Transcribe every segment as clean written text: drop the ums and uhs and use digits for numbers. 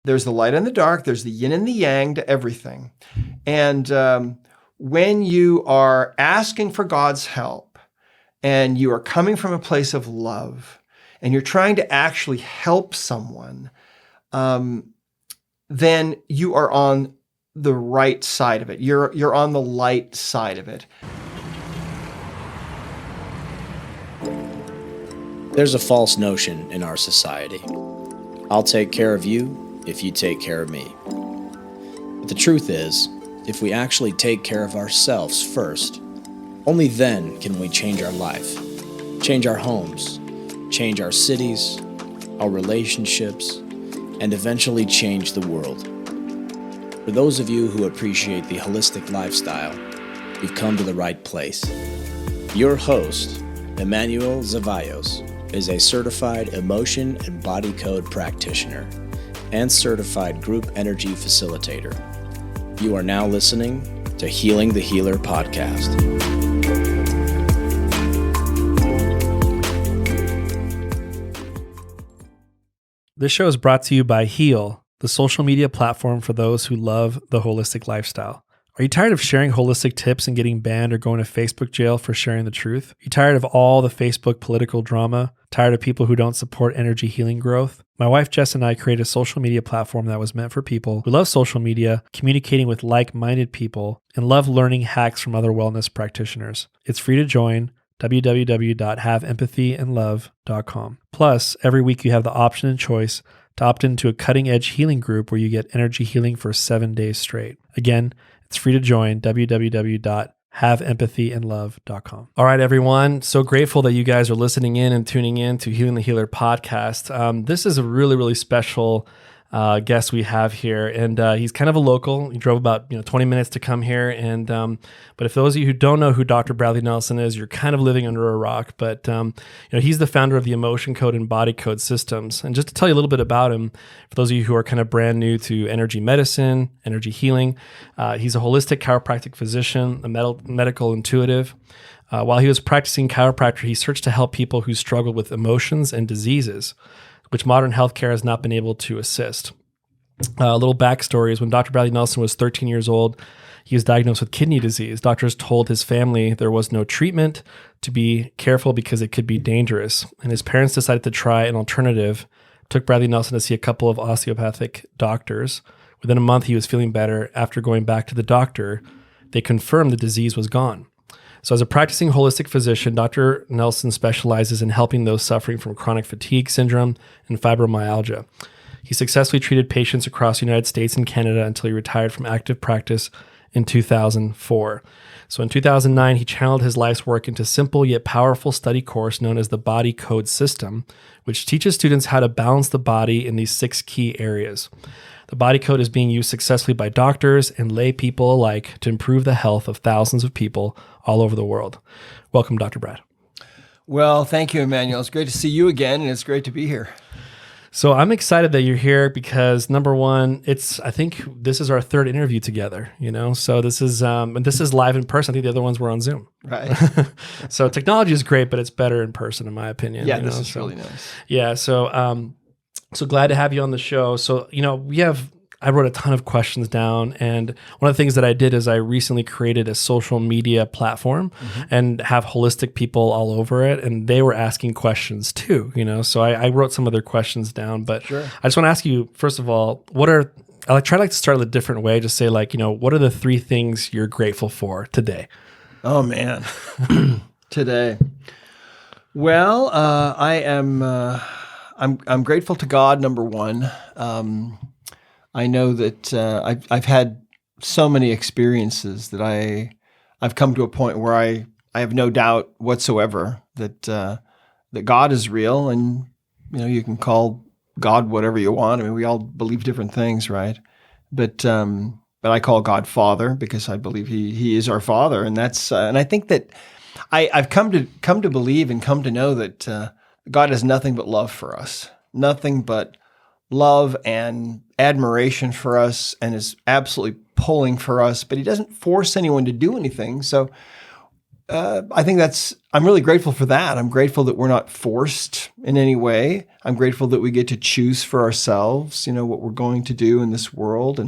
There's the light and the dark. There's the yin and the yang to everything. And when you are asking for God's help and you are coming from a place of love and you're trying to actually help someone, then you are on the right side of it. You're on the light side of it. There's a false notion in our society. I'll take care of you if you take care of me. But the truth is, if we actually take care of ourselves first, only then can we change our life, change our homes, change our cities, our relationships, and eventually change the world. For those of you who appreciate the holistic lifestyle, you've come to the right place. Your host, Emanuel Zavallos, is a certified emotion and body code practitioner and certified group energy facilitator. You are now listening to Healing the Healer podcast. This show is brought to you by Heal, the social media platform for those who love the holistic lifestyle. Are you tired of sharing holistic tips and getting banned or going to Facebook jail for sharing the truth? Are you tired of all the Facebook political drama? Tired of people who don't support energy healing growth? My wife Jess and I created a social media platform that was meant for people who love social media, communicating with like-minded people, and love learning hacks from other wellness practitioners. It's free to join. www.haveempathyandlove.com. Plus, every week you have the option and choice to opt into a cutting-edge healing group where you get energy healing for 7 days straight. Again, it's free to join. www.haveempathyandlove.com. All right, everyone. So grateful that you guys are listening in and tuning in to Healing the Healer podcast. This is a really, really special guest we have here, and he's kind of a local. He drove about 20 minutes to come here, and but if those of you who don't know who Dr. Bradley Nelson is, you're kind of living under a rock. But he's the founder of the Emotion Code and Body Code Systems. And just to tell you a little bit about him, for those of you who are kind of brand new to energy medicine, energy healing, he's a holistic chiropractic physician, a medical intuitive. While he was practicing chiropractor, he searched to help people who struggled with emotions and diseases, which modern healthcare has not been able to assist. A little backstory is when Dr. Bradley Nelson was 13 years old, he was diagnosed with kidney disease. Doctors told his family there was no treatment, to be careful because it could be dangerous. And his parents decided to try an alternative, took Bradley Nelson to see a couple of osteopathic doctors. Within a month, he was feeling better. After going back to the doctor, they confirmed the disease was gone. So as a practicing holistic physician, Dr. Nelson specializes in helping those suffering from chronic fatigue syndrome and fibromyalgia. He successfully treated patients across the United States and Canada until he retired from active practice in 2004. So in 2009, he channeled his life's work into a simple yet powerful study course known as the Body Code System, which teaches students how to balance the body in these 6 key areas. The Body Code is being used successfully by doctors and lay people alike to improve the health of thousands of people all over the world. Welcome, Dr. Brad. Well, thank you, Emanuel. It's great to see you again, and it's great to be here. So I'm excited that you're here because number one, I think this is our 3rd interview together, so this is live in person. I think the other ones were on Zoom. Right. So technology is great, but it's better in person in my opinion. Yeah, this is really nice. Yeah. So glad to have you on the show. So, I wrote a ton of questions down, and one of the things that I did is I recently created a social media platform and have holistic people all over it, and they were asking questions too, so I wrote some of their questions down, but sure. I just want to ask you, first of all, I try to start a different way, just say what are the 3 things you're grateful for today? Oh man, today. Well, I'm grateful to God, number one. I know that I've had so many experiences that I've come to a point where I have no doubt whatsoever that God is real, and you can call God whatever you want. I mean, we all believe different things, right? But I call God Father because I believe He is our Father, and that's and I think that I've come to believe and come to know that God has nothing but love for us, nothing but love and admiration for us, and is absolutely pulling for us, but He doesn't force anyone to do anything. So I think I'm really grateful for that. I'm grateful that we're not forced in any way. I'm grateful that we get to choose for ourselves, what we're going to do in this world.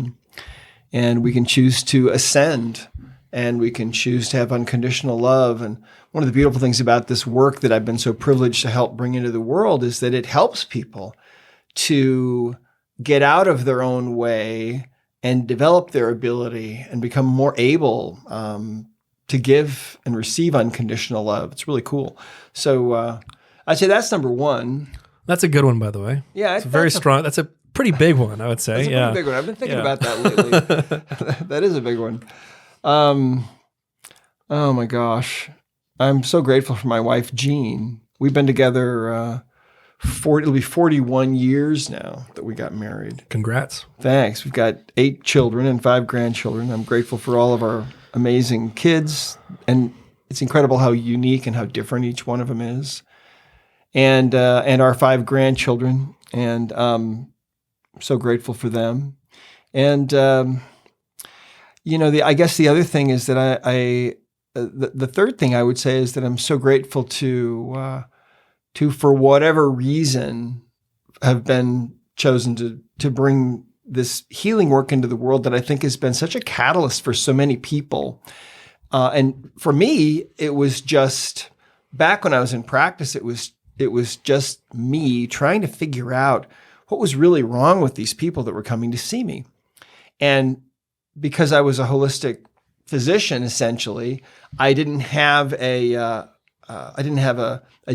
And we can choose to ascend, and we can choose to have unconditional love. And one of the beautiful things about this work that I've been so privileged to help bring into the world is that it helps people to get out of their own way and develop their ability and become more able to give and receive unconditional love. It's really cool. So I'd say that's number one. That's a good one, by the way. Yeah. It's very strong. That's a pretty big one, I would say. That's a pretty big one. I've been thinking about that lately. That is a big one. Oh my gosh. I'm so grateful for my wife, Jean. We've been together it'll be 41 years now that we got married. Congrats. Thanks. We've got 8 children and 5 grandchildren. I'm grateful for all of our amazing kids. And it's incredible how unique and how different each one of them is. And our 5 grandchildren. And I'm so grateful for them. And, I guess the other thing is that the third thing I would say is that I'm so grateful to for whatever reason, have been chosen to bring this healing work into the world that I think has been such a catalyst for so many people. And for me, it was just back when I was in practice, it was just me trying to figure out what was really wrong with these people that were coming to see me. And because I was a holistic physician, essentially, I didn't have a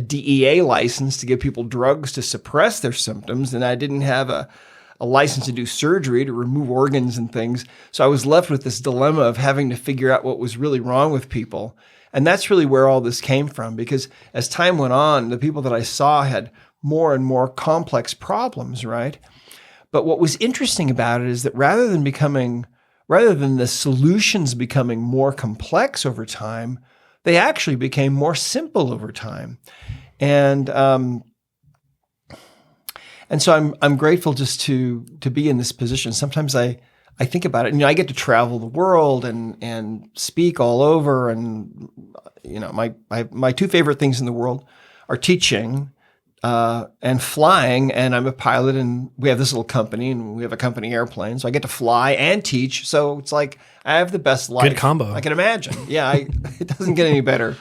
DEA license to give people drugs to suppress their symptoms, and I didn't have a license to do surgery to remove organs and things. So I was left with this dilemma of having to figure out what was really wrong with people. And that's really where all this came from, because as time went on, the people that I saw had more and more complex problems, right? But what was interesting about it is that rather than the solutions becoming more complex over time, they actually became more simple over time. And so I'm grateful just to be in this position. Sometimes I think about it, I get to travel the world and speak all over. And, my 2 favorite things in the world are teaching and flying. And I'm a pilot, and we have this little company, and we have a company airplane. So I get to fly and teach. So it's like I have the best life. Good combo. I can imagine. Yeah, it doesn't get any better.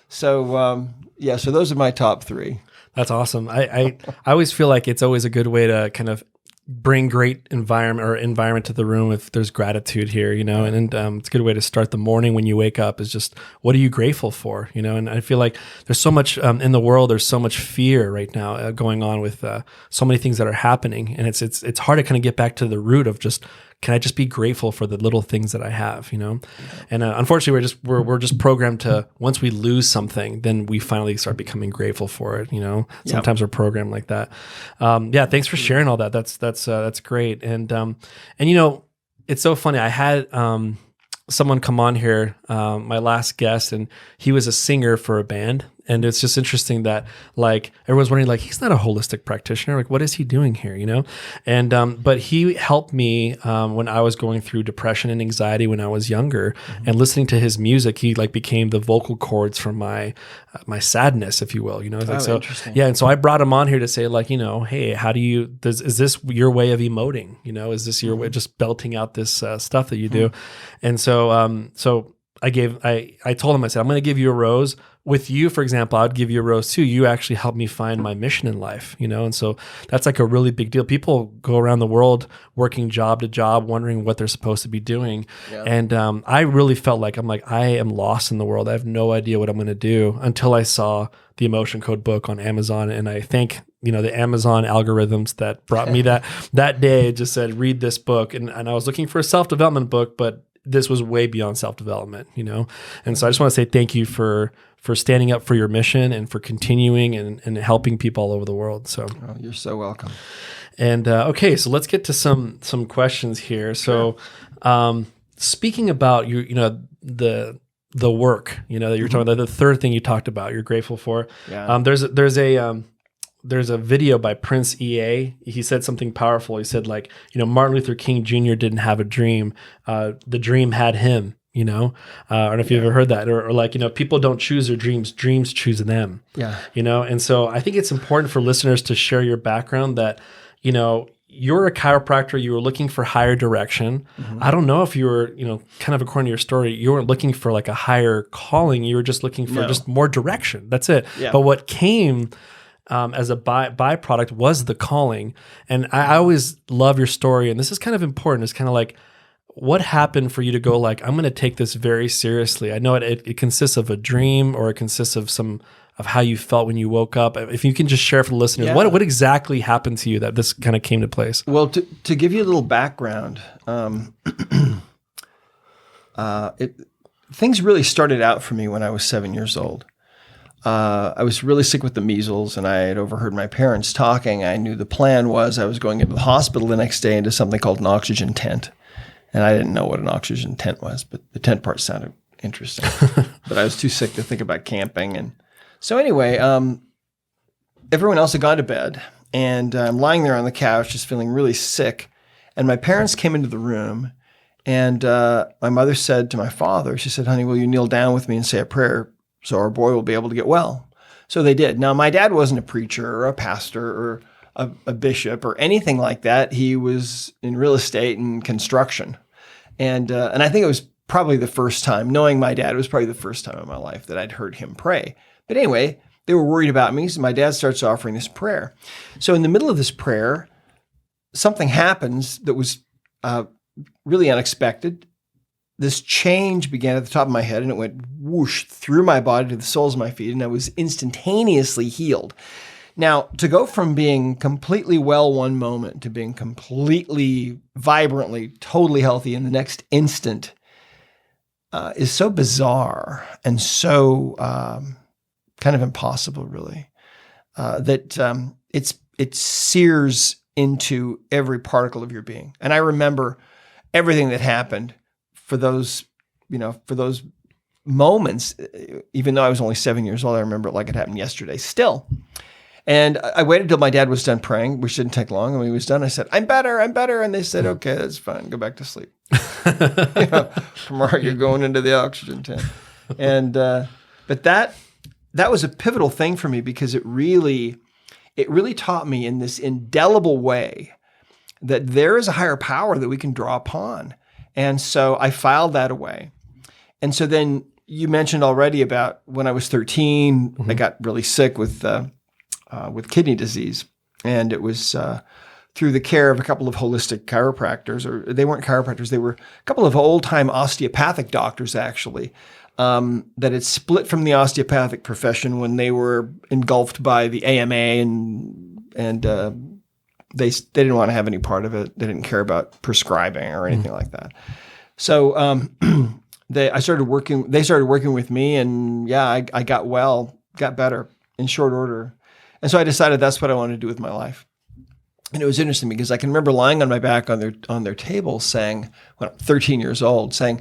So so those are my top 3. That's awesome. I always feel like it's always a good way to kind of bring great environment to the room if there's gratitude here, and it's a good way to start the morning when you wake up is just, what are you grateful for? And I feel like there's so much in the world, there's so much fear right now going on with so many things that are happening. And it's hard to kind of get back to the root of just, can I just be grateful for the little things that I have, And unfortunately, we're just programmed to, once we lose something, then we finally start becoming grateful for it. Sometimes we're programmed like that. Thanks for sharing all that. That's great. And it's so funny. I had someone come on here, my last guest, and he was a singer for a band. And it's just interesting that everyone's wondering, he's not a holistic practitioner. What is he doing here? And, but he helped me, when I was going through depression and anxiety when I was younger, and listening to his music, he became the vocal cords for my sadness, if you will, Interesting. Yeah. And so I brought him on here to say hey, how do you, is this your way of emoting? Is this your way of just belting out this stuff that you do? And so, I told him, I said, I'm going to give you a rose. With you, for example, I would give you a rose too. You actually helped me find my mission in life, and so that's a really big deal. People go around the world working job to job, wondering what they're supposed to be doing. Yeah. And I really felt I am lost in the world. I have no idea what I'm going to do, until I saw the Emotion Code book on Amazon. And I thank the Amazon algorithms that brought me that day. It just said, read this book. And I was looking for a self-development book, but this was way beyond self-development, And so I just want to say thank you for standing up for your mission and for continuing and helping people all over the world. So you're so welcome. And okay, so let's get to some questions here. So speaking about the work, that you're talking about, the third thing you talked about, you're grateful for. Yeah. There's a video by Prince EA. He said something powerful. He said Martin Luther King Jr. didn't have a dream. The dream had him. I don't know if you've ever heard that, or like, people don't choose their dreams choose them. Yeah. And so I think it's important for listeners to share your background that, you're a chiropractor, you were looking for higher direction. I don't know if you were, kind of according to your story, you weren't looking for like a higher calling. You were just looking for just more direction. That's it. Yeah. But what came as a byproduct was the calling. And I always love your story. And this is kind of important. It's kind of like, what happened for you to go like, I'm going to take this very seriously? I know it consists of a dream, or it consists of of how you felt when you woke up. If you can just share for the listeners, what exactly happened to you that this kind of came to place? Well, to give you a little background, things really started out for me when I was 7 years old. I was really sick with the measles, and I had overheard my parents talking. I knew the plan was I was going into the hospital the next day into something called an oxygen tent. And I didn't know what an oxygen tent was, but the tent part sounded interesting. But I was too sick to think about camping. And so anyway, everyone else had gone to bed, and I'm lying there on the couch just feeling really sick. And my parents came into the room, and my mother said to my father, she said, "Honey, will you kneel down with me and say a prayer so our boy will be able to get well?" So they did. Now, my dad wasn't a preacher or a pastor or a bishop or anything like that. He was in real estate and construction. And I think it was probably the first time, knowing my dad, it was probably the first time in my life that I'd heard him pray. But anyway, they were worried about me, so my dad starts offering this prayer. So in the middle of this prayer, something happens that was really unexpected. This change began at the top of my head, and it went whoosh through my body to the soles of my feet, and I was instantaneously healed. Now, to go from being completely well one moment to being completely, vibrantly, totally healthy in the next instant is so bizarre and so kind of impossible, really, that it sears into every particle of your being. And I remember everything that happened for those moments, even though I was only 7 years old. I remember it like it happened yesterday still. And I waited till my dad was done praying, which didn't take long. And when he was done, I said, I'm better. And they said, okay, that's fine. Go back to sleep. Tomorrow you're going into the oxygen tent. And but that was a pivotal thing for me, because it really taught me in this indelible way that there is a higher power that we can draw upon. And so I filed that away. And so then you mentioned already about when I was 13, I got really sick with kidney disease. And it was through the care of a couple of holistic chiropractors, or they weren't chiropractors, they were a couple of old-time osteopathic doctors, actually, that had split from the osteopathic profession when they were engulfed by the AMA, and they didn't want to have any part of it. They didn't care about prescribing or anything like that. So they started working with me, and I got better in short order. And so I decided that's what I wanted to do with my life. And it was interesting because I can remember lying on my back on their table saying, when I'm 13 years old, saying,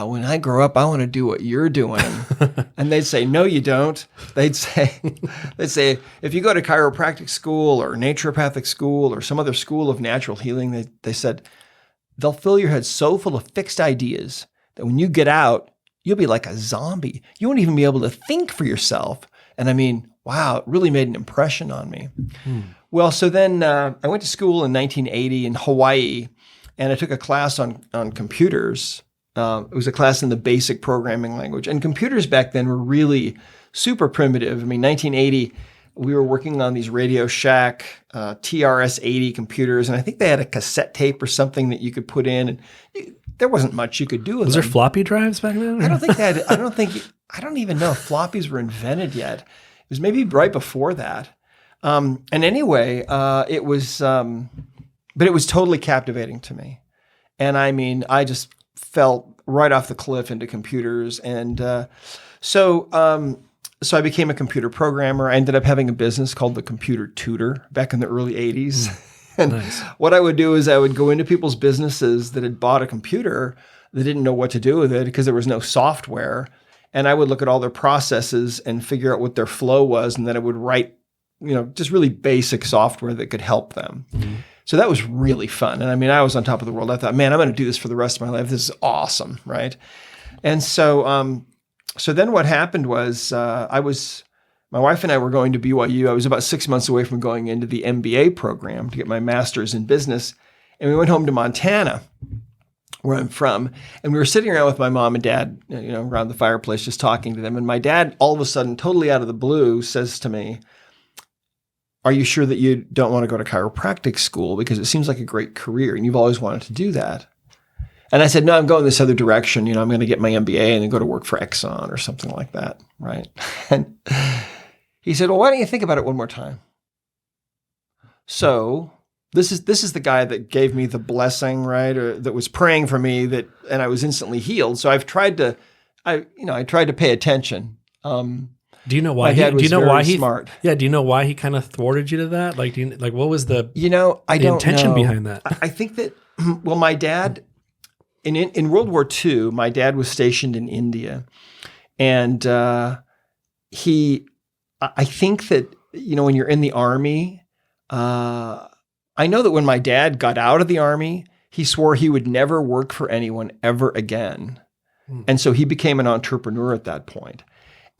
when I grow up, I want to do what you're doing. And they'd say, no, you don't. They'd say, if you go to chiropractic school or naturopathic school or some other school of natural healing, they said, they'll fill your head so full of fixed ideas that when you get out, you'll be like a zombie. You won't even be able to think for yourself. And I mean, wow, it really made an impression on me. Well, so then I went to school in 1980 in Hawaii, and I took a class on computers. It was a class in the basic programming language. And computers back then were really super primitive. I mean, 1980, we were working on these Radio Shack TRS-80 computers, and I think they had a cassette tape or something that you could put in, and there wasn't much you could do with them. Was there floppy drives back then? I don't even know if floppies were invented yet. It was maybe right before that. And anyway, it was totally captivating to me. And I mean, I just fell right off the cliff into computers. And so I became a computer programmer. I ended up having a business called The Computer Tutor back in the early 80s. And nice. What I would do is I would go into people's businesses that had bought a computer that didn't know what to do with it because there was no software. And I would look at all their processes and figure out what their flow was. And then I would write, just really basic software that could help them. Mm-hmm. So that was really fun. And I mean, I was on top of the world. I thought, man, I'm going to do this for the rest of my life. This is awesome, right? And so, so then what happened was my wife and I were going to BYU. I was about 6 months away from going into the MBA program to get my master's in business. And we went home to Montana, where I'm from. And we were sitting around with my mom and dad, around the fireplace, just talking to them. And my dad, all of a sudden, totally out of the blue, says to me, "Are you sure that you don't want to go to chiropractic school? Because it seems like a great career and you've always wanted to do that." And I said, "No, I'm going this other direction. I'm going to get my MBA and then go to work for Exxon or something like that." Right. And he said, "Well, why don't you think about it one more time?" So this is the guy that gave me the blessing, right? Or that was praying for me and I was instantly healed. So I tried to pay attention. Do you know why? Smart. Yeah. Do you know why he kind of thwarted you to that? Like, what was the intention behind that? I think that my dad in World War II, my dad was stationed in India, and I think that when you're in the army, I know that when my dad got out of the army, he swore he would never work for anyone ever again, and so he became an entrepreneur at that point.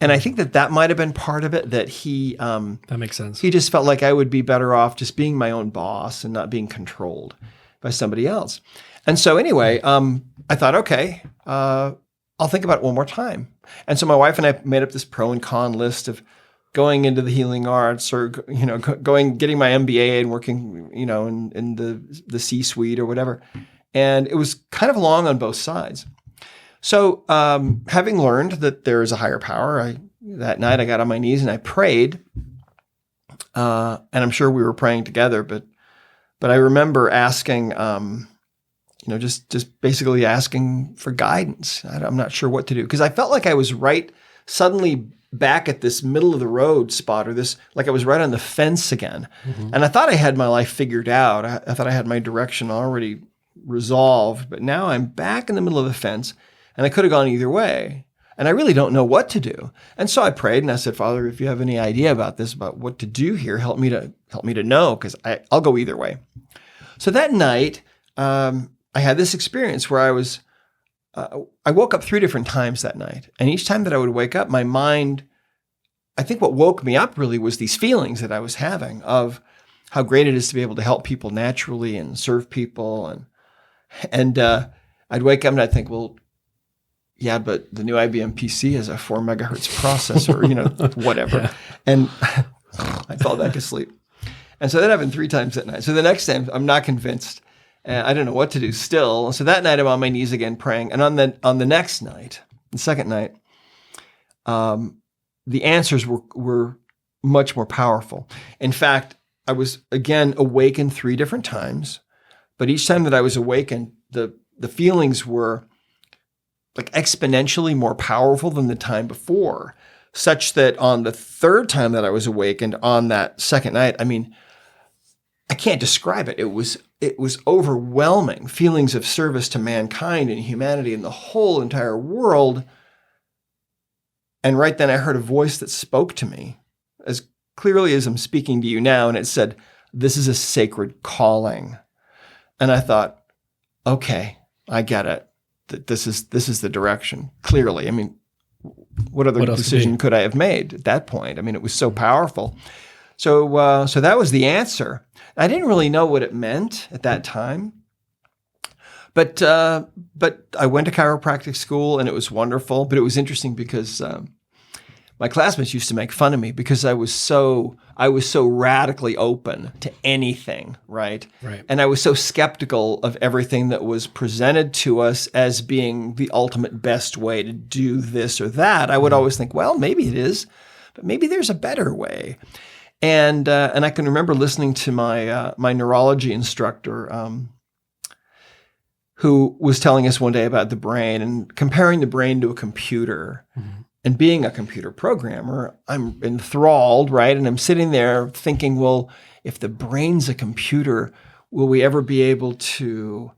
And I think that might have been part of it, that he... that makes sense. He just felt like I would be better off just being my own boss and not being controlled by somebody else. And so anyway, I thought, okay, I'll think about it one more time. And so my wife and I made up this pro and con list of going into the healing arts or, getting my MBA and working, in the C-suite or whatever. And it was kind of long on both sides. So having learned that there is a higher power, that night I got on my knees and I prayed, and I'm sure we were praying together, but I remember asking, just basically asking for guidance. I'm not sure what to do, because I felt like I was suddenly back at this middle of the road spot, or like I was right on the fence again. Mm-hmm. And I thought I had my life figured out. I thought I had my direction already resolved, but now I'm back in the middle of the fence. And I could have gone either way. And I really don't know what to do. And so I prayed and I said, "Father, if you have any idea about what to do here, help me to know, because I'll go either way." So that night, I had this experience where I woke up 3 different times that night. And each time that I would wake up, my mind, I think what woke me up really was these feelings that I was having of how great it is to be able to help people naturally and serve people. And I'd wake up and I'd think, well, yeah, but the new IBM PC has a 4 megahertz processor, whatever. Yeah. And I fell back asleep. And so that happened 3 times that night. So the next time, I'm not convinced. I don't know what to do still. So that night, I'm on my knees again praying. And on the next night, the second night, the answers were much more powerful. In fact, I was again awakened 3 different times. But each time that I was awakened, the feelings were like exponentially more powerful than the time before, such that on the 3rd time that I was awakened on that second night, I mean, I can't describe it. It was overwhelming feelings of service to mankind and humanity and the whole entire world. And right then I heard a voice that spoke to me as clearly as I'm speaking to you now. And it said, "This is a sacred calling." And I thought, okay, I get it. This is the direction. Clearly, I mean, what other decision could I have made at that point? I mean, it was so powerful. So that was the answer. I didn't really know what it meant at that time, but I went to chiropractic school and it was wonderful. But it was interesting because my classmates used to make fun of me because I was so radically open to anything, right? Right. And I was so skeptical of everything that was presented to us as being the ultimate best way to do this or that. I would always think, well, maybe it is, but maybe there's a better way. And I can remember listening to my neurology instructor, who was telling us one day about the brain and comparing the brain to a computer. Mm-hmm. And being a computer programmer, I'm enthralled, right? And I'm sitting there thinking, well, if the brain's a computer, will we ever be able to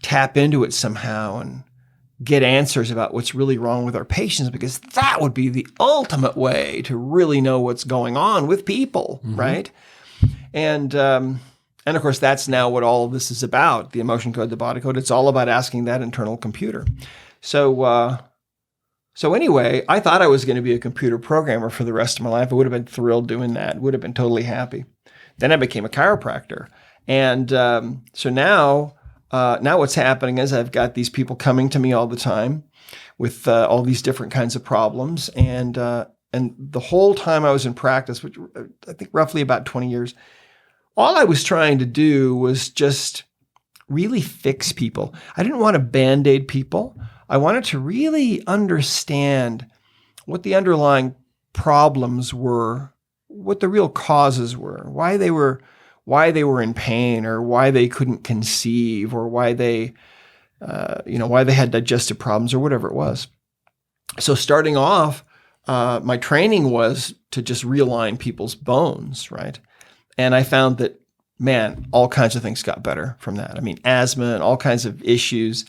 tap into it somehow and get answers about what's really wrong with our patients? Because that would be the ultimate way to really know what's going on with people, mm-hmm. right? And And of course, that's now what all of this is about, the emotion code, the body code. It's all about asking that internal computer. So anyway, I thought I was going to be a computer programmer for the rest of my life. I would have been thrilled doing that, would have been totally happy. Then I became a chiropractor. And so now what's happening is I've got these people coming to me all the time with all these different kinds of problems. And the whole time I was in practice, which I think roughly about 20 years, all I was trying to do was just really fix people. I didn't want to Band-Aid people. I wanted to really understand what the underlying problems were, what the real causes were, why they were in pain, or why they couldn't conceive, or why they had digestive problems, or whatever it was. So starting off, my training was to just realign people's bones, right? And I found that, man, all kinds of things got better from that. I mean, asthma and all kinds of issues.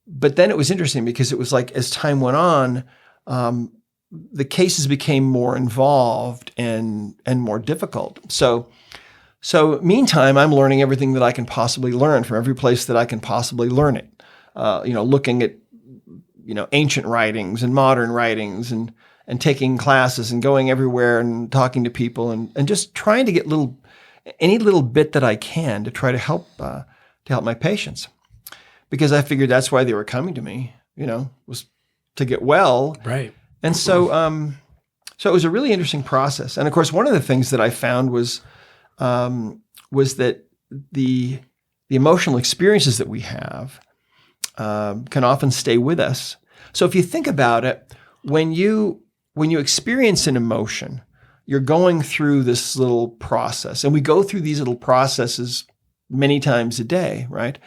But then it was interesting because it was like, as time went on, the cases became more involved and more difficult. So meantime, I'm learning everything that I can possibly learn from every place that I can possibly learn it. Looking at, ancient writings and modern writings and taking classes and going everywhere and talking to people and just trying to get any little bit that I can to try to help my patients, because I figured that's why they were coming to me, was to get well. Right. And so it was a really interesting process. And of course, one of the things that I found was that the emotional experiences that we have can often stay with us. So if you think about it, when you experience an emotion, you're going through this little process, and we go through these little processes many times a day, right?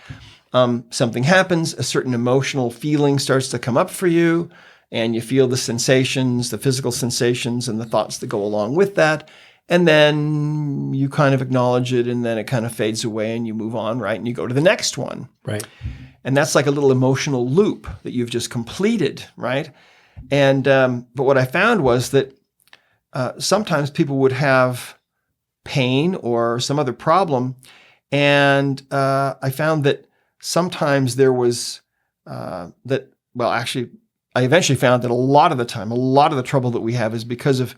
Something happens, a certain emotional feeling starts to come up for you, and you feel the sensations, the physical sensations, and the thoughts that go along with that. And then you kind of acknowledge it, and then it kind of fades away, and you move on, right? And you go to the next one. Right. And that's like a little emotional loop that you've just completed, right? And but what I found was that sometimes people would have pain or some other problem, and I found that sometimes there was I eventually found that a lot of the trouble that we have is because of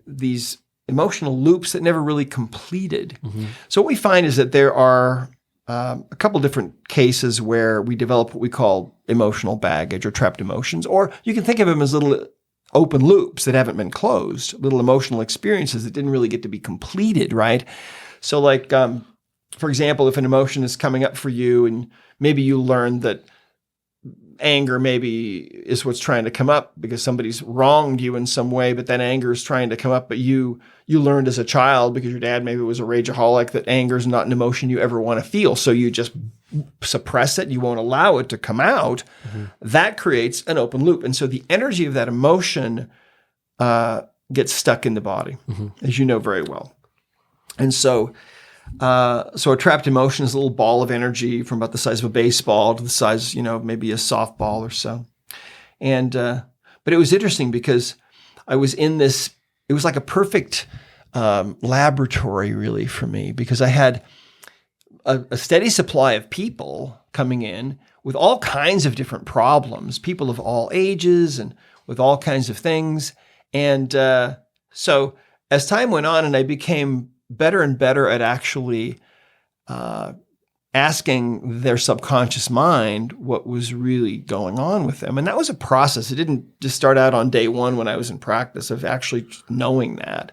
these emotional loops that never really completed. Mm-hmm. So what we find is that there are a couple different cases where we develop what we call emotional baggage or trapped emotions, or you can think of them as little open loops that haven't been closed, little emotional experiences that didn't really get to be completed, right? So like, for example, if an emotion is coming up for you and maybe you learn that anger maybe is what's trying to come up because somebody's wronged you in some way, but then anger is trying to come up, but you learned as a child because your dad maybe was a rageaholic that anger is not an emotion you ever want to feel. So you just suppress it. You won't allow it to come out. Mm-hmm. That creates an open loop. And so the energy of that emotion gets stuck in the body, mm-hmm. as you know very well. And so a trapped emotion is a little ball of energy from about the size of a baseball to the size, maybe a softball or so. And, but it was interesting because I was in this, it was like a perfect laboratory really for me, because I had a steady supply of people coming in with all kinds of different problems, people of all ages and with all kinds of things. And so as time went on and I became better and better at actually asking their subconscious mind what was really going on with them. And that was a process. It didn't just start out on day one when I was in practice of actually knowing that.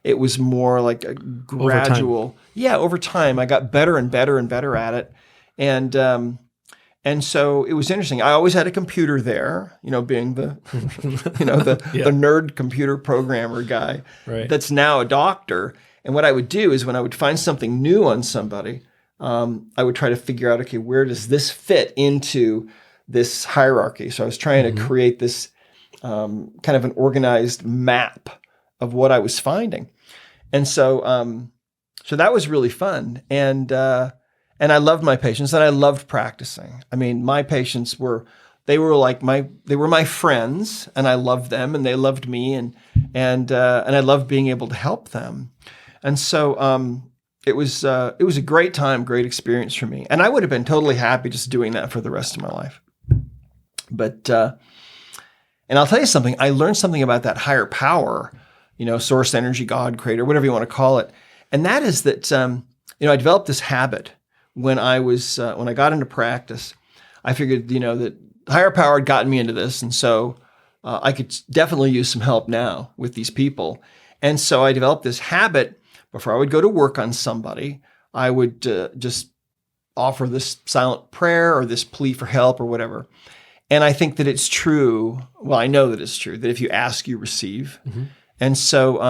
It was more like a gradual, over time. I got better and better and better at it. And so it was interesting. I always had a computer there, being the, the nerd computer programmer guy, right, that's now a doctor. And what I would do is when I would find something new on somebody, I would try to figure out, okay, where does this fit into this hierarchy? So I was trying to create this kind of an organized map of what I was finding. And so that was really fun. And I loved my patients and I loved practicing. I mean, my patients were my friends, and I loved them and they loved me, and I loved being able to help them. And so it was a great time, great experience for me. And I would have been totally happy just doing that for the rest of my life. But, and I'll tell you something, I learned something about that higher power, source energy, God, creator, whatever you want to call it. And that is that, I developed this habit when I got into practice. I figured, that higher power had gotten me into this. And so I could definitely use some help now with these people. And so I developed this habit. Before I would go to work on somebody, I would just offer this silent prayer or this plea for help or whatever. And I think that it's true. Well, I know that it's true that if you ask, you receive. Mm-hmm. And so,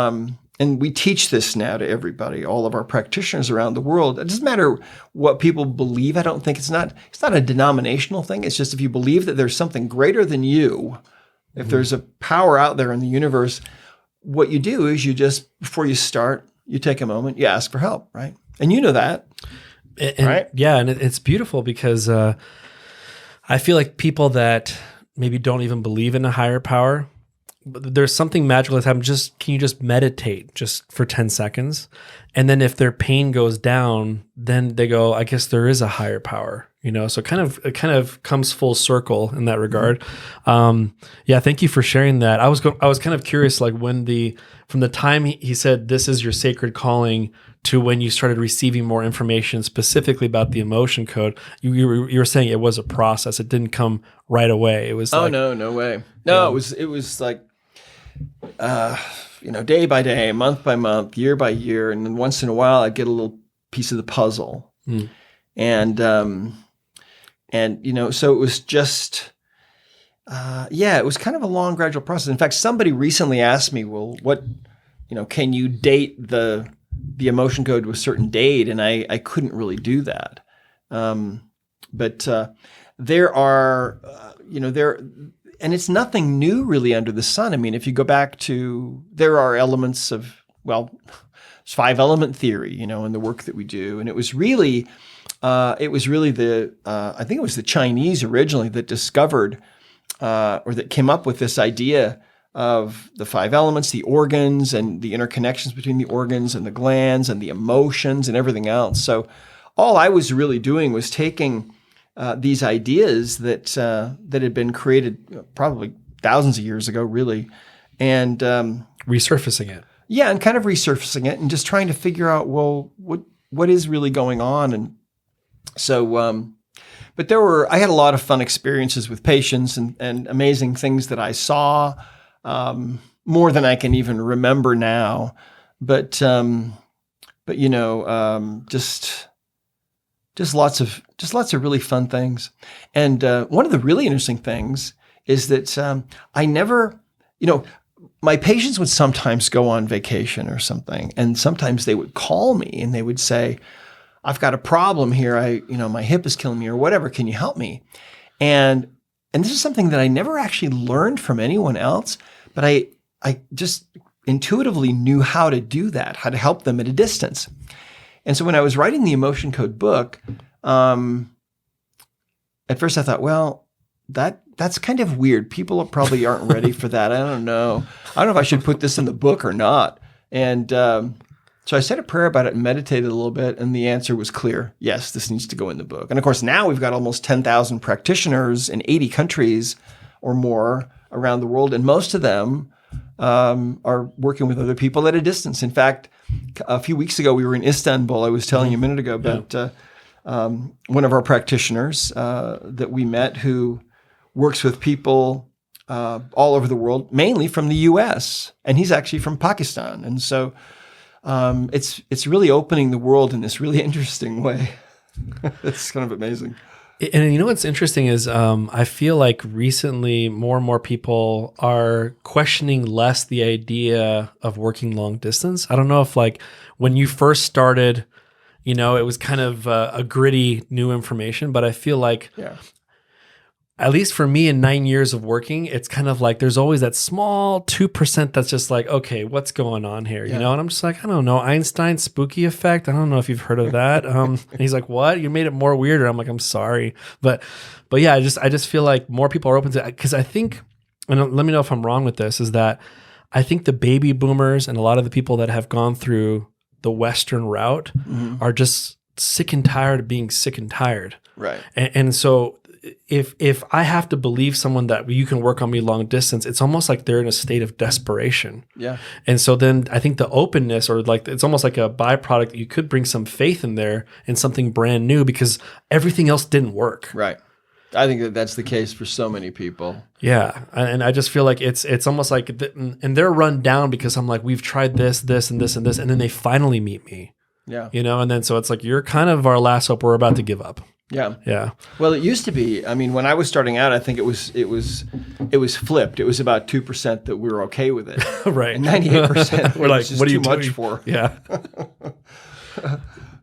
and we teach this now to everybody, all of our practitioners around the world. It doesn't matter what people believe. I don't think it's not a denominational thing. It's just if you believe that there's something greater than you, if mm-hmm. there's a power out there in the universe, what you do is you just, before you start, you take a moment, you ask for help, right? And you know that, right? Yeah, and it's beautiful because I feel like people that maybe don't even believe in a higher power, there's something magical that's happening. Can you just meditate just for 10 seconds? And then if their pain goes down, then they go, I guess there is a higher power, So it kind of comes full circle in that regard. Yeah, thank you for sharing that. I was kind of curious, like from the time he said this is your sacred calling to when you started receiving more information specifically about the emotion code. You were saying it was a process. It didn't come right away. It was no way. No, it was like day by day, month by month, year by year, and then once in a while I'd get a little piece of the puzzle. And so it was just it was kind of a long, gradual process. In fact, somebody recently asked me, well, what, can you date the emotion code to a certain date? And I couldn't really do that. But there are, and it's nothing new really under the sun. I mean, if you go back there are elements of, it's 5-element theory, in the work that we do. And it was really I think it was the Chinese originally that discovered or that came up with this idea of the 5 elements, the organs and the interconnections between the organs and the glands and the emotions and everything else. So all I was really doing was taking these ideas that had been created probably thousands of years ago, really, and resurfacing it. Yeah, and kind of resurfacing it and just trying to figure out, well, what is really going on. And so, but I had a lot of fun experiences with patients and amazing things that I saw, more than I can even remember now. But just lots of really fun things. And one of the really interesting things is that I never, my patients would sometimes go on vacation or something, and sometimes they would call me and they would say, I've got a problem here. My hip is killing me or whatever. Can you help me? And this is something that I never actually learned from anyone else, but I just intuitively knew how to do that, how to help them at a distance. And so when I was writing the emotion code book, at first I thought, well, that's kind of weird. People probably aren't ready for that. I don't know if I should put this in the book or not. And so I said a prayer about it and meditated a little bit, and the answer was clear. Yes, this needs to go in the book. And of course, now we've got almost 10,000 practitioners in 80 countries or more around the world, and most of them are working with other people at a distance. In fact, a few weeks ago, we were in Istanbul. I was telling you a minute ago about one of our practitioners that we met who works with people all over the world, mainly from the U.S., and he's actually from Pakistan. And so it's really opening the world in this really interesting way. It's kind of amazing. And what's interesting is I feel like recently more and more people are questioning less the idea of working long distance. I don't know if when you first started, it was kind of a gritty new information, but I feel like at least for me in 9 years of working, it's kind of like there's always that small 2% that's just like, okay, what's going on here? And I'm just like, I don't know, Einstein's spooky effect. I don't know if you've heard of that. And he's like, what? You made it more weirder. I'm like, I'm sorry. But yeah, I just feel like more people are open to it. Because I think, and let me know if I'm wrong with this, is that I think the baby boomers and a lot of the people that have gone through the Western route are just sick and tired of being sick and tired. Right. And so if I have to believe someone that you can work on me long distance, it's almost like they're in a state of desperation. Yeah. And so then I think the openness, or like it's almost like a byproduct, you could bring some faith in there and something brand new because everything else didn't work. Right. I think that that's the case for so many people. Yeah. And I just feel like it's almost like, and they're run down because I'm like, we've tried this, this, and this, and this. And then they finally meet me, Yeah. and then so it's like, you're kind of our last hope. We're about to give up. Yeah. Yeah. Well, it used to be. I mean, when I was starting out, I think it was flipped. It was about 2% that we were okay with it, Right. and 98% We're like, just what are you too much doing? for. Yeah.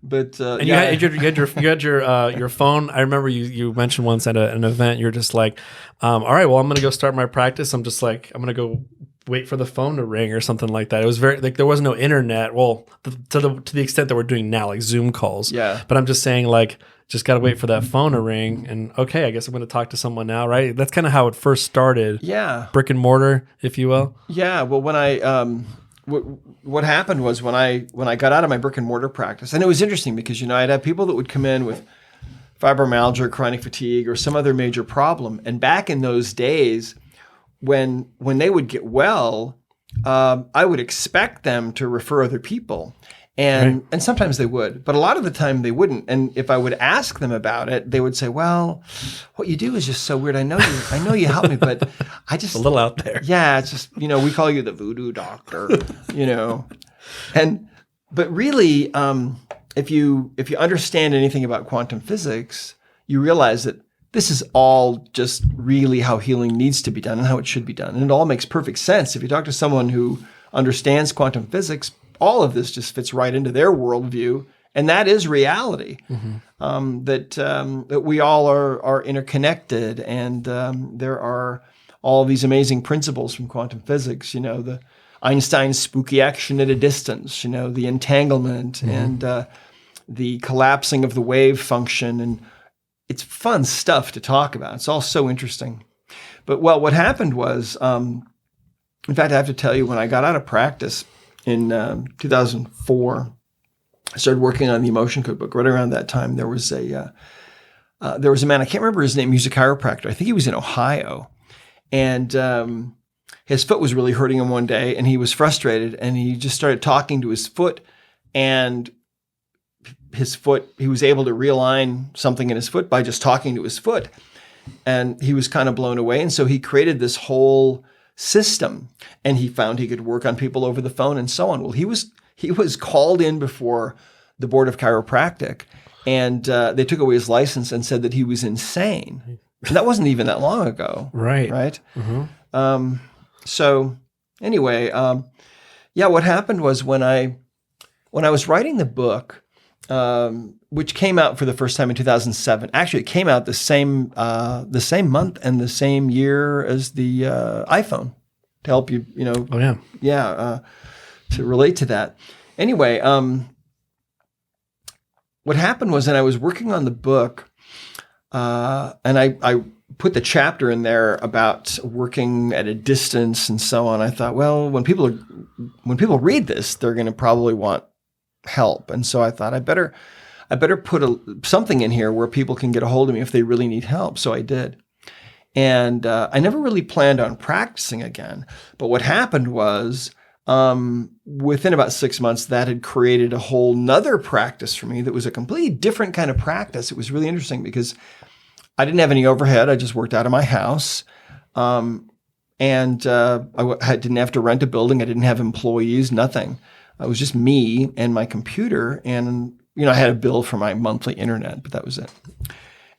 But And you had your phone. I remember you mentioned once at an event, you're just like, all right, well, I'm going to go start my practice. I'm just like, I'm going to go wait for the phone to ring or something like that. It was very like there was no internet. Well, to the extent that we're doing now, like Zoom calls. Yeah. But I'm just saying, like, just got to wait for that phone to ring. And okay, I guess I'm going to talk to someone now, right? That's kind of how it first started. Yeah. Brick and mortar, if you will. Yeah. Well, when I what happened was when I got out of my brick and mortar practice, and it was interesting because I'd have people that would come in with fibromyalgia, or chronic fatigue, or some other major problem, and back in those days, when they would get well, I would expect them to refer other people. And sometimes they would, but a lot of the time they wouldn't. And if I would ask them about it, they would say, "Well, what you do is just so weird. I know you help me, but I just A little out there. Yeah, it's just we call you the voodoo doctor, But really, if you understand anything about quantum physics, you realize that this is all just really how healing needs to be done and how it should be done, and it all makes perfect sense. If you talk to someone who understands quantum physics, all of this just fits right into their worldview, and that is reality. That we all are interconnected, and there are all these amazing principles from quantum physics. The Einstein's spooky action at a distance. The entanglement and the collapsing of the wave function, and it's fun stuff to talk about. It's all so interesting. But what happened was, in fact, I have to tell you, when I got out of practice in 2004, I started working on the Emotion Cookbook. Right around that time, there was a man, I can't remember his name. He was a chiropractor. I think he was in Ohio, and his foot was really hurting him one day, and he was frustrated, and he just started talking to his foot, and his foot, he was able to realign something in his foot by just talking to his foot, and he was kind of blown away, and so he created this whole system, and he found he could work on people over the phone and so on. Well, he was called in before the Board of Chiropractic, and they took away his license and said that he was insane. And that wasn't even that long ago. Right. Mm-hmm. So anyway, what happened was when I was writing the book, which came out for the first time in 2007. Actually, it came out the same month and the same year as the iPhone, to help you, to relate to that. Anyway, what happened was that I was working on the book, and I put the chapter in there about working at a distance and so on. I thought, well, when people read this, they're going to probably want help, and so I thought I better put something in here where people can get a hold of me if they really need help. So I did. And I never really planned on practicing again. But what happened was, within about 6 months, that had created a whole nother practice for me that was a completely different kind of practice. It was really interesting because I didn't have any overhead. I just worked out of my house. And I didn't have to rent a building. I didn't have employees, nothing. It was just me and my computer, and I had a bill for my monthly internet, but that was it.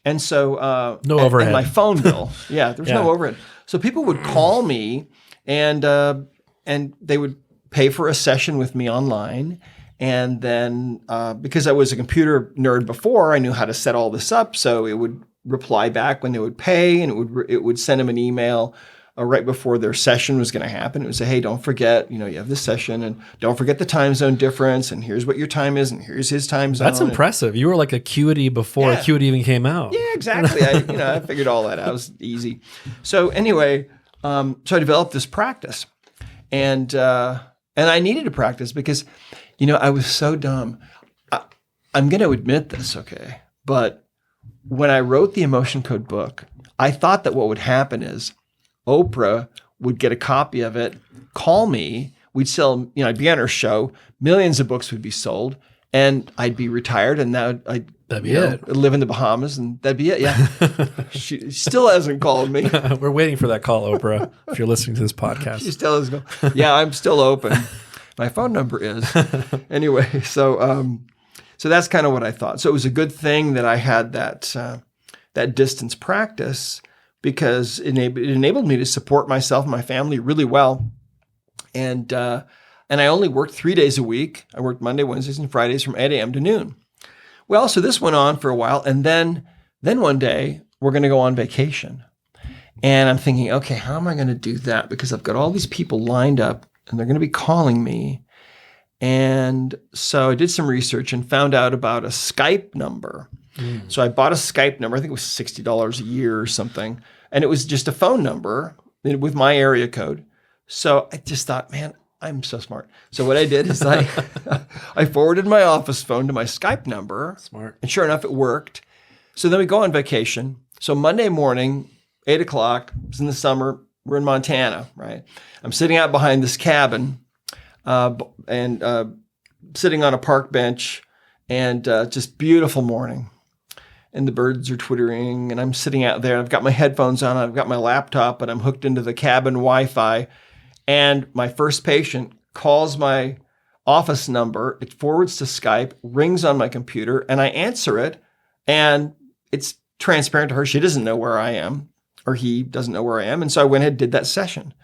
And so no overhead. And my phone bill, there was no overhead. So people would call me, and they would pay for a session with me online. And then because I was a computer nerd before, I knew how to set all this up. So it would reply back when they would pay, and it would send them an email right before their session was going to happen. It would say, hey, don't forget, you have this session, and don't forget the time zone difference, and here's what your time is, and here's his time zone. That's impressive. You were like Acuity before Acuity even came out. Yeah, exactly. I figured all that out. It was easy. So anyway, so I developed this practice, and I needed to practice because I was so dumb. I'm going to admit this, okay? But when I wrote the Emotion Code book, I thought that what would happen is Oprah would get a copy of it, call me, we'd sell, I'd be on her show, millions of books would be sold, and I'd be retired, and that'd be it. Live in the Bahamas, and that'd be it. Yeah. She still hasn't called me. We're waiting for that call, Oprah, if you're listening to this podcast. She still hasn't called. Yeah, I'm still open. My phone number is. Anyway, so that's kind of what I thought. So it was a good thing that I had that distance practice, because it enabled me to support myself and my family really well. And I only worked 3 days a week. I worked Monday, Wednesdays, and Fridays from 8 a.m. to noon. Well, so this went on for a while. And then one day we're going to go on vacation. And I'm thinking, okay, how am I going to do that? Because I've got all these people lined up and they're going to be calling me. And so I did some research and found out about a Skype number. So I bought a Skype number. I think it was $60 a year or something. And it was just a phone number with my area code. So I just thought, man, I'm so smart. So what I did is I forwarded my office phone to my Skype number. Smart. And sure enough, it worked. So then we go on vacation. So Monday morning, 8 o'clock, it's in the summer, we're in Montana, right? I'm sitting out behind this cabin and sitting on a park bench, and just beautiful morning. And the birds are twittering, and I'm sitting out there. I've got my headphones on. I've got my laptop, and I'm hooked into the cabin Wi-Fi. And my first patient calls my office number. It forwards to Skype, rings on my computer, and I answer it. And it's transparent to her. She doesn't know where I am, or he doesn't know where I am. And so I went ahead and did that session.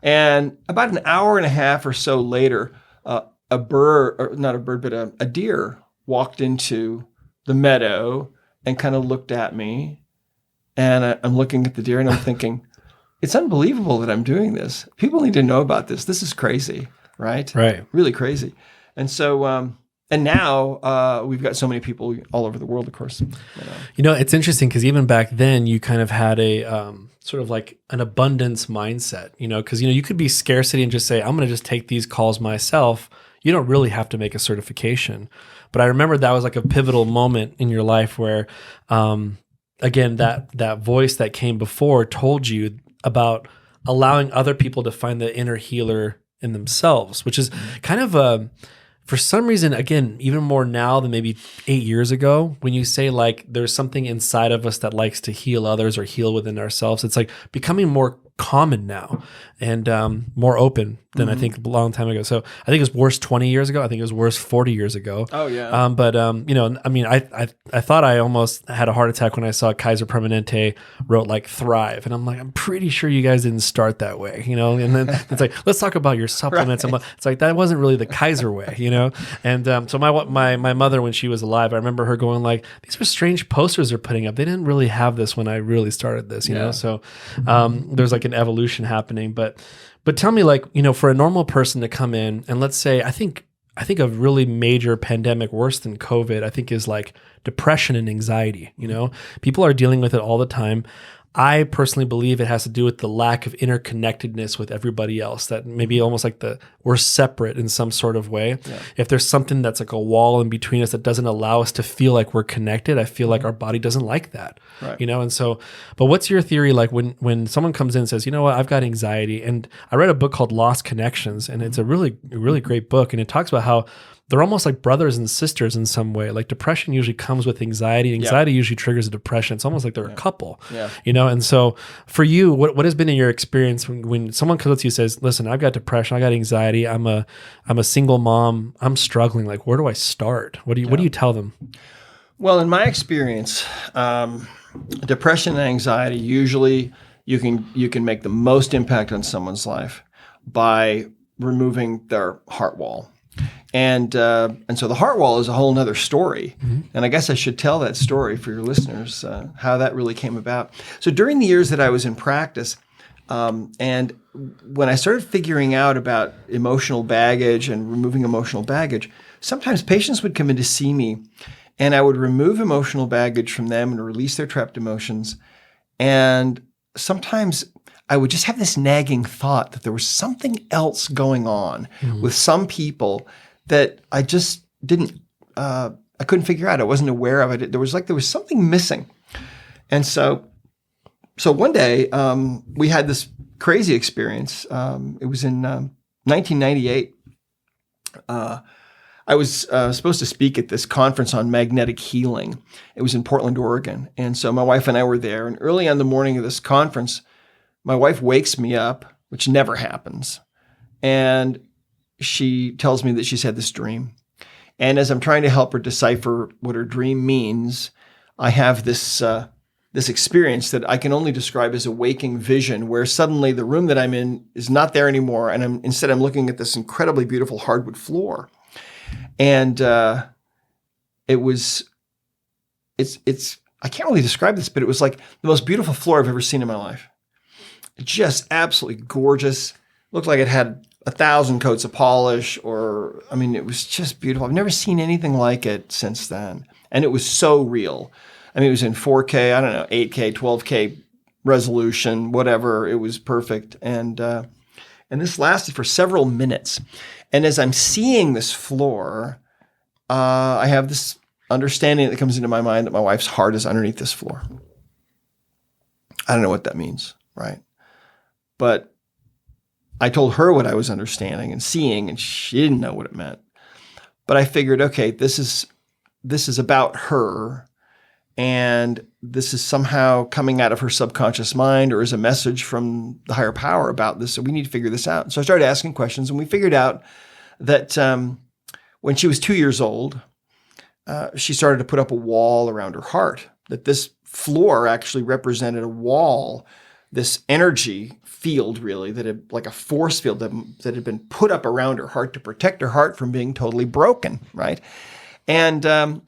And about an hour and a half or so later, a deer walked into the meadow and kind of looked at me. And I'm looking at the deer and I'm thinking, it's unbelievable that I'm doing this. People need to know about this. This is crazy, right? Right. Really crazy. And so, and now we've got so many people all over the world, of course. It's interesting because even back then you kind of had a sort of like an abundance mindset, because, you could be scarcity and just say, I'm going to just take these calls myself. You don't really have to make a certification. But I remember that was like a pivotal moment in your life where, again, that voice that came before told you about allowing other people to find the inner healer in themselves, which is kind of for some reason, again, even more now than maybe 8 years ago, when you say like there's something inside of us that likes to heal others or heal within ourselves, it's like becoming more common now and more open than I think a long time ago. So I think it was worse 20 years ago. I think it was worse 40 years ago. Oh yeah. But I thought I almost had a heart attack when I saw Kaiser Permanente wrote like Thrive. And I'm like, I'm pretty sure you guys didn't start that way, and then it's like, let's talk about your supplements. Right. It's like, that wasn't really the Kaiser way, And so my mother, when she was alive, I remember her going like, these were strange posters they're putting up. They didn't really have this when I really started this, you know? So there's like an evolution happening, but tell me, like, for a normal person to come in and let's say, I think a really major pandemic worse than COVID, I think, is like depression and anxiety. People are dealing with it all the time. I personally believe it has to do with the lack of interconnectedness with everybody else, that maybe almost like we're separate in some sort of way. Yeah. If there's something that's like a wall in between us that doesn't allow us to feel like we're connected, I feel like our body doesn't like that, right. And so, but what's your theory? Like when someone comes in and says, I've got anxiety, and I read a book called Lost Connections, and it's a really, really great book. And it talks about how they're almost like brothers and sisters in some way. Like depression usually comes with anxiety. Anxiety usually triggers a depression. It's almost like they're a couple, And so for you, what has been in your experience when someone comes up to you and says, listen, I've got depression, I got anxiety, I'm a single mom, I'm struggling. Like, where do I start? What do you tell them? Well, in my experience, depression and anxiety, usually you can make the most impact on someone's life by removing their heart wall. And so the heart wall is a whole nother story. Mm-hmm. And I guess I should tell that story for your listeners, how that really came about. So during the years that I was in practice, and when I started figuring out about emotional baggage and removing emotional baggage, sometimes patients would come in to see me and I would remove emotional baggage from them and release their trapped emotions. And sometimes I would just have this nagging thought that there was something else going on with some people that I just didn't, I couldn't figure out. I wasn't aware of it. There was something missing. And so one day, we had this crazy experience. It was in 1998. I was supposed to speak at this conference on magnetic healing. It was in Portland, Oregon. And so my wife and I were there. And early on the morning of this conference, my wife wakes me up, which never happens. And she tells me that she's had this dream. And as I'm trying to help her decipher what her dream means, I have this experience that I can only describe as a waking vision, where suddenly the room that I'm in is not there anymore. And instead I'm looking at this incredibly beautiful hardwood floor. And I can't really describe this, but it was like the most beautiful floor I've ever seen in my life. Just absolutely gorgeous. Looked like it had 1,000 coats of polish, it was just beautiful. I've never seen anything like it since then. And it was so real. It was in 4K, 8K, 12K resolution, whatever. It was perfect. And this lasted for several minutes. And as I'm seeing this floor, I have this understanding that comes into my mind that my wife's heart is underneath this floor. I don't know what that means, right? But I told her what I was understanding and seeing, and she didn't know what it meant. But I figured, okay, this is about her, and this is somehow coming out of her subconscious mind or is a message from the higher power about this. So we need to figure this out. So I started asking questions, and we figured out that when she was 2 years old, she started to put up a wall around her heart, that this floor actually represented a wall, this energy field really, that had like a force field that had been put up around her heart to protect her heart from being totally broken, right? And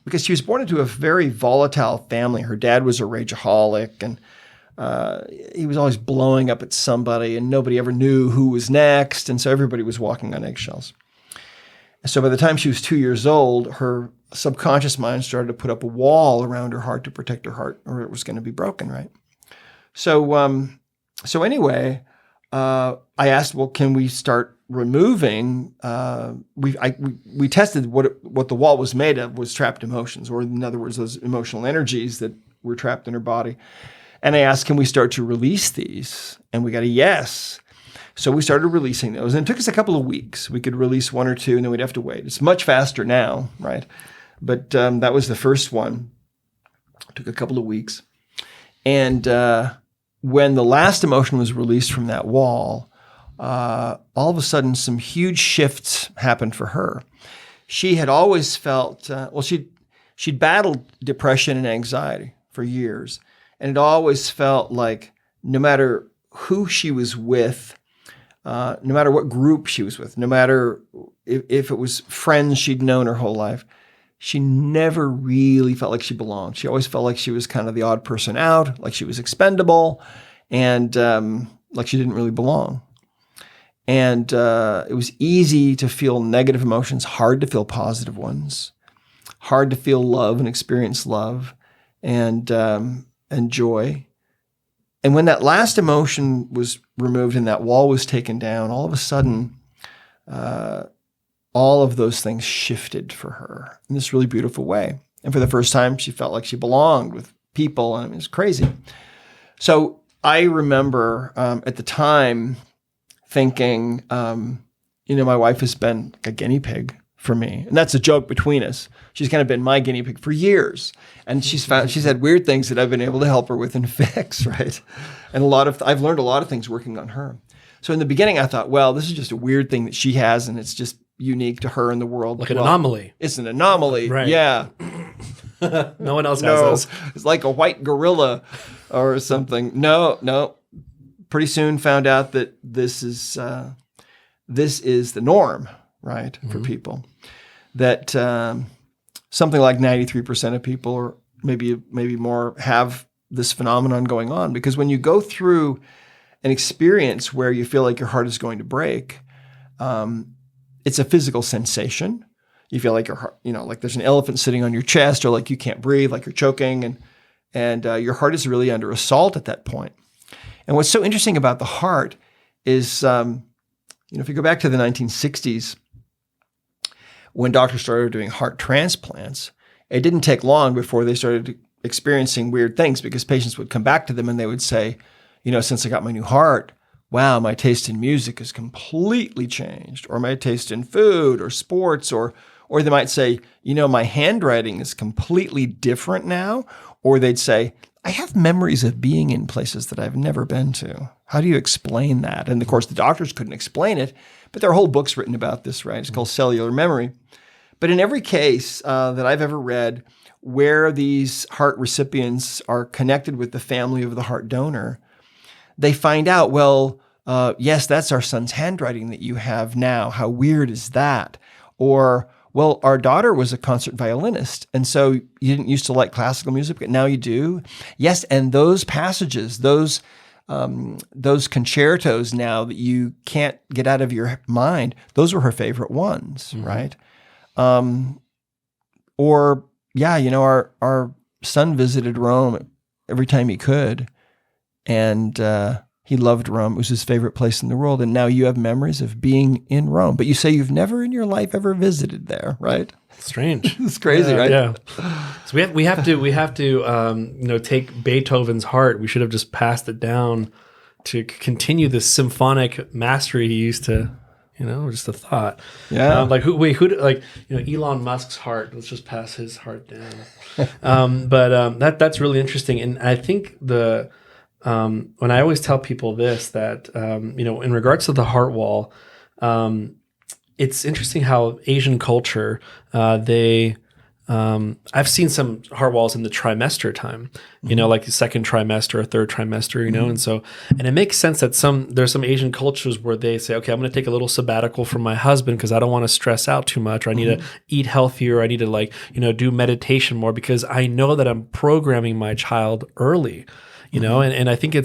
because she was born into a very volatile family. Her dad was a rageaholic, and he was always blowing up at somebody, and nobody ever knew who was next. And so everybody was walking on eggshells. So by the time she was 2 years old, her subconscious mind started to put up a wall around her heart to protect her heart, or it was going to be broken, right? So anyway, I asked, well, can we start removing? We tested what the wall was made of was trapped emotions, or in other words, those emotional energies that were trapped in her body. And I asked, can we start to release these? And we got a yes. So we started releasing those, and it took us a couple of weeks. We could release one or two, and then we'd have to wait. It's much faster now, right? But that was the first one. It took a couple of weeks. And when the last emotion was released from that wall, all of a sudden some huge shifts happened for her. She had always felt, she'd battled depression and anxiety for years. And it always felt like no matter who she was with, no matter what group she was with, no matter if it was friends she'd known her whole life, she never really felt like she belonged. She always felt like she was kind of the odd person out, like she was expendable, and like she didn't really belong. And it was easy to feel negative emotions, hard to feel positive ones, hard to feel love and experience love and joy. And when that last emotion was removed and that wall was taken down, all of a sudden, all of those things shifted for her in this really beautiful way. And for the first time, she felt like she belonged with people, and it was crazy. So I remember at the time thinking, my wife has been like a guinea pig for me. And that's a joke between us. She's kind of been my guinea pig for years. And she's had weird things that I've been able to help her with and fix, right? And I've learned a lot of things working on her. So in the beginning, I thought, well, this is just a weird thing that she has, and it's just unique to her in the world. Like an anomaly. It's an anomaly. Right. Yeah. No one else has those. It's like a white gorilla or something. No. Pretty soon found out that this is the norm, right, for people. That something like 93% of people, or maybe more, have this phenomenon going on. Because when you go through an experience where you feel like your heart is going to break, it's a physical sensation. You feel like your heart, like there's an elephant sitting on your chest, or like you can't breathe, like you're choking, and your heart is really under assault at that point. And what's so interesting about the heart is, if you go back to the 1960s, when doctors started doing heart transplants, it didn't take long before they started experiencing weird things, because patients would come back to them and they would say, since I got my new heart, wow, my taste in music has completely changed, or my taste in food or sports, or they might say, my handwriting is completely different now, or they'd say, I have memories of being in places that I've never been to. How do you explain that? And of course, the doctors couldn't explain it, but there are whole books written about this, right? It's called cellular memory. But in every case that I've ever read where these heart recipients are connected with the family of the heart donor, they find out, well, yes, that's our son's handwriting that you have now. How weird is that? Or, well, our daughter was a concert violinist, and so you didn't used to like classical music, but now you do. Yes, and those passages, those concertos now that you can't get out of your mind, those were her favorite ones, right? Or, our son visited Rome every time he could, and he loved Rome. It was his favorite place in the world. And now you have memories of being in Rome. But you say you've never in your life ever visited there, right? Strange. It's crazy, right? Yeah. So we have to take Beethoven's heart. We should have just passed it down to continue this symphonic mastery he used to, just a thought. Yeah. Elon Musk's heart. Let's just pass his heart down. That's really interesting. And I think when I always tell people this, that, in regards to the heart wall, it's interesting how Asian culture, I've seen some heart walls in the trimester time, like the second trimester or third trimester, and it makes sense that there's some Asian cultures where they say, okay, I'm going to take a little sabbatical from my husband because I don't want to stress out too much, or I need to eat healthier, or I need to do meditation more because I know that I'm programming my child early. And I think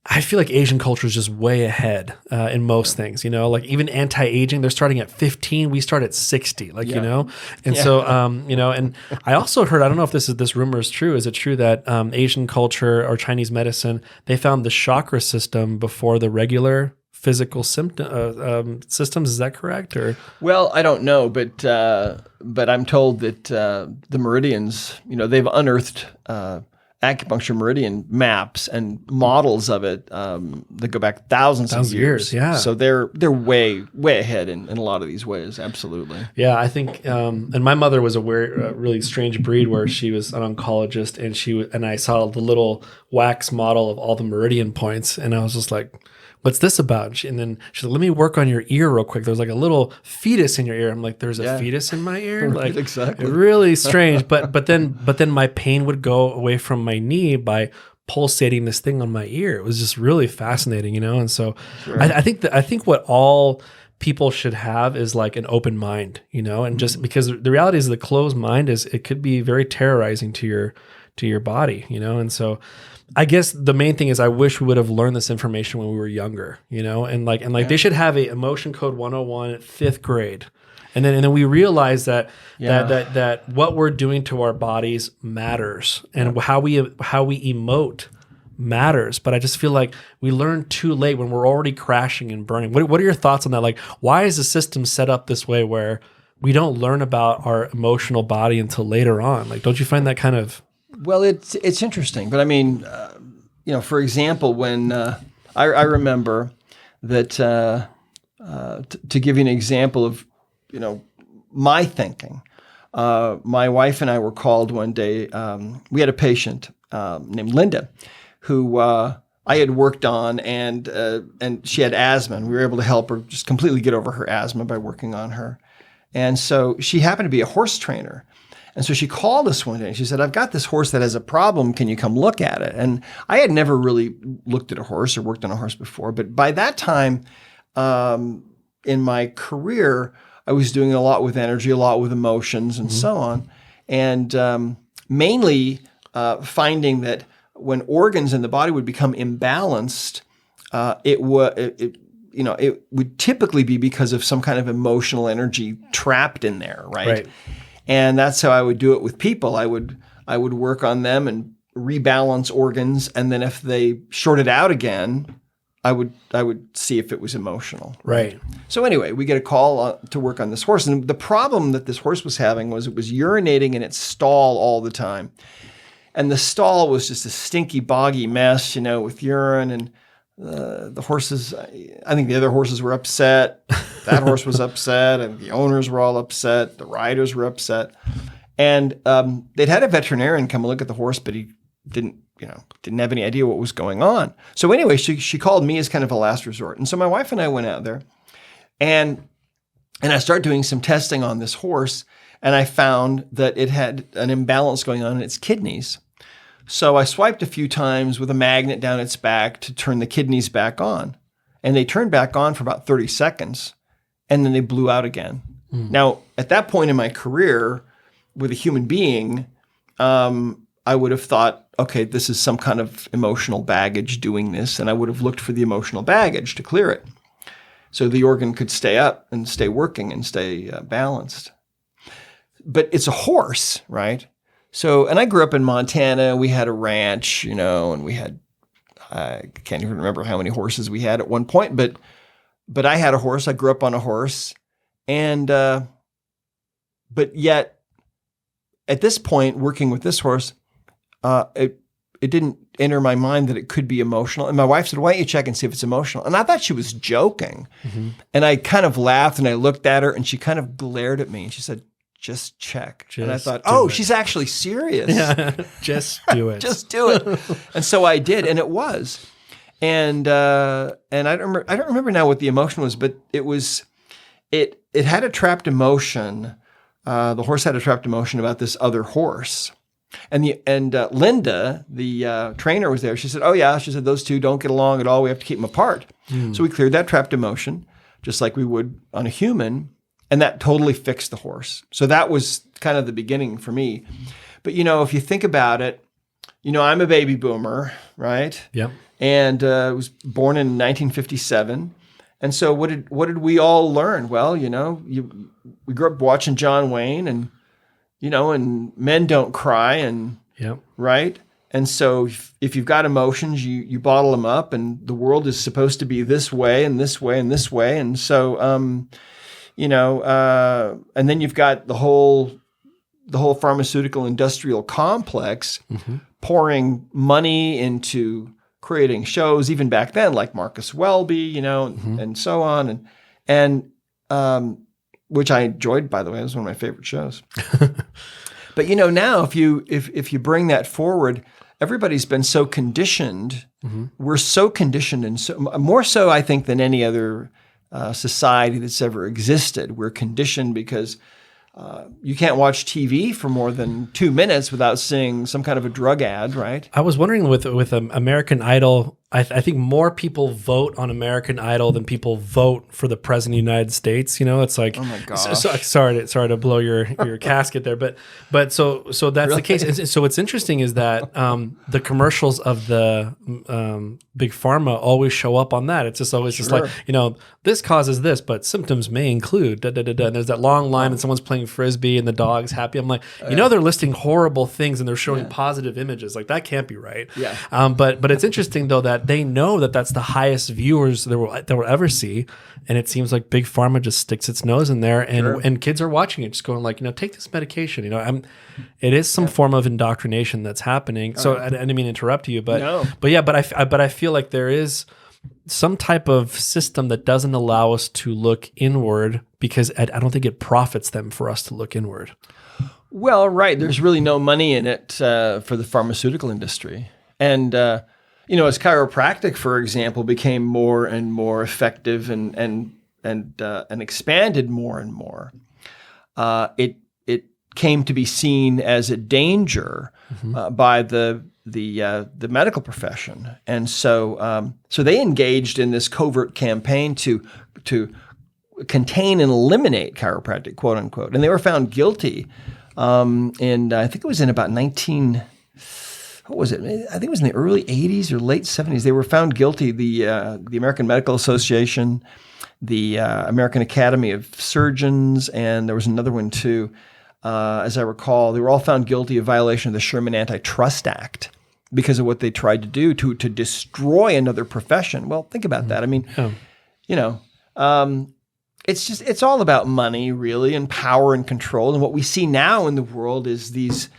I feel like Asian culture is just way ahead in most things, like even anti-aging, they're starting at 15. We start at 60, So, and I also heard, I don't know if this rumor is true. Is it true that Asian culture or Chinese medicine, they found the chakra system before the regular physical systems? Is that correct? Or well, I don't know, but I'm told that the Meridians, they've unearthed acupuncture meridian maps and models of it that go back thousands of years. Yeah. So they're way ahead in a lot of these ways. Absolutely. Yeah, I think, and my mother was a really strange breed where she was an oncologist, and I saw the little wax model of all the meridian points, and I was just like, what's this about? And then she's like, let me work on your ear real quick. There's like a little fetus in your ear. I'm like, there's a fetus in my ear? Like, exactly. Really strange. But then my pain would go away from my knee by pulsating this thing on my ear. It was just really fascinating, And so sure. I think what all people should have is like an open mind, and just because the reality is the closed mind it could be very terrorizing to your body, And so I guess the main thing is I wish we would have learned this information when we were younger, and they should have a emotion code 101 at 5th grade. And then we realize that what we're doing to our bodies matters, and how we emote matters. But I just feel like we learn too late when we're already crashing and burning. What are your thoughts on that? Like, why is the system set up this way where we don't learn about our emotional body until later on? Like, don't you find that kind of... Well, it's interesting, but I mean, for example, when I remember that to give you an example of, my thinking, my wife and I were called one day. We had a patient named Linda, who I had worked on, and she had asthma, and we were able to help her just completely get over her asthma by working on her. And so she happened to be a horse trainer. And so she called us one day and she said, I've got this horse that has a problem. Can you come look at it? And I had never really looked at a horse or worked on a horse before. But by that time in my career, I was doing a lot with energy, a lot with emotions and so on. And mainly finding that when organs in the body would become imbalanced, it would typically be because of some kind of emotional energy trapped in there, right? And that's how I would do it with people. I would work on them and rebalance organs, and then if they shorted out again, I would see if it was emotional. Right. So anyway, we get a call to work on this horse. And the problem that this horse was having was it was urinating in its stall all the time. And the stall was just a stinky, boggy mess, with urine. And the horses, I think the other horses were upset. That horse was upset. And the owners were all upset. The riders were upset. And they'd had a veterinarian come and look at the horse, but he didn't have any idea what was going on. So anyway, she called me as kind of a last resort. And so my wife and I went out there and I started doing some testing on this horse, and I found that it had an imbalance going on in its kidneys. So I swiped a few times with a magnet down its back to turn the kidneys back on. And they turned back on for about 30 seconds, and then they blew out again. Now, at that point in my career with a human being, I would have thought, okay, this is some kind of emotional baggage doing this, and I would have looked for the emotional baggage to clear it so the organ could stay up and stay working and stay balanced. But it's a horse, right? So, and I grew up in Montana. We had a ranch, and we had, I can't even remember how many horses we had at one point, but I had a horse. I grew up on a horse, and but yet at this point, working with this horse, it didn't enter my mind that it could be emotional. And my wife said, why don't you check and see if it's emotional? And I thought she was joking. And I kind of laughed and I looked at her and she kind of glared at me and she said, just check. And I thought, she's actually serious. Yeah. Just do it. Just do it. And so I did, and it was. And I don't remember now what the emotion was, but it had a trapped emotion. The horse had a trapped emotion about this other horse. And Linda, the trainer, was there. She said, oh, yeah. She said, those two don't get along at all. We have to keep them apart. So we cleared that trapped emotion, just like we would on a human. And that totally fixed the horse. So that was kind of the beginning for me. But, if you think about it, I'm a baby boomer, right? Yep. And I was born in 1957. And so what did we all learn? Well, we grew up watching John Wayne and men don't cry and right. And so if you've got emotions, you bottle them up, and the world is supposed to be this way and this way and this way. And so, and then you've got the whole pharmaceutical industrial complex pouring money into creating shows, even back then, like Marcus Welby, and so on. And which I enjoyed, by the way. It was one of my favorite shows. But now if you bring that forward, everybody's been so conditioned. We're so conditioned, and so more so, I think, than any other society that's ever existed. We're conditioned because you can't watch TV for more than 2 minutes without seeing some kind of a drug ad, right? I was wondering with American Idol, I think more people vote on American Idol than people vote for the president of the United States. It's like, oh my gosh. Sorry to blow your casket there, but so that's Really? the case. And so what's interesting is that the commercials of the big pharma always show up on that. It's just always just like, this causes this, but symptoms may include da da da da. And there's that long line, and someone's playing frisbee, and the dog's happy. I'm like, they're listing horrible things, and they're showing positive images. Like, that can't be right. Yeah. But it's interesting though that they know that that's the highest viewers they will ever see, and it seems like big pharma just sticks its nose in there, and kids are watching it, just going like, take this medication. It is some form of indoctrination that's happening. So I didn't mean to interrupt you, but I feel like there is some type of system that doesn't allow us to look inward, because I don't think it profits them for us to look inward. Well, right. There's really no money in it for the pharmaceutical industry. And, as chiropractic, for example, became more and more effective and expanded more and more, it came to be seen as a danger by the medical profession. And so they engaged in this covert campaign to contain and eliminate chiropractic, quote unquote. And they were found guilty. And I think it was in about I think it was in the early 80s or late 70s. They were found guilty. The American Medical Association, the American Academy of Surgeons, and there was another one too. As I recall, they were all found guilty of violation of the Sherman Antitrust Act. because of what they tried to do to destroy another profession. Well, think about that. I mean, it's all about money, really, and power and control. And what we see now in the world is these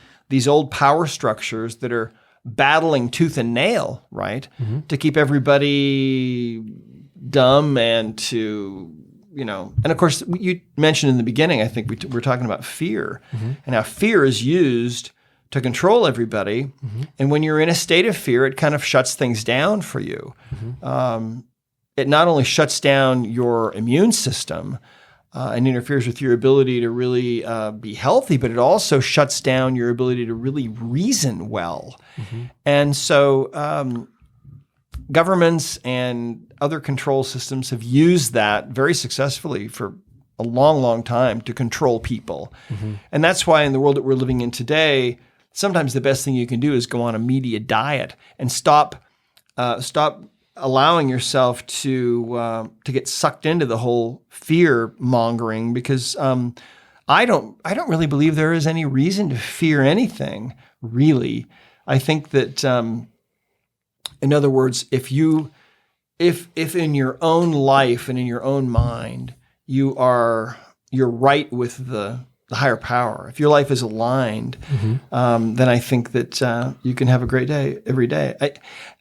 old power structures that are battling tooth and nail, right, to keep everybody dumb and to, and of course, you mentioned in the beginning, I think we're talking about fear, and how fear is used to control everybody. And when you're in a state of fear, it kind of shuts things down for you. It not only shuts down your immune system and interferes with your ability to really be healthy, but it also shuts down your ability to really reason well. And so governments and other control systems have used that very successfully for a long, long time to control people. And that's why in the world that we're living in today, sometimes the best thing you can do is go on a media diet and stop allowing yourself to get sucked into the whole fear mongering, because I don't really believe there is any reason to fear anything, really. I think that in other words, if in your own life and in your own mind you're right with the higher power, if your life is aligned, then I think that you can have a great day every day.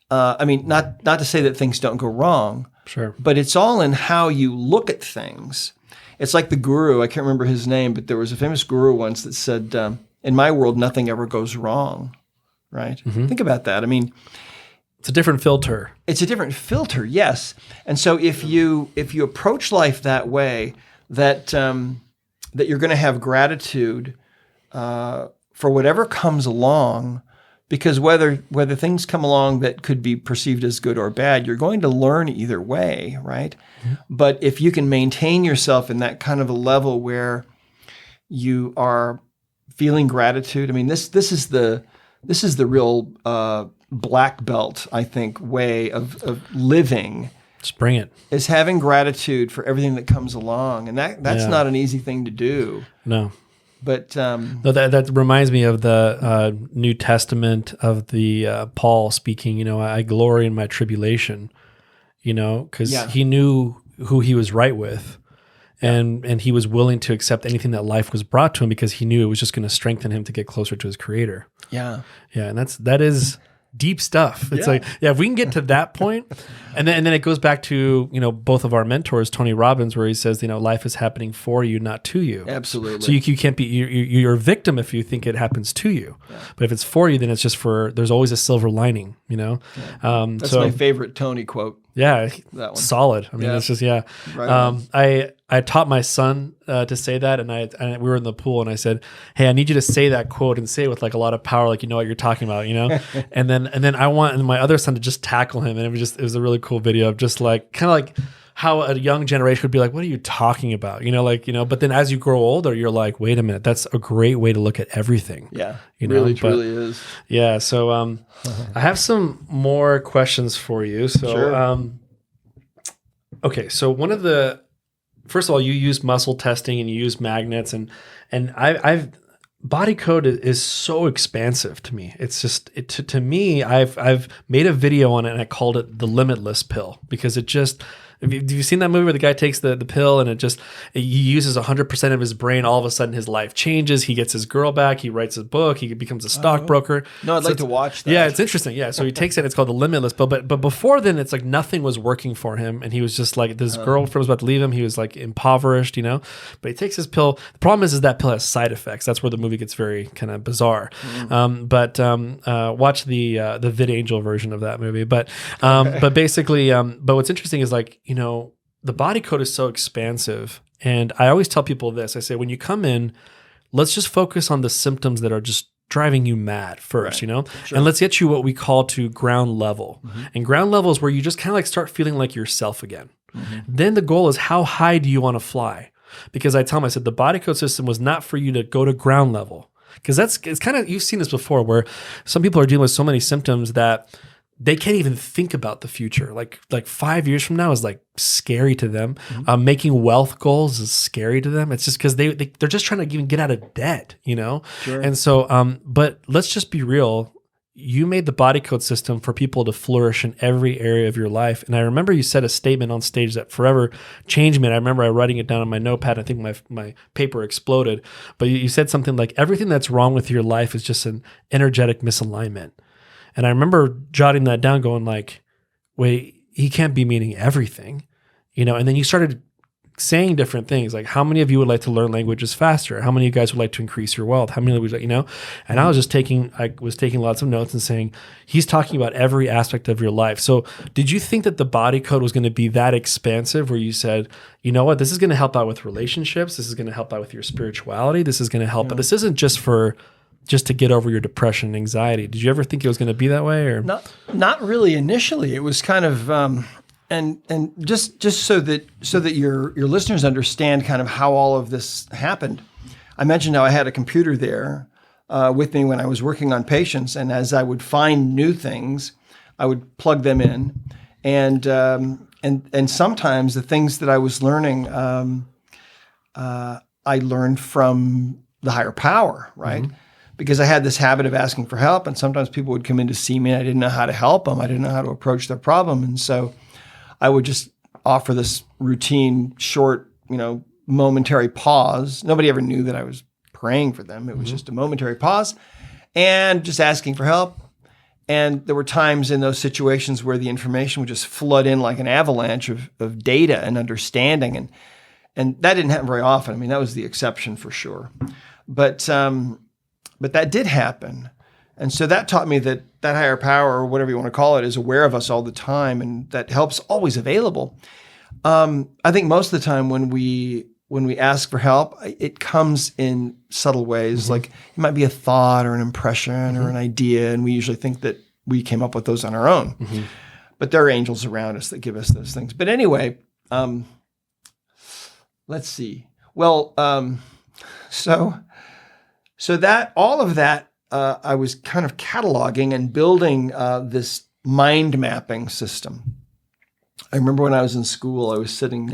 I mean, not to say that things don't go wrong, sure, but it's all in how you look at things. It's like the guru, I can't remember his name, but there was a famous guru once that said, in my world, nothing ever goes wrong, right? Think about that. I mean, it's a different filter. It's a different filter, yes. And so if you approach life that way, that you're going to have gratitude for whatever comes along, because whether things come along that could be perceived as good or bad, you're going to learn either way, right? But if you can maintain yourself in that kind of a level where you are feeling gratitude, I mean, this is the real black belt, I think, way of living. Just bring it. Is having gratitude for everything that comes along, and that's not an easy thing to do. No. But no, that reminds me of the New Testament of the Paul speaking. I glory in my tribulation. Because he knew who he was right with, and he was willing to accept anything that life was brought to him because he knew it was just going to strengthen him to get closer to his Creator. Yeah, and that is deep stuff. It's like, if we can get to that point, and then it goes back to, both of our mentors, Tony Robbins, where he says, life is happening for you, not to you. Absolutely. So you can't be, you're a victim if you think it happens to you. Yeah. But if it's for you, then it's just there's always a silver lining, Yeah. That's my favorite Tony quote. Yeah, that one. Solid. I mean, it's just, Right I taught my son to say that, and we were in the pool, and I said, "Hey, I need you to say that quote and say it with like a lot of power, like you know what you're talking about, and then I want my other son to just tackle him, and it was a really cool video of just like kind of like how a young generation would be like, what are you talking about, But then as you grow older, you're like, wait a minute, that's a great way to look at everything. Yeah, really, truly is. Yeah. So I have some more questions for you. So sure. Okay, so first of all, you use muscle testing and you use magnets, and I've body code is so expansive to me. It's just to me, I've made a video on it and I called it the Limitless Pill, because it just. Have you seen that movie where the guy takes the pill and he uses 100% of his brain? All of a sudden his life changes. He gets his girl back. He writes a book. He becomes a stockbroker. No, I'd like to watch that. Yeah, it's interesting. Yeah, so he takes it. It's called the Limitless Pill. But before then, it's like nothing was working for him, and he was just like this girlfriend was about to leave him. He was like impoverished, But he takes his pill. The problem is that pill has side effects. That's where the movie gets very kind of bizarre. But watch the VidAngel version of that movie. But basically, but what's interesting is like. The body code is so expansive. And I always tell people this. I say, when you come in, let's just focus on the symptoms that are just driving you mad first, Sure. And let's get you what we call to ground level. And ground level is where you just kind of like start feeling like yourself again. Then the goal is, how high do you want to fly? Because I said the body code system was not for you to go to ground level. Because it's kind of, you've seen this before, where some people are dealing with so many symptoms that they can't even think about the future. Like 5 years from now is like scary to them. Making wealth goals is scary to them. It's just because they're just trying to even get out of debt, Sure. And so, but let's just be real. you made the body code system for people to flourish in every area of your life. And I remember you said a statement on stage that forever changed me. And I remember I writing it down on my notepad. I think my paper exploded. But you said something like, everything that's wrong with your life is just an energetic misalignment. And I remember jotting that down going like, wait, he can't be meaning everything, and then you started saying different things like, how many of you would like to learn languages faster? How many of you guys would like to increase your wealth? How many would and I was taking lots of notes and saying, he's talking about every aspect of your life. So did you think that the body code was going to be that expansive where you said, you know what, this is going to help out with relationships. This is going to help out with your spirituality. This is going to help, but this isn't just to get over your depression and anxiety. Did you ever think it was going to be that way, or not really initially? It was kind of, and just so that your listeners understand kind of how all of this happened. I mentioned how I had a computer there with me when I was working on patients, and as I would find new things, I would plug them in, and sometimes the things that I was learning, I learned from the higher power, right? Mm-hmm. Because I had this habit of asking for help, and sometimes people would come in to see me and I didn't know how to help them. I didn't know how to approach their problem. And so I would just offer this routine, short, momentary pause. Nobody ever knew that I was praying for them. It was just a momentary pause and just asking for help. And there were times in those situations where the information would just flood in like an avalanche of data and understanding. And that didn't happen very often. I mean, that was the exception for sure. But that did happen. And so that taught me that higher power, or whatever you want to call it, is aware of us all the time, and that help's always available. I think most of the time when we ask for help, it comes in subtle ways. Mm-hmm. Like it might be a thought or an impression or an idea, and we usually think that we came up with those on our own. Mm-hmm. But there are angels around us that give us those things. But anyway, let's see. Well, so that all of that, I was kind of cataloging and building this mind mapping system. I remember when I was in school, I was sitting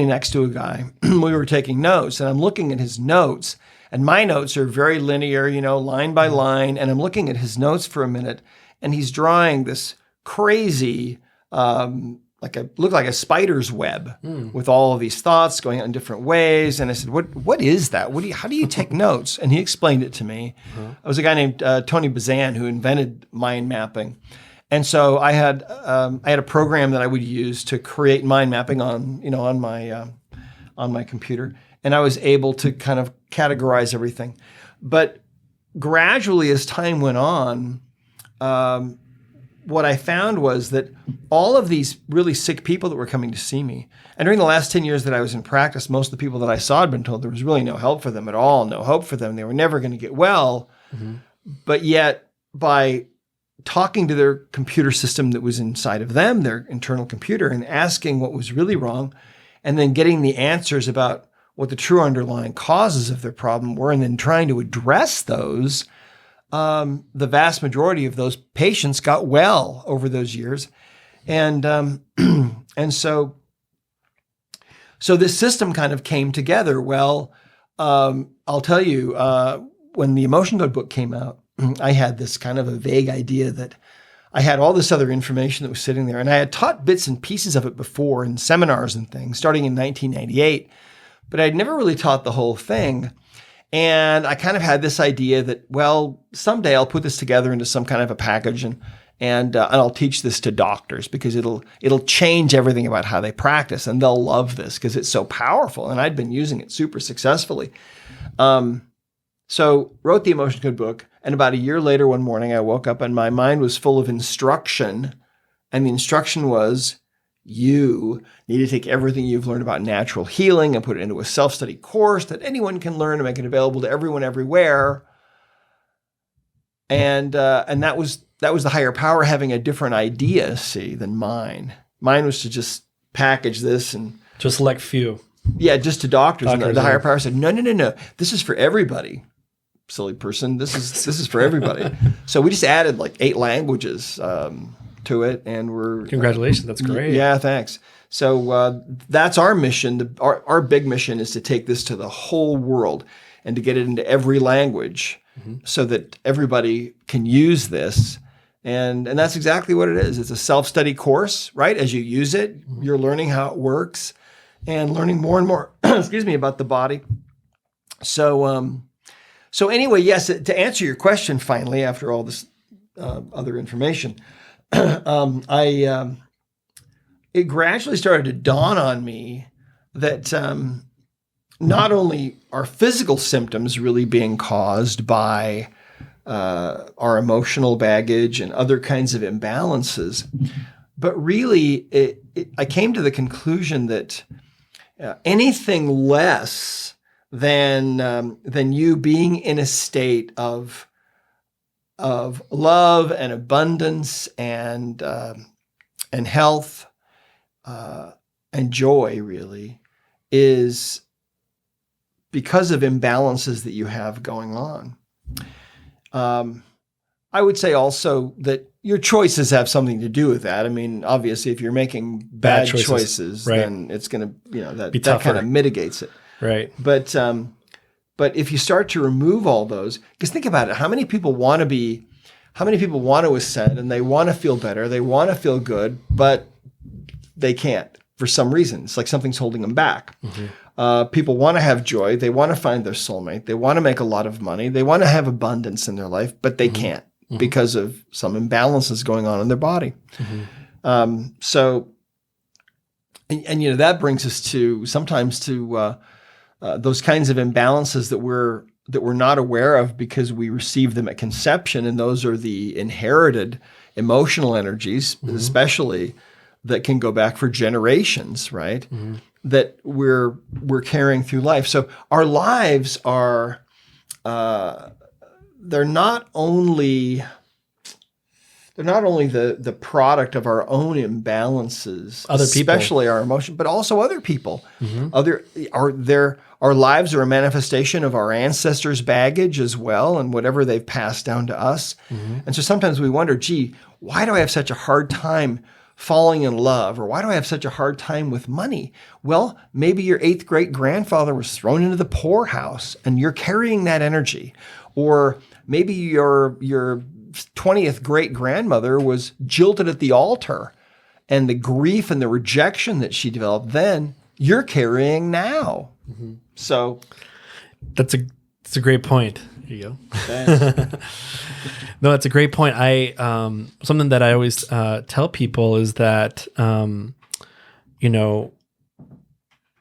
next to a guy. We were taking notes, and I'm looking at his notes, and my notes are very linear, line by line. And I'm looking at his notes for a minute, and he's drawing this crazy, looked like a spider's web with all of these thoughts going out in different ways. And I said, what is that? How do you take notes? And he explained it to me. It was a guy named Tony Bazan who invented mind mapping. And so I had a program that I would use to create mind mapping on my computer. And I was able to kind of categorize everything. But gradually as time went on, what I found was that all of these really sick people that were coming to see me, and during the last 10 years that I was in practice, most of the people that I saw had been told there was really no help for them at all, no hope for them. They were never going to get well. Mm-hmm. But yet by talking to their computer system that was inside of them, their internal computer, and asking what was really wrong, and then getting the answers about what the true underlying causes of their problem were, and then trying to address those, the vast majority of those patients got well over those years. And so this system kind of came together. Well, I'll tell you, when the Emotion Code book came out, I had this kind of a vague idea that I had all this other information that was sitting there, and I had taught bits and pieces of it before in seminars and things starting in 1998, but I'd never really taught the whole thing. And I kind of had this idea that, well, someday I'll put this together into some kind of a package and I'll teach this to doctors because it'll change everything about how they practice, and they'll love this because it's so powerful. And I'd been using it super successfully. So wrote the Emotion Code book, and about a year later, one morning, I woke up and my mind was full of instruction, and the instruction was, you need to take everything you've learned about natural healing and put it into a self-study course that anyone can learn and make it available to everyone everywhere. And that was the higher power having a different idea, than mine. Mine was to just package this and just select few. Yeah, just to doctors. And the higher power said, no. This is for everybody. Silly person. This is for everybody. So we just added like 8 languages to it, and we're congratulations. That's great. Yeah, thanks. So that's our mission. Our big mission is to take this to the whole world and to get it into every language so that everybody can use this. And that's exactly what it is. It's a self-study course, right? As you use it, you're learning how it works and learning more and more, about the body. So anyway, yes, to answer your question finally, after all this other information, it gradually started to dawn on me that not only are physical symptoms really being caused by our emotional baggage and other kinds of imbalances, but really I came to the conclusion that anything less than you being in a state of love and abundance and health and joy really is because of imbalances that you have going on. I would say also that your choices have something to do with that. I mean, obviously, if you're making bad choices, right, then it's going to, that kind of mitigates it. Right. But if you start to remove all those, because think about it, how many people want to ascend and they want to feel better, they want to feel good, but they can't for some reason. It's like something's holding them back. People want to have joy. They want to find their soulmate. They want to make a lot of money. They want to have abundance in their life, but they can't because of some imbalances going on in their body. So that brings us to sometimes to those kinds of imbalances that we're not aware of because we receive them at conception, and those are the inherited emotional energies, especially that can go back for generations, right? That we're carrying through life. So our lives are they're not only the product of our own imbalances, other people, especially our emotion, but also other people. Our lives are a manifestation of our ancestors' baggage as well, and whatever they've passed down to us. And so sometimes we wonder, gee, why do I have such a hard time falling in love? Or why do I have such a hard time with money? Well, maybe your 8th great grandfather was thrown into the poorhouse and you're carrying that energy. Or maybe your 20th great grandmother was jilted at the altar, and the grief and the rejection that she developed then, you're carrying now. So that's a great point. Here you go. No, it's a great point. Something that I always tell people is that,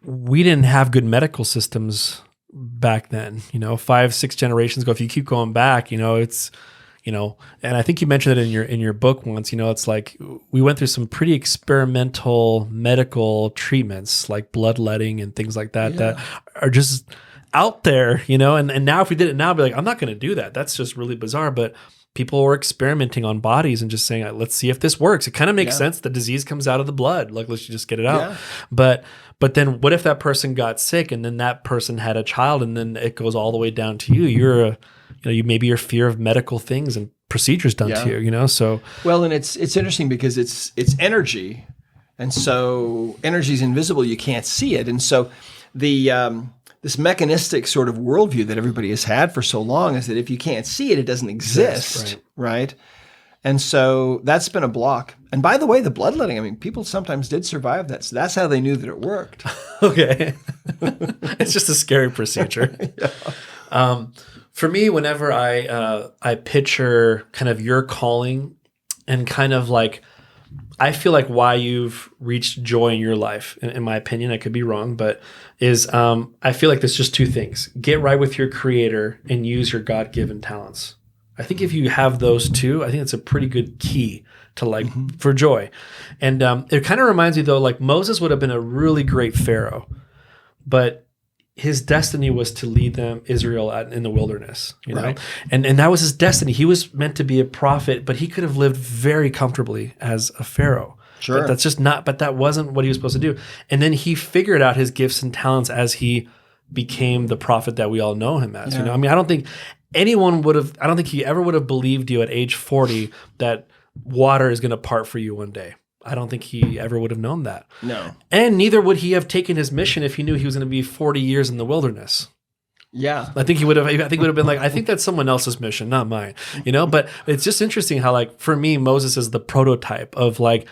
we didn't have good medical systems back then, 5-6 generations ago. If you keep going back, it's, and I think you mentioned it in your book once, it's like we went through some pretty experimental medical treatments like bloodletting and things like that, that are just out there, and now if we did it now, I'd be like, I'm not going to do that. That's just really bizarre. But people were experimenting on bodies and just saying, let's see if this works. It kind of makes sense. The disease comes out of the blood. Like, let's just get it out. But then what if that person got sick and then that person had a child and then it goes all the way down to you? Maybe your fear of medical things and procedures done to you, so. Well, and it's interesting because it's energy. And so energy is invisible. You can't see it. And so this mechanistic sort of worldview that everybody has had for so long is that if you can't see it, it doesn't exist, right? And so that's been a block. And by the way, the bloodletting, people sometimes did survive that. So that's how they knew that it worked. Okay. It's just a scary procedure. For me, whenever I picture kind of your calling and kind of like, I feel like why you've reached joy in your life, in my opinion, I could be wrong, but is I feel like there's just 2 things. Get right with your creator and use your God-given talents. I think if you have those 2, I think it's a pretty good key to for joy. And it kind of reminds me though, like Moses would have been a really great Pharaoh, but his destiny was to lead them, Israel, out in the wilderness, know? And that was his destiny. He was meant to be a prophet, but he could have lived very comfortably as a Pharaoh. Sure. But that wasn't what he was supposed to do. And then he figured out his gifts and talents as he became the prophet that we all know him as. I don't think he ever would have believed you at age 40 that water is going to part for you one day. I don't think he ever would have known that. No. And neither would he have taken his mission if he knew he was going to be 40 years in the wilderness. Yeah. I think he would have been like, I think that's someone else's mission, not mine, but it's just interesting how, like, for me, Moses is the prototype of like,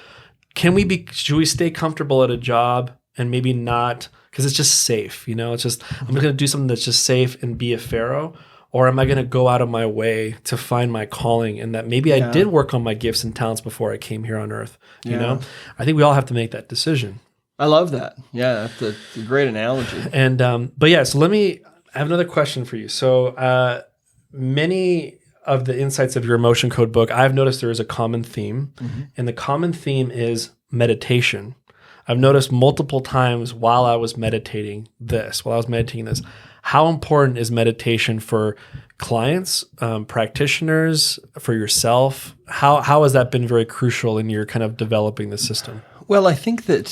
should we stay comfortable at a job and maybe not, because it's just safe, it's just, I'm going to do something that's just safe and be a pharaoh, or am I going to go out of my way to find my calling, and that maybe I did work on my gifts and talents before I came here on earth, I think we all have to make that decision. I love that. Yeah, that's a great analogy. And, so I have another question for you. So many of the insights of your emotion code book, I've noticed there is a common theme, and the common theme is meditation. I've noticed multiple times while I was meditating this, how important is meditation for clients, practitioners, for yourself? How has that been very crucial in your kind of developing the system? Well, I think that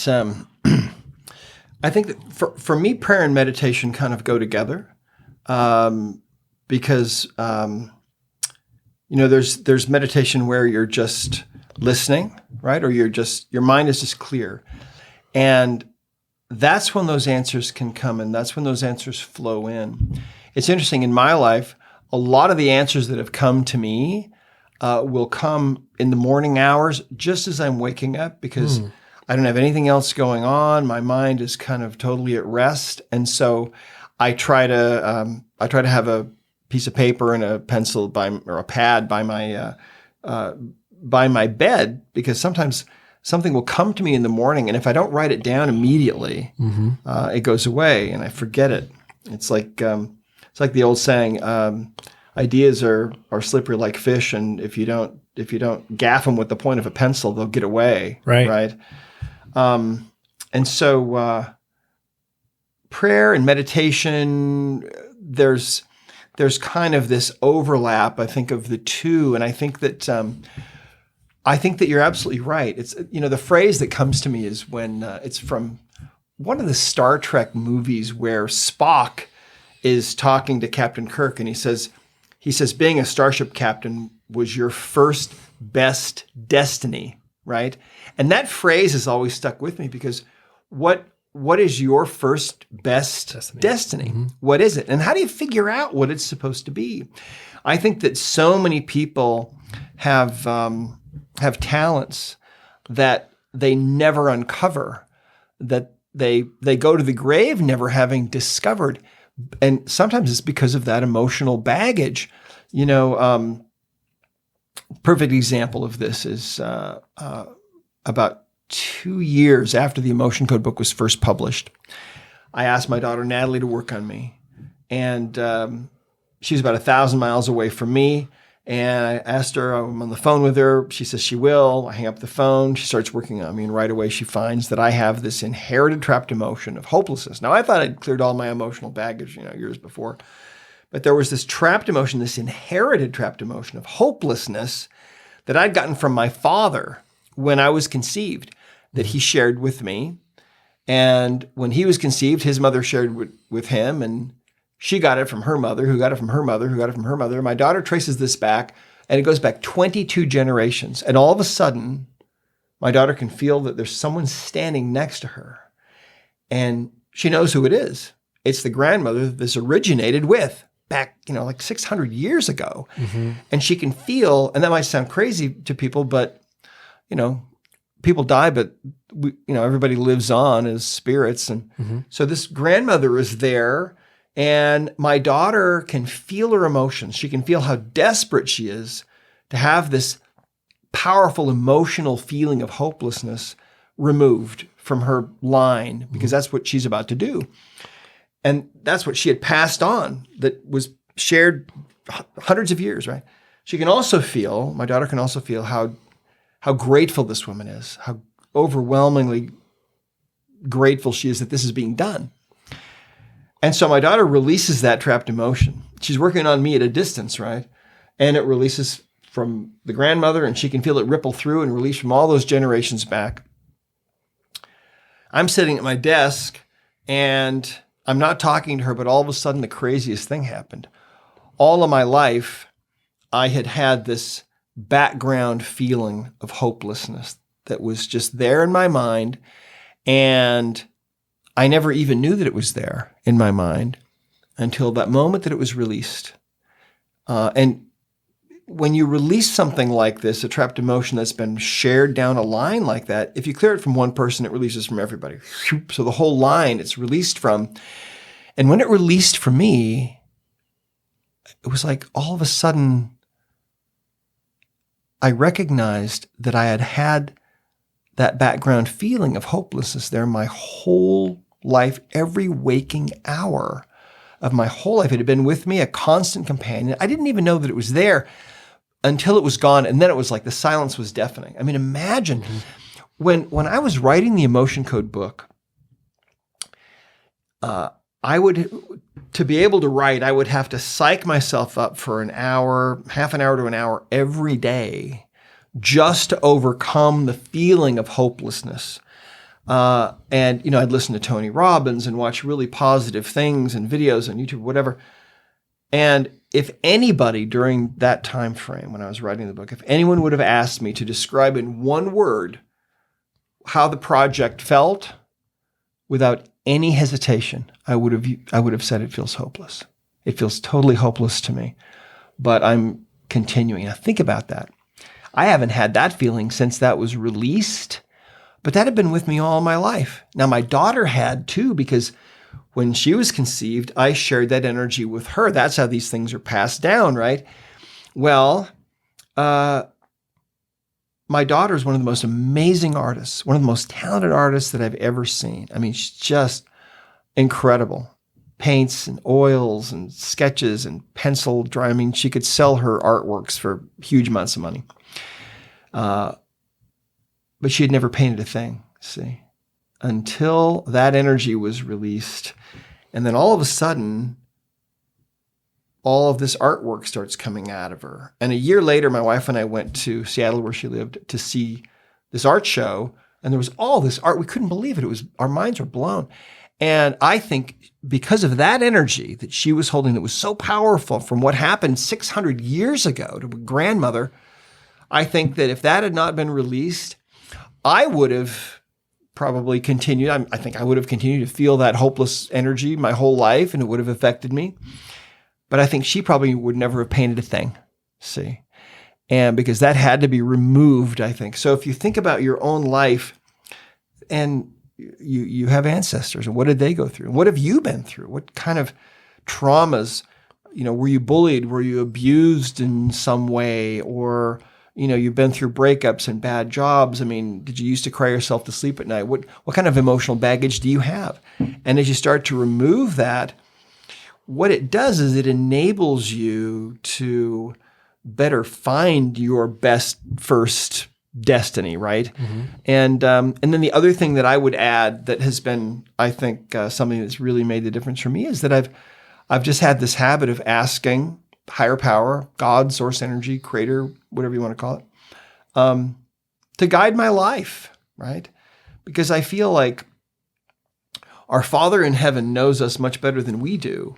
for me, prayer and meditation kind of go together, because there's meditation where you're just listening, right, or your mind is just clear, and that's when those answers can come, and that's when those answers flow in. It's interesting, in my life, a lot of the answers that have come to me will come in the morning hours just as I'm waking up, because I don't have anything else going on. My mind is kind of totally at rest. And so I try to have a piece of paper and a pencil or a pad by my bed, because sometimes something will come to me in the morning, and if I don't write it down immediately, it goes away and I forget it. It's like the old saying, ideas are slippery like fish, and if you don't gaff them with the point of a pencil, they'll get away. Right. And so prayer and meditation, there's kind of this overlap, I think, of the two, and I think that you're absolutely right. It's the phrase that comes to me is when it's from one of the Star Trek movies where Spock is talking to Captain Kirk, and he says being a starship captain was your first best destiny, right? And that phrase has always stuck with me, because what is your first best destiny? What is it? And how do you figure out what it's supposed to be? I think that so many people have talents that they never uncover, that they go to the grave never having discovered. And sometimes it's because of that emotional baggage. Perfect example of this is about 2 years after the Emotion Code book was first published, I asked my daughter Natalie to work on me. And she's about 1,000 miles away from me. And I asked her, I'm on the phone with her. She says she will. I hang up the phone. She starts working on me. And right away she finds that I have this inherited trapped emotion of hopelessness. Now, I thought I'd cleared all my emotional baggage, years before. But there was this trapped emotion, this inherited trapped emotion of hopelessness that I'd gotten from my father when I was conceived, that he shared with me. And when he was conceived, his mother shared with him, and she got it from her mother, who got it from her mother, who got it from her mother. My daughter traces this back, and it goes back 22 generations. And all of a sudden, my daughter can feel that there's someone standing next to her, and she knows who it is. It's the grandmother that this originated with back, like 600 years ago. And she can feel, and that might sound crazy to people, but people die, but everybody lives on as spirits. And so this grandmother is there, and my daughter can feel her emotions. She can feel how desperate she is to have this powerful emotional feeling of hopelessness removed from her line, because that's what she's about to do. And that's what she had passed on, that was shared hundreds of years, right? My daughter can also feel how grateful this woman is, how overwhelmingly grateful she is that this is being done. And so my daughter releases that trapped emotion. She's working on me at a distance, right? And it releases from the grandmother, and she can feel it ripple through and release from all those generations back. I'm sitting at my desk, and I'm not talking to her, but all of a sudden the craziest thing happened. All of my life, I had this background feeling of hopelessness that was just there in my mind, and I never even knew that it was there in my mind. until that moment that it was released. And when you release something like this, a trapped emotion that's been shared down a line like that, if you clear it from one person, it releases from everybody. So the whole line it's released from. And when it released from me, it was like all of a sudden, I recognized that I had that background feeling of hopelessness there my whole life, every waking hour of my whole life. It had been with me, a constant companion. I didn't even know that it was there until it was gone. And then it was like the silence was deafening. I mean, imagine when I was writing the Emotion Code book, to be able to write, I would have to psych myself up for an hour, half an hour to an hour every day just to overcome the feeling of hopelessness. And, I'd listen to Tony Robbins and watch really positive things and videos on YouTube, whatever. And if anybody during that time frame when I was writing the book, if anyone would have asked me to describe in one word how the project felt without any hesitation, I would have said it feels hopeless. It feels totally hopeless to me, but I'm continuing. Now think about that. I haven't had that feeling since that was released, but that had been with me all my life. Now my daughter had too, because when she was conceived, I shared that energy with her. That's how these things are passed down, right? Well, my daughter is one of the most amazing artists, one of the most talented artists that I've ever seen. I mean, she's just incredible. Paints and oils and sketches and pencil drawing. I mean, she could sell her artworks for huge amounts of money. But she had never painted a thing, see, until that energy was released. And then all of a sudden, all of this artwork starts coming out of her. And a year later, my wife and I went to Seattle, where she lived, to see this art show. And there was all this art. We couldn't believe it. Our minds were blown. And I think because of that energy that she was holding that was so powerful from what happened 600 years ago to a grandmother, I think that if that had not been released, I would have probably continued. I think I would have continued to feel that hopeless energy my whole life, and it would have affected me. But I think she probably would never have painted a thing, see? And because that had to be removed, I think. So if you think about your own life, and you have ancestors, and what did they go through? And what have you been through? What kind of traumas, were you bullied? Were you abused in some way? Or, you've been through breakups and bad jobs. I mean, did you used to cry yourself to sleep at night? What kind of emotional baggage do you have? And as you start to remove that, what it does is it enables you to better find your best first destiny, right? Mm-hmm. And then the other thing that I would add that has been, I think, something that's really made the difference for me is that I've just had this habit of asking higher power, God, source energy, creator, whatever you want to call it, to guide my life, right? Because I feel like our Father in heaven knows us much better than we do.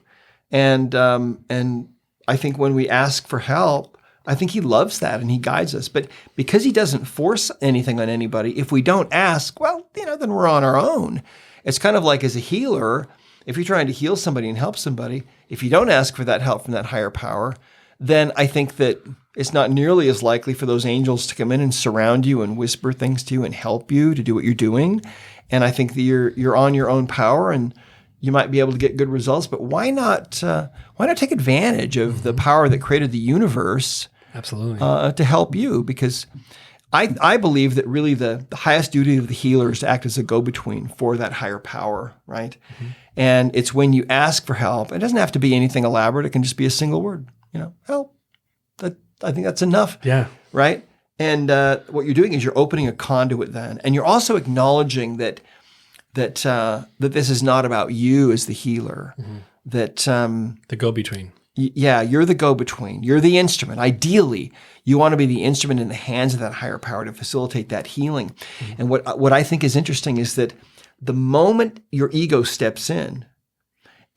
And I think when we ask for help, I think he loves that and he guides us. But because he doesn't force anything on anybody, if we don't ask, well, then we're on our own. It's kind of like as a healer, if you're trying to heal somebody and help somebody, if you don't ask for that help from that higher power, then I think that it's not nearly as likely for those angels to come in and surround you and whisper things to you and help you to do what you're doing. And I think that you're on your own power and you might be able to get good results. But why not take advantage of the power that created the universe? Absolutely. To help you, because I believe that really the highest duty of the healer is to act as a go-between for that higher power, right? Mm-hmm. And it's when you ask for help, it doesn't have to be anything elaborate. It can just be a single word, help. I think that's enough. Yeah. Right? And what you're doing is you're opening a conduit then. And you're also acknowledging that this is not about you as the healer, mm-hmm. that the go-between. Yeah, you're the go-between. You're the instrument. Ideally, you want to be the instrument in the hands of that higher power to facilitate that healing. Mm-hmm. And what I think is interesting is that the moment your ego steps in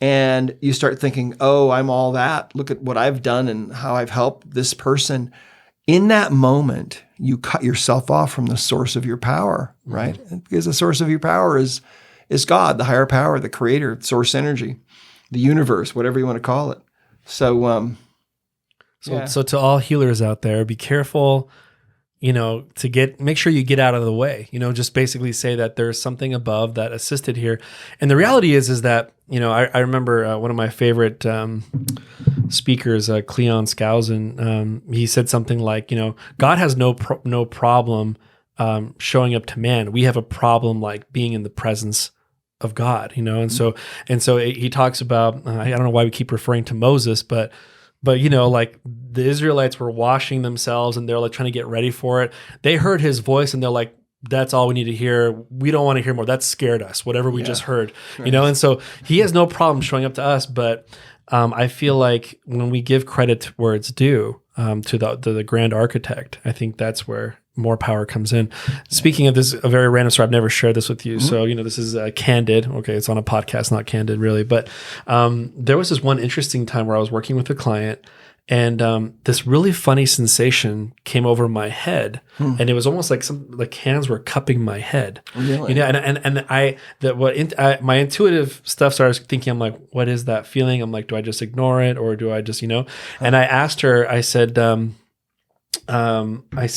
and you start thinking, oh, I'm all that, look at what I've done and how I've helped this person, in that moment, you cut yourself off from the source of your power, right? Mm-hmm. Because the source of your power is God, the higher power, the creator, source energy. the universe, whatever you want to call it. So, So to all healers out there, be careful, make sure you get out of the way, just basically say that there's something above that assisted here. And the reality is that, I remember one of my favorite speakers, Cleon Skousen, he said something like, God has no problem showing up to man. We have a problem like being in the presence of God, and so he talks about, I don't know why we keep referring to Moses, but like the Israelites were washing themselves and they're like trying to get ready for it. They heard his voice and they're like, that's all we need to hear. We don't want to hear more. That scared us, whatever we just heard, right. And so he has no problem showing up to us. But I feel like when we give credit where it's due to the grand architect, I think that's where more power comes in. Speaking of this, a very random story, I've never shared this with you. So, this is candid. Okay. It's on a podcast, not candid really. But there was this one interesting time where I was working with a client and this really funny sensation came over my head and it was almost like hands were cupping my head. Really? My intuitive stuff started thinking, I'm like, what is that feeling? I'm like, do I just ignore it or do I just, and I asked her, I said, I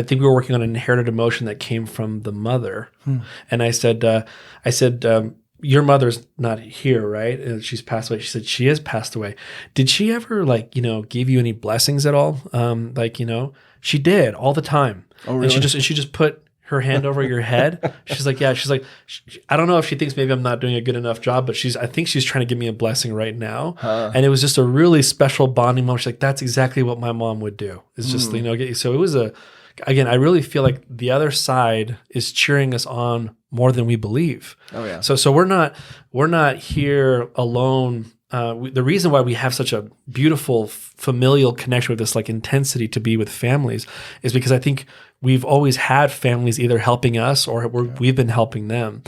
think we were working on an inherited emotion that came from the mother. And I said, your mother's not here, right? And she's passed away. She said, she has passed away. Did she ever give you any blessings at all? She did all the time. Oh, really? And she just put her hand over your head. She's like, yeah. She's like, I don't know if she thinks maybe I'm not doing a good enough job, but I think she's trying to give me a blessing right now. And it was just a really special bonding moment. She's like, that's exactly what my mom would do. It's just, so it was again, I really feel like the other side is cheering us on more than we believe. Oh yeah. So we're not here alone. The reason why we have such a beautiful familial connection with this intensity to be with families is because I think we've always had families either helping us or we've been helping them.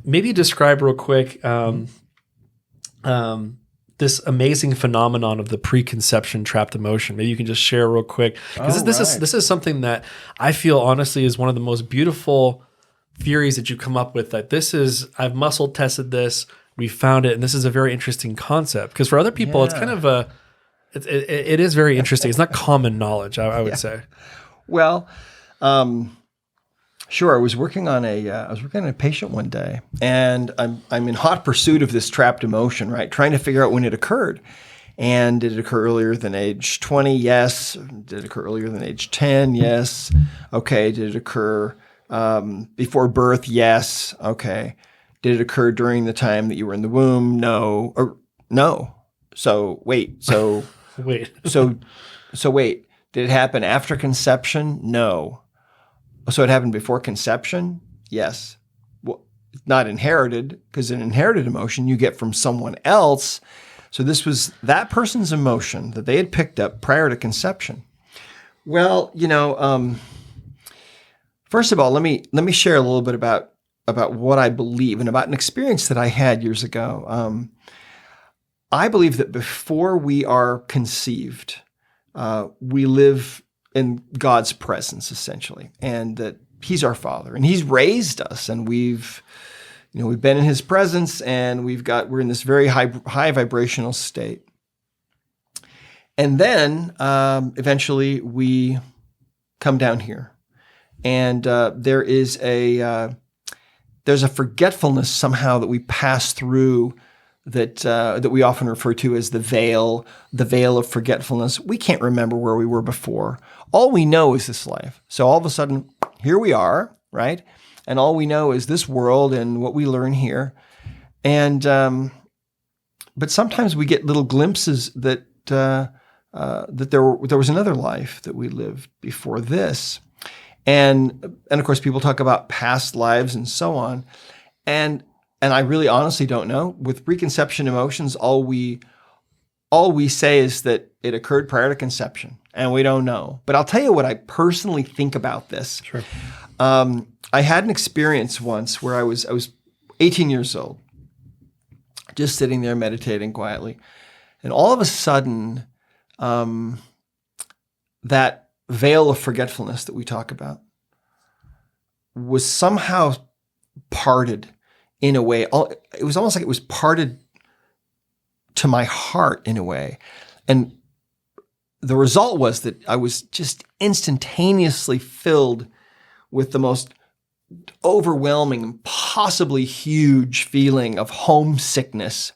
Maybe describe real quick this amazing phenomenon of the preconception trapped emotion. Maybe you can just share real quick because this is something that I feel honestly is one of the most beautiful theories that you come up with. That I've muscle tested this. We found it, and this is a very interesting concept because for other people, it's kind of it is very interesting. It's not common knowledge, I would say. Well, sure. I was working on a patient one day, and I'm in hot pursuit of this trapped emotion, right? Trying to figure out when it occurred. And did it occur earlier than age 20? Yes. Did it occur earlier than age 10? Yes. Okay. Did it occur before birth? Yes. Okay. Did it occur during the time that you were in the womb? No. Or no. So wait. So wait. So wait. Did it happen after conception? No. So it happened before conception? Yes. Well, it's not inherited because an inherited emotion you get from someone else. So this was that person's emotion that they had picked up prior to conception. Well, first of all, let me share a little bit about what I believe and about an experience that I had years ago. I believe that before we are conceived, we live in God's presence essentially, and that He's our Father, and He's raised us, and we've been in His presence, and we're in this very high vibrational state. And then eventually we come down here, and there's a forgetfulness somehow that we pass through that we often refer to as the veil of forgetfulness. We can't remember where we were before. All we know is this life. So all of a sudden, here we are, right? And all we know is this world and what we learn here. And but sometimes we get little glimpses that there was another life that we lived before this. And of course, people talk about past lives and so on. And I really honestly don't know. With preconception emotions, all we say is that it occurred prior to conception, and we don't know. But I'll tell you what I personally think about this. Sure. I had an experience once where I was 18 years old, just sitting there meditating quietly, and all of a sudden, that veil of forgetfulness that we talk about was somehow parted in a way. It was almost like it was parted to my heart in a way. And the result was that I was just instantaneously filled with the most overwhelming and possibly huge feeling of homesickness,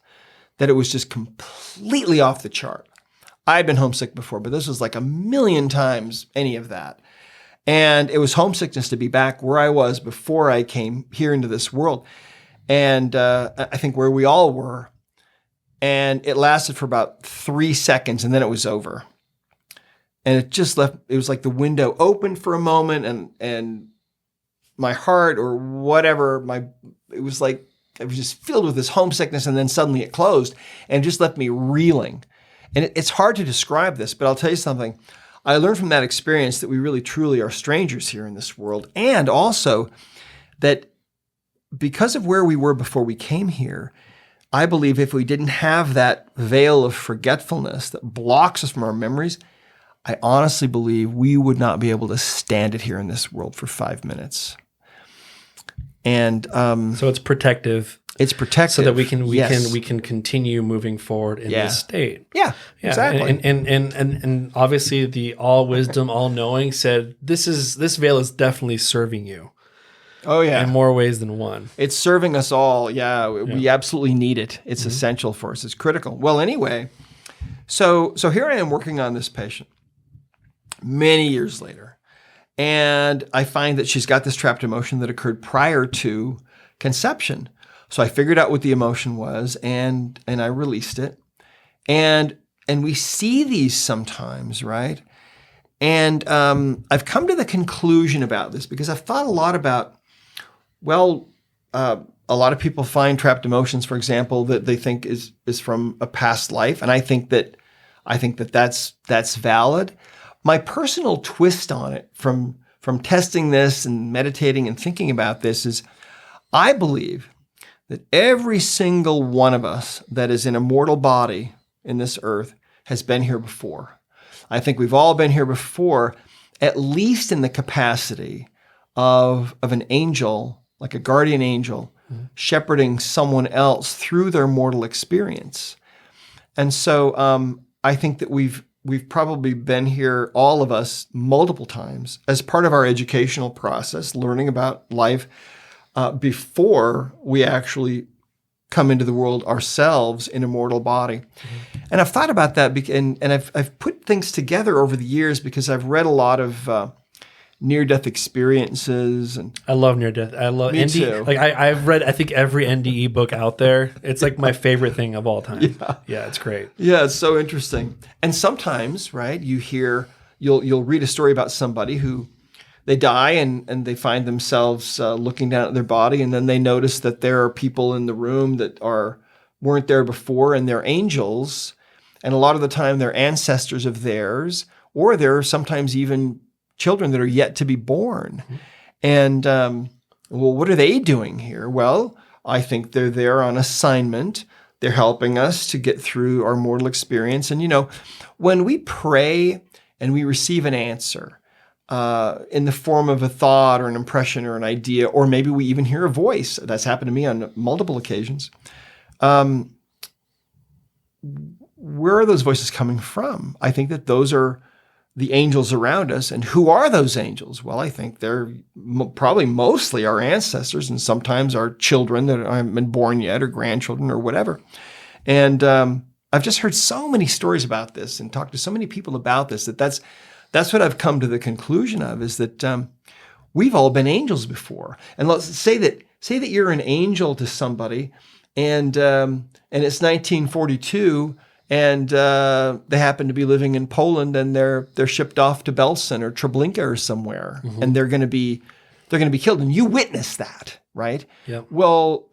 that it was just completely off the chart. I had been homesick before, but this was like a million times any of that. And it was homesickness to be back where I was before I came here into this world. And I think where we all were. And it lasted for about 3 seconds, and then it was over. And it just left, it was like the window opened for a moment, and my heart or whatever, it was like, I was just filled with this homesickness, and then suddenly it closed and it just left me reeling. And it's hard to describe this, but I'll tell you something. I learned from that experience that we really truly are strangers here in this world. And also that because of where we were before we came here, I believe if we didn't have that veil of forgetfulness that blocks us from our memories, I honestly believe we would not be able to stand it here in this world for 5 minutes. And so it's protective. It's protective, so that we can continue moving forward in this state. Yeah, exactly. And obviously, the all wisdom, all knowing said this veil is definitely serving you. Oh yeah, in more ways than one. It's serving us all. Yeah, we absolutely need it. It's essential for us. It's critical. Well, anyway, so here I am working on this patient many years later, and I find that she's got this trapped emotion that occurred prior to conception. So I figured out what the emotion was, and I released it. And we see these sometimes, right? And I've come to the conclusion about this because I've thought a lot about, a lot of people find trapped emotions, for example, that they think is from a past life, and I think that's valid. My personal twist on it from testing this and meditating and thinking about this is, I believe that every single one of us that is in a mortal body in this earth has been here before. I think we've all been here before, at least in the capacity of an angel, like a guardian angel, shepherding someone else through their mortal experience. And so I think that we've probably been here, all of us, multiple times as part of our educational process, learning about life, before we actually come into the world ourselves in a mortal body. Mm-hmm. And I've thought about that, and I've put things together over the years because I've read a lot of near-death experiences. And I love near-death. I love Me too. Like I've read, I think, every NDE book out there. It's like my favorite thing of all time. Yeah, it's great. Yeah, it's so interesting. And sometimes, right, you'll read a story about somebody who they die and they find themselves looking down at their body, and then they notice that there are people in the room that weren't there before, and they're angels, and a lot of the time they're ancestors of theirs, or they're sometimes even children that are yet to be born. Mm-hmm. And what are they doing here? Well, I think they're there on assignment. They're helping us to get through our mortal experience. And when we pray and we receive an answer, in the form of a thought or an impression or an idea, or maybe we even hear a voice. That's happened to me on multiple occasions. Where are those voices coming from? I think that those are the angels around us. And who are those angels? Well, I think they're probably mostly our ancestors, and sometimes our children that haven't been born yet, or grandchildren, or whatever. And I've just heard so many stories about this and talked to so many people about this that's what I've come to the conclusion of, is that we've all been angels before. And let's say that you're an angel to somebody, and it's 1942, and they happen to be living in Poland, and they're shipped off to Belsen or Treblinka or somewhere, mm-hmm. and they're going to be killed, and you witness that, right? Yeah. Well,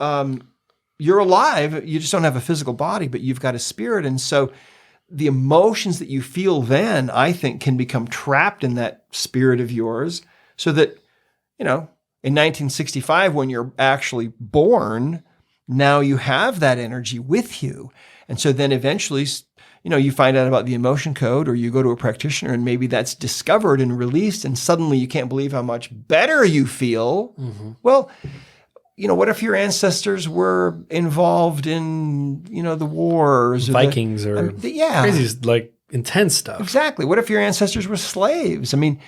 you're alive. You just don't have a physical body, but you've got a spirit, and so the emotions that you feel then, I think, can become trapped in that spirit of yours, so that, in 1965, when you're actually born, now you have that energy with you. And so then eventually, you find out about the emotion code, or you go to a practitioner, and maybe that's discovered and released, and suddenly you can't believe how much better you feel. Mm-hmm. Well, what if your ancestors were involved in, the wars? Vikings crazy, like intense stuff. Exactly. What if your ancestors were slaves? I mean,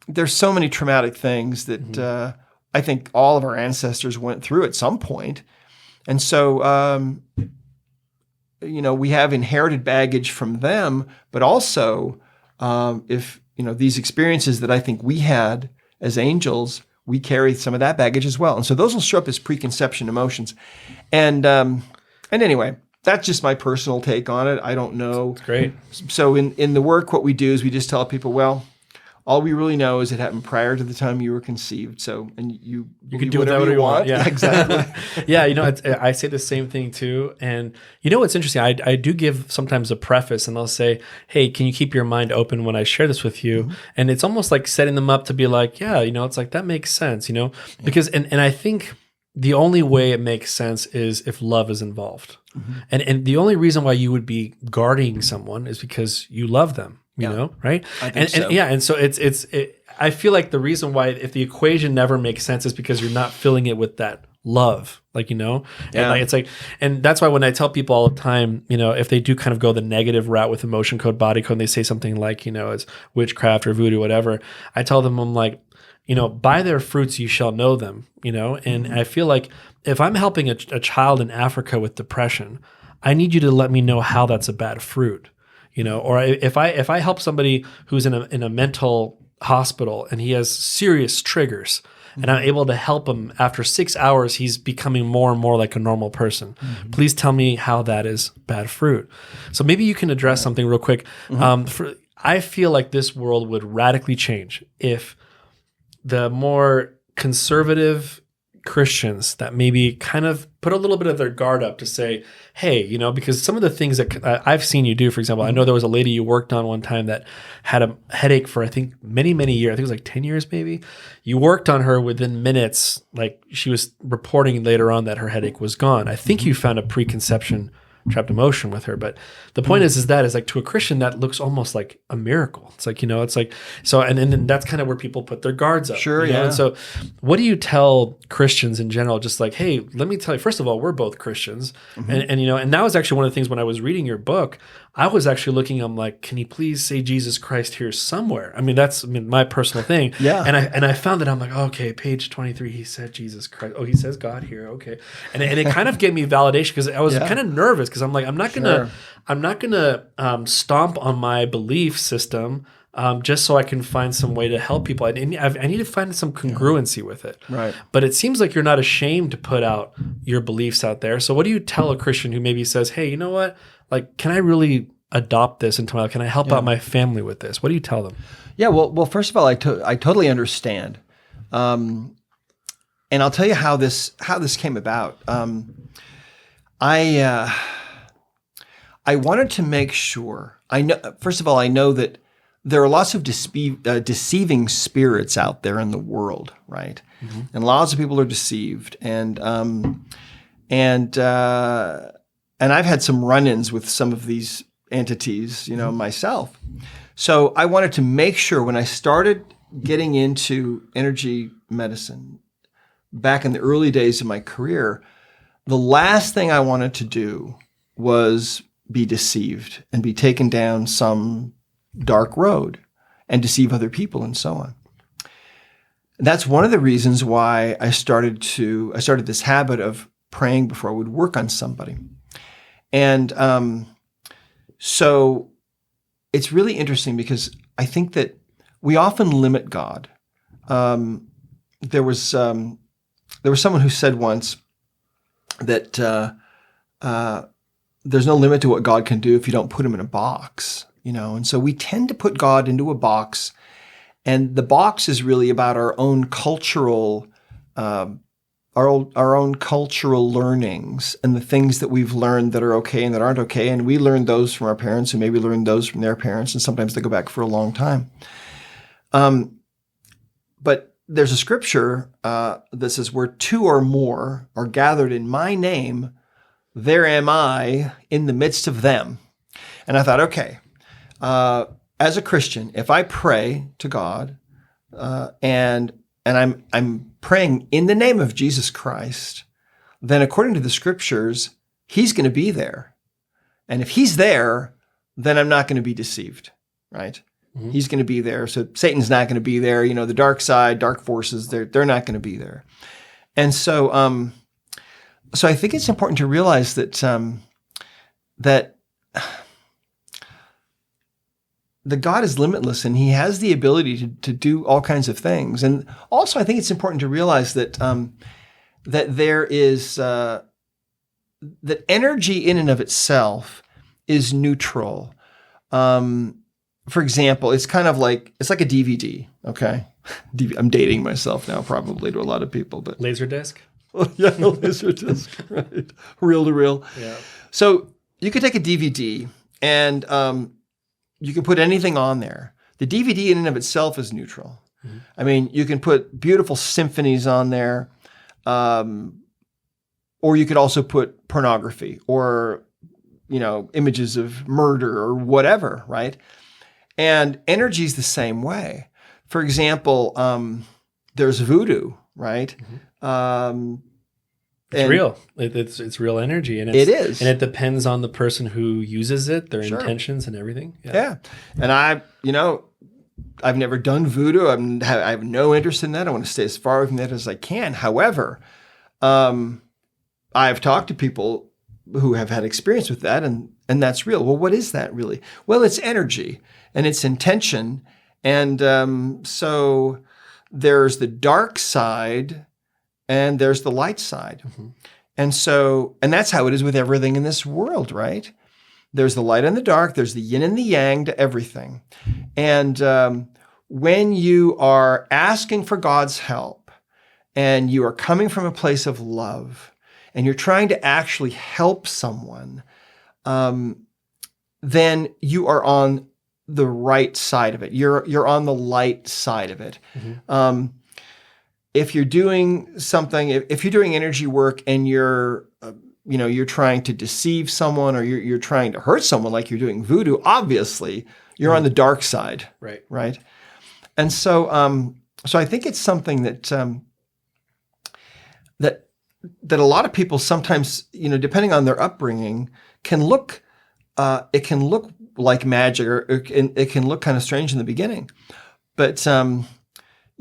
there's so many traumatic things that I think all of our ancestors went through at some point. And so, we have inherited baggage from them, but also if, these experiences that I think we had as angels, we carry some of that baggage as well. And so those will show up as preconception emotions. And anyway, that's just my personal take on it. I don't know. That's great. So in the work, what we do is we just tell people, well, all we really know is it happened prior to the time you were conceived. So, and you can do whatever you want. Yeah, exactly. Yeah, I say the same thing too. And what's interesting? I do give sometimes a preface, and I'll say, "Hey, can you keep your mind open when I share this with you?" And it's almost like setting them up to be like, "Yeah, it's like that makes sense," because and I think the only way it makes sense is if love is involved, and the only reason why you would be guarding someone is because you love them. Right? I think so. And so it's I feel like the reason why, if the equation never makes sense, is because you're not filling it with that love, and it's like, and that's why when I tell people all the time, if they do kind of go the negative route with emotion code, body code, and they say something like, it's witchcraft or voodoo, whatever, I tell them, I'm like, by their fruits you shall know them, and I feel like if I'm helping a child in Africa with depression, I need you to let me know how that's a bad fruit. Or if I help somebody who's in a mental hospital and he has serious triggers, and I'm able to help him after 6 hours, he's becoming more and more like a normal person. Please tell me how that is bad fruit. So maybe you can address something real quick. I feel like this world would radically change if the more conservative Christians that maybe kind of put a little bit of their guard up to say, hey, because some of the things that I've seen you do, for example, I know there was a lady you worked on one time that had a headache for, I think, many, many years. I think it was like 10 years maybe. You worked on her within minutes. Like, she was reporting later on that her headache was gone. I think you found a preconception trapped emotion with her. But the point is like, to a Christian, that looks almost like a miracle. It's like, it's like, so, and then that's kind of where people put their guards up. Sure, yeah. And so what do you tell Christians in general? Just like, hey, let me tell you, first of all, we're both Christians. And that was actually one of the things when I was reading your book, I was actually looking, I'm like, can you please say Jesus Christ here somewhere? That's my personal thing. Yeah. And I found that, I'm like, okay, page 23, he said Jesus Christ. Oh, he says God here. Okay. And it kind of gave me validation, because I was kind of nervous, because I'm like, I'm not gonna stomp on my belief system just so I can find some way to help people. I need to find some congruency with it. Right. But it seems like you're not ashamed to put out your beliefs out there. So what do you tell a Christian who maybe says, hey, you know what? Like, can I really adopt this into my life? Can I help out my family with this? What do you tell them? Yeah, well, first of all, I totally understand. And I'll tell you how this came about. I wanted to make sure. I know that there are lots of deceiving spirits out there in the world, right? And lots of people are deceived, and I've had some run-ins with some of these entities, myself. So I wanted to make sure, when I started getting into energy medicine back in the early days of my career, the last thing I wanted to do was be deceived and be taken down some dark road and deceive other people and so on. That's one of the reasons why I started this habit of praying before I would work on somebody. And so it's really interesting, because I think that we often limit God. There was someone who said once that there's no limit to what God can do if you don't put him in a box, And so we tend to put God into a box, and the box is really about our own cultural our own cultural learnings and the things that we've learned that are okay and that aren't okay. And we learned those from our parents, and maybe learned those from their parents, and sometimes they go back for a long time. But there's a scripture that says, where two or more are gathered in my name, there am I in the midst of them. And I thought, okay, as a Christian, if I pray to God and and I'm praying in the name of Jesus Christ, then according to the scriptures, he's going to be there. And if he's there, then I'm not going to be deceived, right? Mm-hmm. He's going to be there. So Satan's not going to be there. The dark side, dark forces, they're not going to be there. And so so I think it's important to realize that that God is limitless, and he has the ability to do all kinds of things. And also, I think it's important to realize that that there is that energy in and of itself is neutral. For example, it's like a DVD. Okay, I'm dating myself now, probably to a lot of people, but Laserdisc. Yeah, Laserdisc, right? Reel to reel. Yeah. So you could take a DVD and you can put anything on there. The DVD in and of itself is neutral. Mm-hmm. I mean, you can put beautiful symphonies on there, or you could also put pornography or, images of murder or whatever, right? And energy is the same way. For example, there's voodoo, right? Mm-hmm. It's real. It's real energy, and it is, and it depends on the person who uses it, their Sure. intentions, and everything. Yeah. And I've never done voodoo. I have no interest in that. I want to stay as far from that as I can. However, I've talked to people who have had experience with that, and that's real. Well, what is that really? Well, it's energy and it's intention, and so there's the dark side. And there's the light side. Mm-hmm. And that's how it is with everything in this world, right? There's the light and the dark. There's the yin and the yang to everything. And when you are asking for God's help and you are coming from a place of love and you're trying to actually help someone, then you are on the right side of it. You're on the light side of it. Mm-hmm. If you're doing something, if you're doing energy work and you're trying to deceive someone or you're trying to hurt someone, like you're doing voodoo, obviously you're on the dark side, right? And so, so I think it's something that that a lot of people sometimes, depending on their upbringing, can look. It can look like magic, or it can look kind of strange in the beginning, but.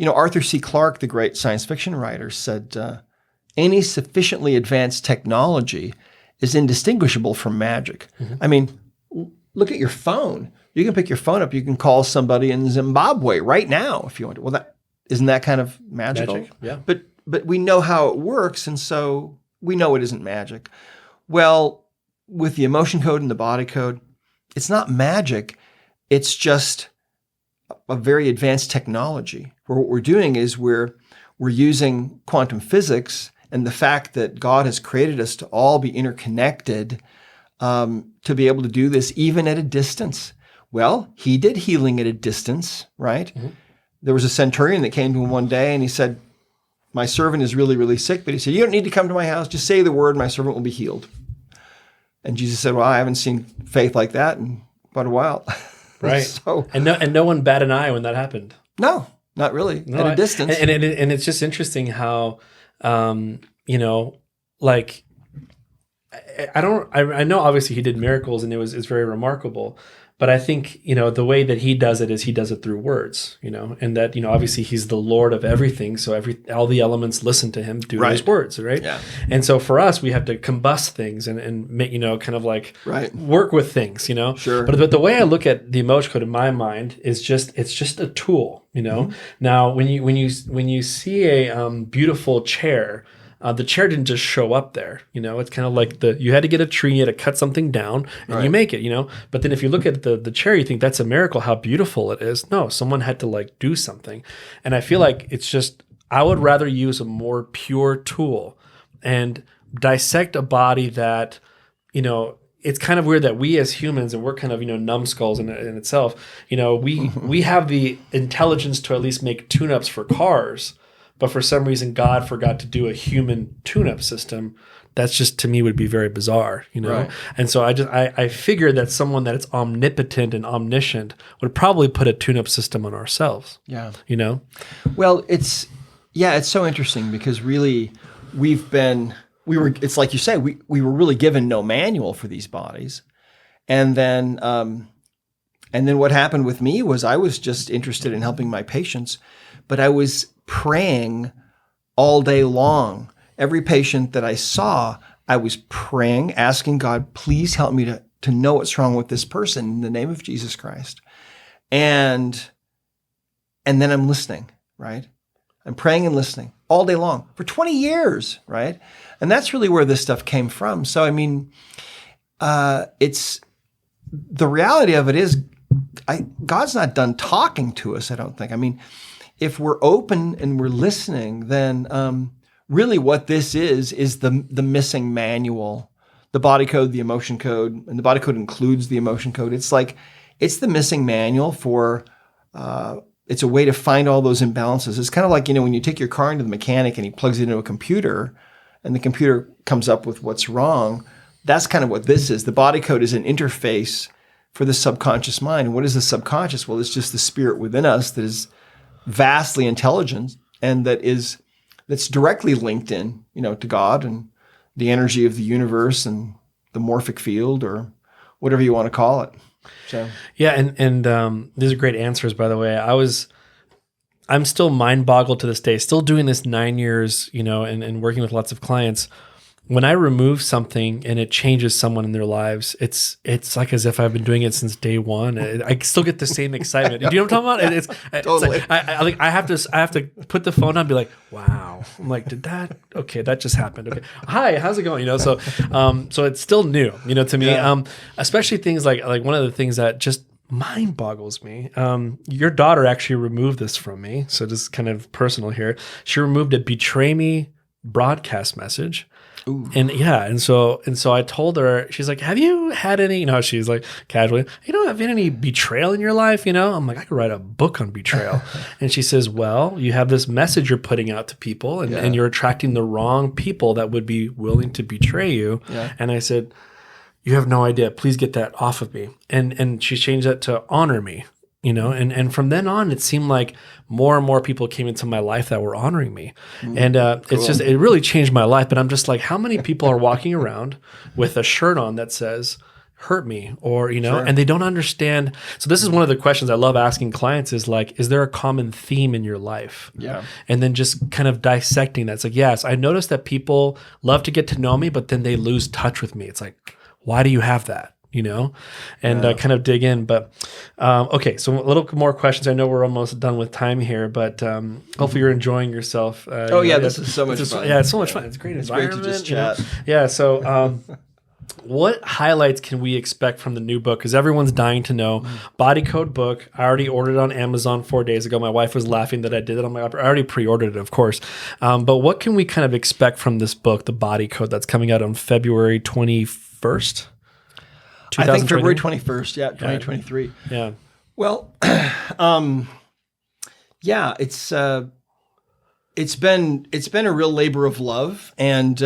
Arthur C. Clarke, the great science fiction writer, said, any sufficiently advanced technology is indistinguishable from magic. Mm-hmm. I mean, look at your phone. You can pick your phone up. You can call somebody in Zimbabwe right now if you want to. Well, isn't that kind of magical? Magic, yeah. But we know how it works, and so we know it isn't magic. Well, with the emotion code and the body code, it's not magic. It's just a very advanced technology where what we're doing is we're using quantum physics and the fact that God has created us to all be interconnected to be able to do this even at a distance. Well, he did healing at a distance, right? Mm-hmm. There was a centurion that came to him one day and he said, my servant is really, really sick, but he said, you don't need to come to my house. Just say the word, my servant will be healed. And Jesus said, well, I haven't seen faith like that in quite a while. Right. So, and no one bat an eye when that happened. No, not really. At a distance. And it's just interesting how, I know obviously he did miracles and it's very remarkable, but I think, the way that he does it is he does it through words, and that, obviously he's the Lord of everything. So all the elements listen to him due to his words, right? Yeah. And so for us, we have to combust things and make, kind of like work with things, Sure. But the way I look at the emotion code in my mind is it's just a tool, Mm-hmm. Now, when you see a beautiful chair, the chair didn't just show up there, it's kind of like you had to get a tree, you had to cut something down and you make it, but then if you look at the chair, you think that's a miracle, how beautiful it is. No, someone had to do something. And I feel like it's just, I would rather use a more pure tool and dissect a body that, it's kind of weird that we as humans, and we're kind of, numbskulls in itself, we have the intelligence to at least make tune-ups for cars. But for some reason, God forgot to do a human tune-up system. That's just, to me, would be very bizarre, Right. And so I figured that someone that is omnipotent and omniscient would probably put a tune-up system on ourselves. Yeah. You know? Well, it's Yeah, it's so interesting because really it's like you say, we were really given no manual for these bodies. And then what happened with me was I was just interested in helping my patients, but I was praying all day long. Every patient that I saw, I was praying, asking God, please help me to know what's wrong with this person in the name of Jesus Christ. And then I'm listening, right? I'm praying and listening all day long for 20 years, right? And that's really where this stuff came from. So, I mean, it's the reality of it is God's not done talking to us, I don't think. I mean, if we're open and we're listening, then really what this is the missing manual, the body code, the emotion code, and the body code includes the emotion code. It's the missing manual for, it's a way to find all those imbalances. It's kind of like, when you take your car into the mechanic and he plugs it into a computer and the computer comes up with what's wrong. That's kind of what this is. The body code is an interface for the subconscious mind. And what is the subconscious? Well, it's just the spirit within us that is vastly intelligent and that's directly linked in, to God and the energy of the universe and the morphic field or whatever you want to call it. So yeah, and these are great answers, by the way. I'm still mind boggled to this day, still doing this 9 years, and working with lots of clients. When I remove something and it changes someone in their lives, it's like as if I've been doing it since day one. I still get the same excitement. Do you know what I'm talking about? It's Totally. like, I have to put the phone on and be like, wow. I'm like, that just happened. Okay. Hi, how's it going? So it's still new, to me. Yeah. Especially things like one of the things that just mind boggles me. Your daughter actually removed this from me. So just kind of personal here. She removed a betray me broadcast message. Ooh. And so I told her, she's like, have you had any, she's like casually, have you had any betrayal in your life? I'm like, I could write a book on betrayal. And she says, well, you have this message you're putting out to people and you're attracting the wrong people that would be willing to betray you. Yeah. And I said, you have no idea. Please get that off of me. And she changed that to honor me. And from then on, it seemed like more and more people came into my life that were honoring me. And cool. It really changed my life. But I'm just like, how many people are walking around with a shirt on that says, hurt me, or, sure. And they don't understand. So this is one of the questions I love asking clients is like, is there a common theme in your life? Yeah. And then just kind of dissecting that. It's like, yes, I noticed that people love to get to know me, but then they lose touch with me. It's like, why do you have that? And kind of dig in. But okay, so a little more questions. I know we're almost done with time here, but hopefully you're enjoying yourself. This is so much fun. Yeah, it's so much fun. It's great environment. Great to just chat. Yeah, so what highlights can we expect from the new book? Because everyone's dying to know. Body Code book. I already ordered it on Amazon 4 days ago. My wife was laughing that I did it on I already pre-ordered it, of course. But what can we kind of expect from this book, The Body Code, that's coming out on February 21st? I think February 21st, 2023. Yeah. Well, it's been a real labor of love, and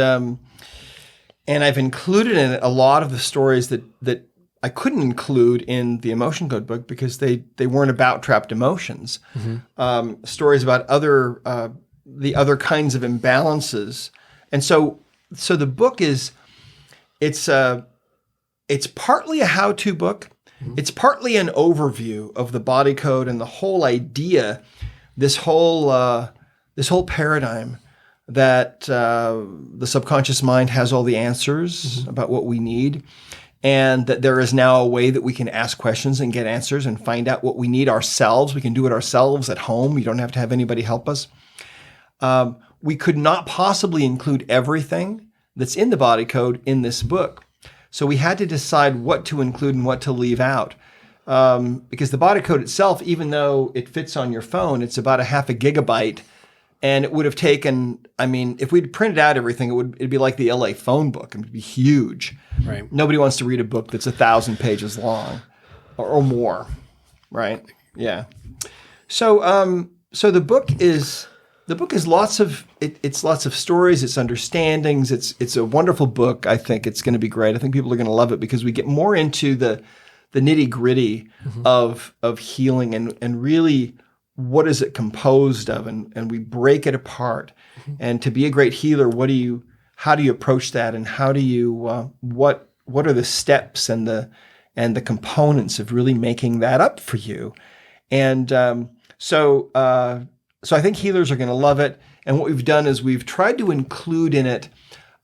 I've included in it a lot of the stories that I couldn't include in the Emotion Code book because they weren't about trapped emotions. Mm-hmm. Stories about the other kinds of imbalances, and so the book it's partly a how-to book. Mm-hmm. It's partly an overview of the body code and the whole idea, this whole paradigm that the subconscious mind has all the answers about what we need, and that there is now a way that we can ask questions and get answers and find out what we need ourselves. We can do it ourselves at home. You don't have to have anybody help us. We could not possibly include everything that's in the body code in this book. So we had to decide what to include and what to leave out. Because the body code itself, even though it fits on your phone, it's about 0.5 gigabyte. And it would have taken, if we'd printed out everything, it'd be like the LA phone book. It would be huge. Right. Nobody wants to read a book that's 1,000 pages long or more. Right. Yeah. So the book is lots of it's lots of stories, it's understandings, it's a wonderful book. I think it's going to be great. I think people are going to love it because we get more into the nitty-gritty of healing and really what is it composed of, and we break it apart. And to be a great healer, how do you approach that, and how do you what are the steps and the components of really making that up for you? And so I think healers are going to love it. And what we've done is we've tried to include in it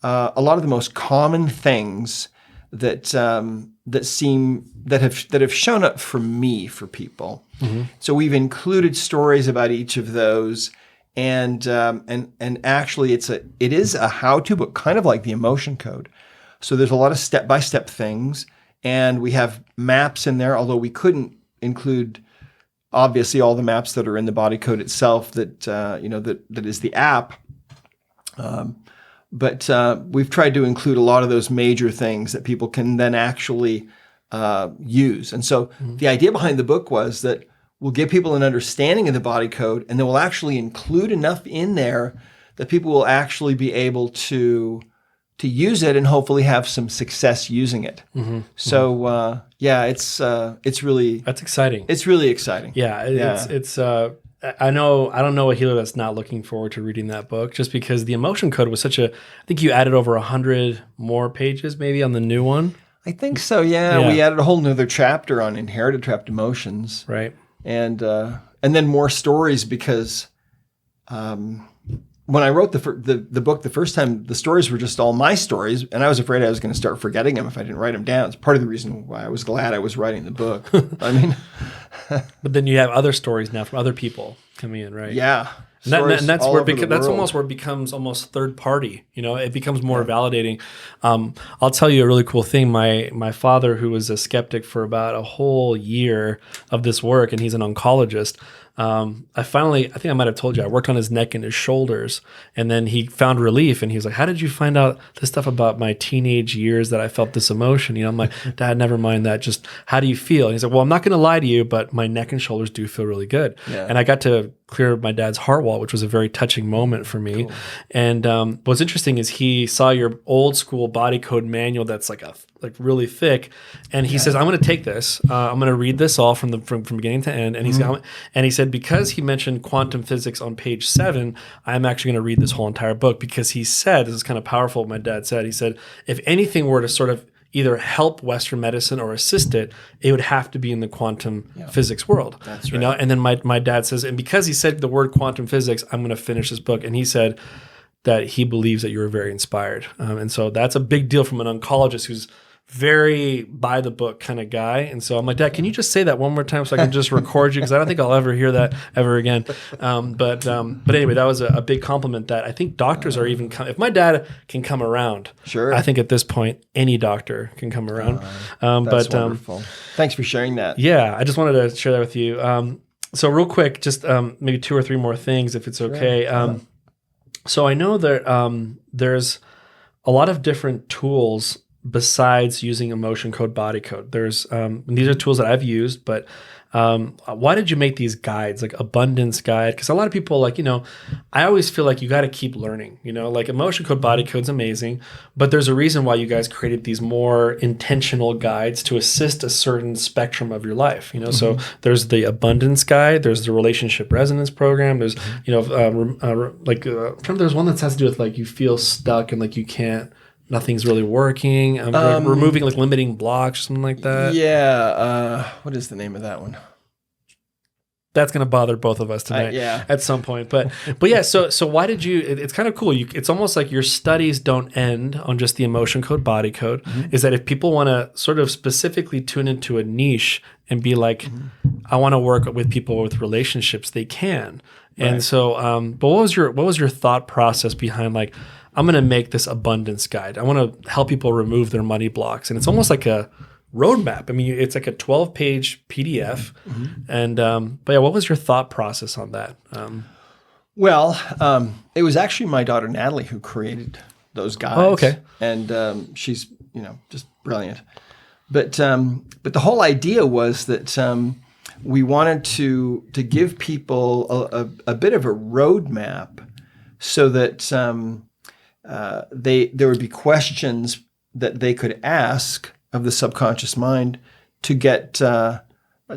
a lot of the most common things that have shown up for me, for people. So we've included stories about each of those, and actually it is a how-to book, kind of like the emotion code. So there's a lot of step-by-step things, and we have maps in there, although we couldn't include obviously all the maps that are in the body code itself that that is the app. But we've tried to include a lot of those major things that people can then actually use. And so the idea behind the book was that we'll give people an understanding of the body code, and then we'll actually include enough in there that people will actually be able to use it and hopefully have some success using it. So it's really, that's exciting. It's really exciting. It's I don't know a healer that's not looking forward to reading that book, just because the emotion code was I think you added over 100 more pages maybe on the new one. I think so. Yeah. We added a whole nother chapter on inherited trapped emotions. Right. And then more stories, because when I wrote the book the first time, the stories were just all my stories, and I was afraid I was going to start forgetting them if I didn't write them down. It's part of the reason why I was glad I was writing the book. I mean, but then you have other stories now from other people coming in, right? Yeah. And that's where that's almost where it becomes almost third party. It becomes more validating. I'll tell you a really cool thing. My father, who was a skeptic for about a whole year of this work, and he's an oncologist. I think I might have told you, I worked on his neck and his shoulders, and then he found relief, and he was like, "How did you find out this stuff about my teenage years that I felt this emotion?" I'm like, "Dad, never mind that. Just how do you feel?" And he's like, "Well, I'm not going to lie to you, but my neck and shoulders do feel really good." Yeah. And I got to clear my dad's heart wall, which was a very touching moment for me. Cool. And what's interesting is he saw your old school body code manual that's like really thick, and he says, "I'm going to take this. I'm going to read this all from beginning to end." And he said, because he mentioned quantum physics on page 7, I'm actually going to read this whole entire book, because he said, this is kind of powerful. My dad said, he said, if anything were to sort of either help Western medicine or assist it, it would have to be in the quantum physics world. That's right. And then my dad says, and because he said the word quantum physics, I'm going to finish this book. And he said that he believes that you were very inspired. And so that's a big deal from an oncologist who's very by the book kind of guy. And so I'm like, "Dad, can you just say that one more time so I can just record you? Because I don't think I'll ever hear that ever again." But anyway, that was a big compliment that I think doctors are even, if my dad can come around, sure, I think at this point, any doctor can come around. That's wonderful. Thanks for sharing that. Yeah, I just wanted to share that with you. So real quick, just maybe 2 or 3 more things, if it's okay. Sure. So I know that there's a lot of different tools besides using emotion code, body code. There's these are tools that I've used, but why did you make these guides, like abundance guide? Because a lot of people, I always feel like you got to keep learning, like emotion code, body code's amazing, but there's a reason why you guys created these more intentional guides to assist a certain spectrum of your life, So there's the abundance guide, there's the relationship resonance program, there's, there's one that has to do with you feel stuck and you can't, nothing's really working. Removing limiting blocks, something like that. Yeah. What is the name of that one? That's going to bother both of us tonight. At some point. But yeah. So why did you? It's kind of cool. It's almost like your studies don't end on just the emotion code, body code. Is that if people want to sort of specifically tune into a niche and be like, I want to work with people with relationships, they can. And right. So, but what was your thought process behind I'm going to make this abundance guide. I want to help people remove their money blocks. And it's almost like a roadmap. I mean, it's like a 12-page PDF. And, but yeah, what was your thought process on that? It was actually my daughter, Natalie, who created those guides. Oh, okay. And she's, just brilliant. But the whole idea was that we wanted to give people a bit of a roadmap so that there would be questions that they could ask of the subconscious mind to get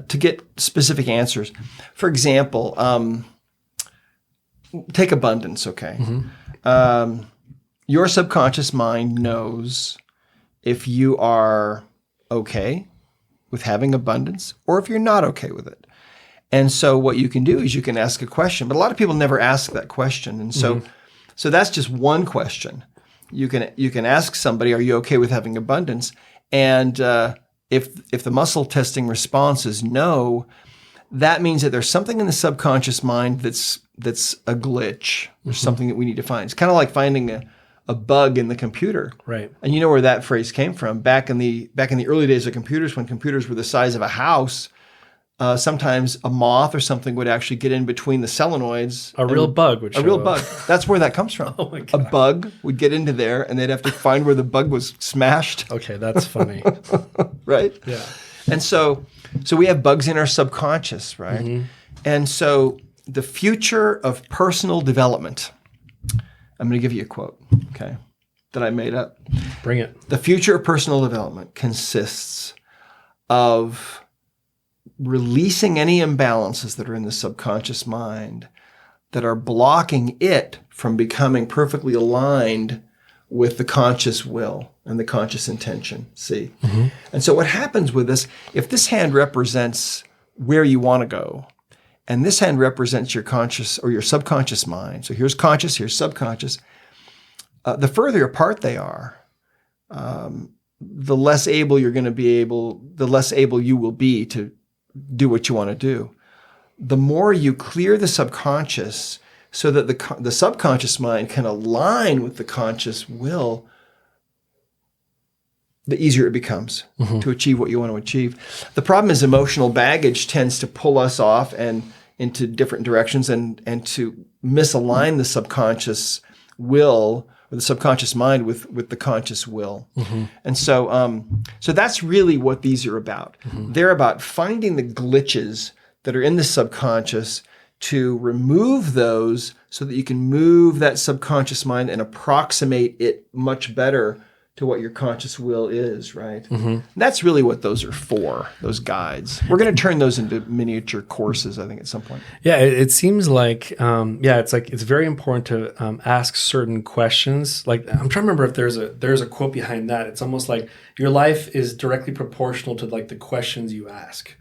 to get specific answers. For example, take abundance, okay? Your subconscious mind knows if you are okay with having abundance or if you're not okay with it. And so what you can do is you can ask a question, but a lot of people never ask that question. And so so that's just one question. You can ask somebody, are you okay with having abundance? And if the muscle testing response is no, that means that there's something in the subconscious mind that's a glitch or something that we need to find. It's kind of like finding a bug in the computer. Right. And you know where that phrase came from. Back in the early days of computers, when computers were the size of a house, sometimes a moth or something would actually get in between the solenoids. A real bug would show A real up. bug. That's where that comes from. Oh my A God. bug would get into there, and they'd have to find where the bug was smashed. Okay, that's funny. Right? Yeah. And so we have bugs in our subconscious, right? And so the future of personal development, I'm going to give you a quote, okay, that I made up. Bring it. The future of personal development consists of releasing any imbalances that are in the subconscious mind that are blocking it from becoming perfectly aligned with the conscious will and the conscious intention. See? And so what happens with this, if this hand represents where you want to go, and this hand represents your conscious or your subconscious mind. So here's conscious, here's subconscious. The further apart they are, the less able you will be to do what you want to do. The more you clear the subconscious so that the subconscious mind can align with the conscious will, the easier it becomes to achieve what you want to achieve. The problem is emotional baggage tends to pull us off and into different directions and to misalign the subconscious will or the subconscious mind with the conscious will. And so so that's really what these are about. They're about finding the glitches that are in the subconscious to remove those so that you can move that subconscious mind and approximate it much better to what your conscious will is, right? That's really what those are for, those guides. We're going to turn those into miniature courses, I think, at some point. Yeah, it seems like, it's very important to ask certain questions. Like, I'm trying to remember if there's a quote behind that. It's almost like your life is directly proportional to like the questions you ask.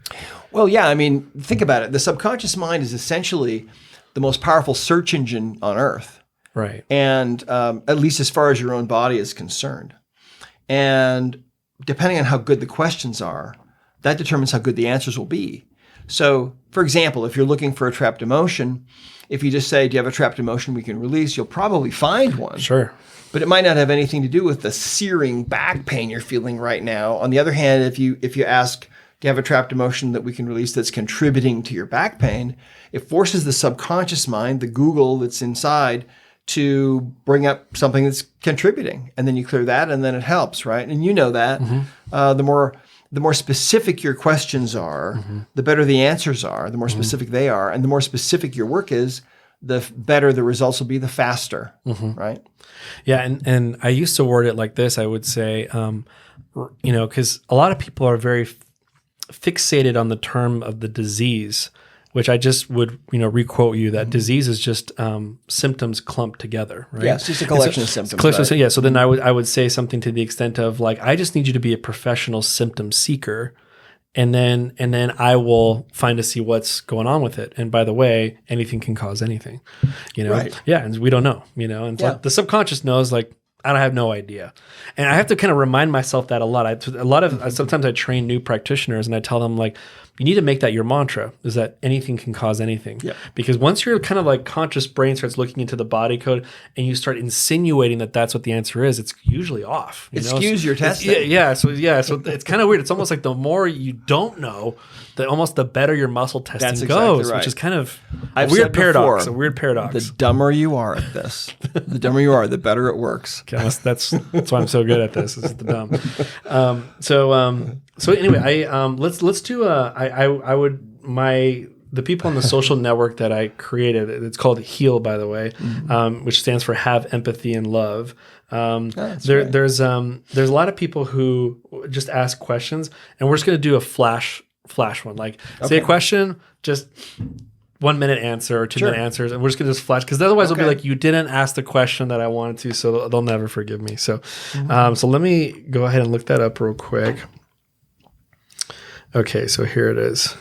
Well, yeah, I mean, think about it. The subconscious mind is essentially the most powerful search engine on earth. Right. And at least as far as your own body is concerned. And depending on how good the questions are, that determines how good the answers will be. So, for example, if you're looking for a trapped emotion, if you just say, do you have a trapped emotion we can release, you'll probably find one. Sure. But it might not have anything to do with the searing back pain you're feeling right now. On the other hand, if you ask, do you have a trapped emotion that we can release that's contributing to your back pain, it forces the subconscious mind, the Google that's inside, to bring up something that's contributing, and then you clear that, and then it helps, right? And you know that the more specific your questions are, the better the answers are. The more specific they are, and the more specific your work is, the better the results will be. The faster, right? Yeah, and I used to word it like this. I would say, because a lot of people are very fixated on the term of the disease, which I just would, requote you that disease is just symptoms clumped together, right? Yeah, it's just a collection of symptoms. Yeah, so then I would say something to the extent of like, I just need you to be a professional symptom seeker, and then I will find to see what's going on with it. And by the way, anything can cause anything, Right. Yeah, and we don't know, and Yeah. like the subconscious knows, like, I have no idea. And I have to kind of remind myself that a lot. Sometimes I train new practitioners and I tell them, like, you need to make that your mantra, is that anything can cause anything. Yep. Because once your kind of like conscious brain starts looking into the body code and you start insinuating that that's what the answer is, it's usually off. It skews your testing. So it's kind of weird. It's almost like the more you don't know, the better your muscle testing That's goes, exactly right. which is kind of I've a weird said paradox. before, A weird paradox. The dumber you are at this, the dumber you are, the better it works. Okay, that's why I'm so good at this. This is the dumb. So anyway, let's do the people on the social network that I created. It's called HEAL, by the way, which stands for Have Empathy and Love. There's a lot of people who just ask questions, and we're just going to do a flash flash one. Like say a question, just 1 minute answer or 2 minute answers, and we're just gonna just flash, because otherwise it'll be like, you didn't ask the question that I wanted to, so they'll never forgive me. So, so let me go ahead and look that up real quick. Okay, so here it is.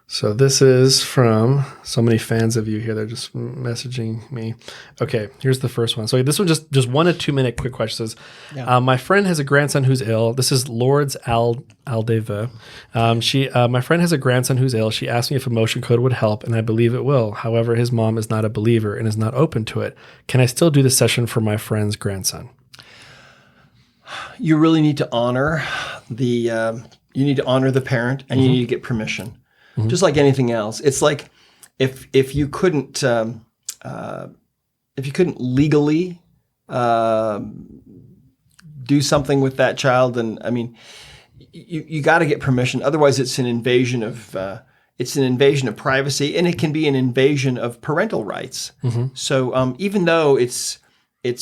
So this is from so many fans of you here. They're just messaging me. Okay, here's the first one. So this one just 1 to 2 minute quick question. Says, my friend has a grandson who's ill. This is Lourdes Aldeva. My friend has a grandson who's ill. She asked me if emotion code would help, and I believe it will. However, his mom is not a believer and is not open to it. Can I still do the session for my friend's grandson? You really need to honor the parent, and you need to get permission. Just like anything else, it's like if you couldn't legally do something with that child, then I mean, you got to get permission. Otherwise, it's an invasion of privacy, and it can be an invasion of parental rights. So even though it's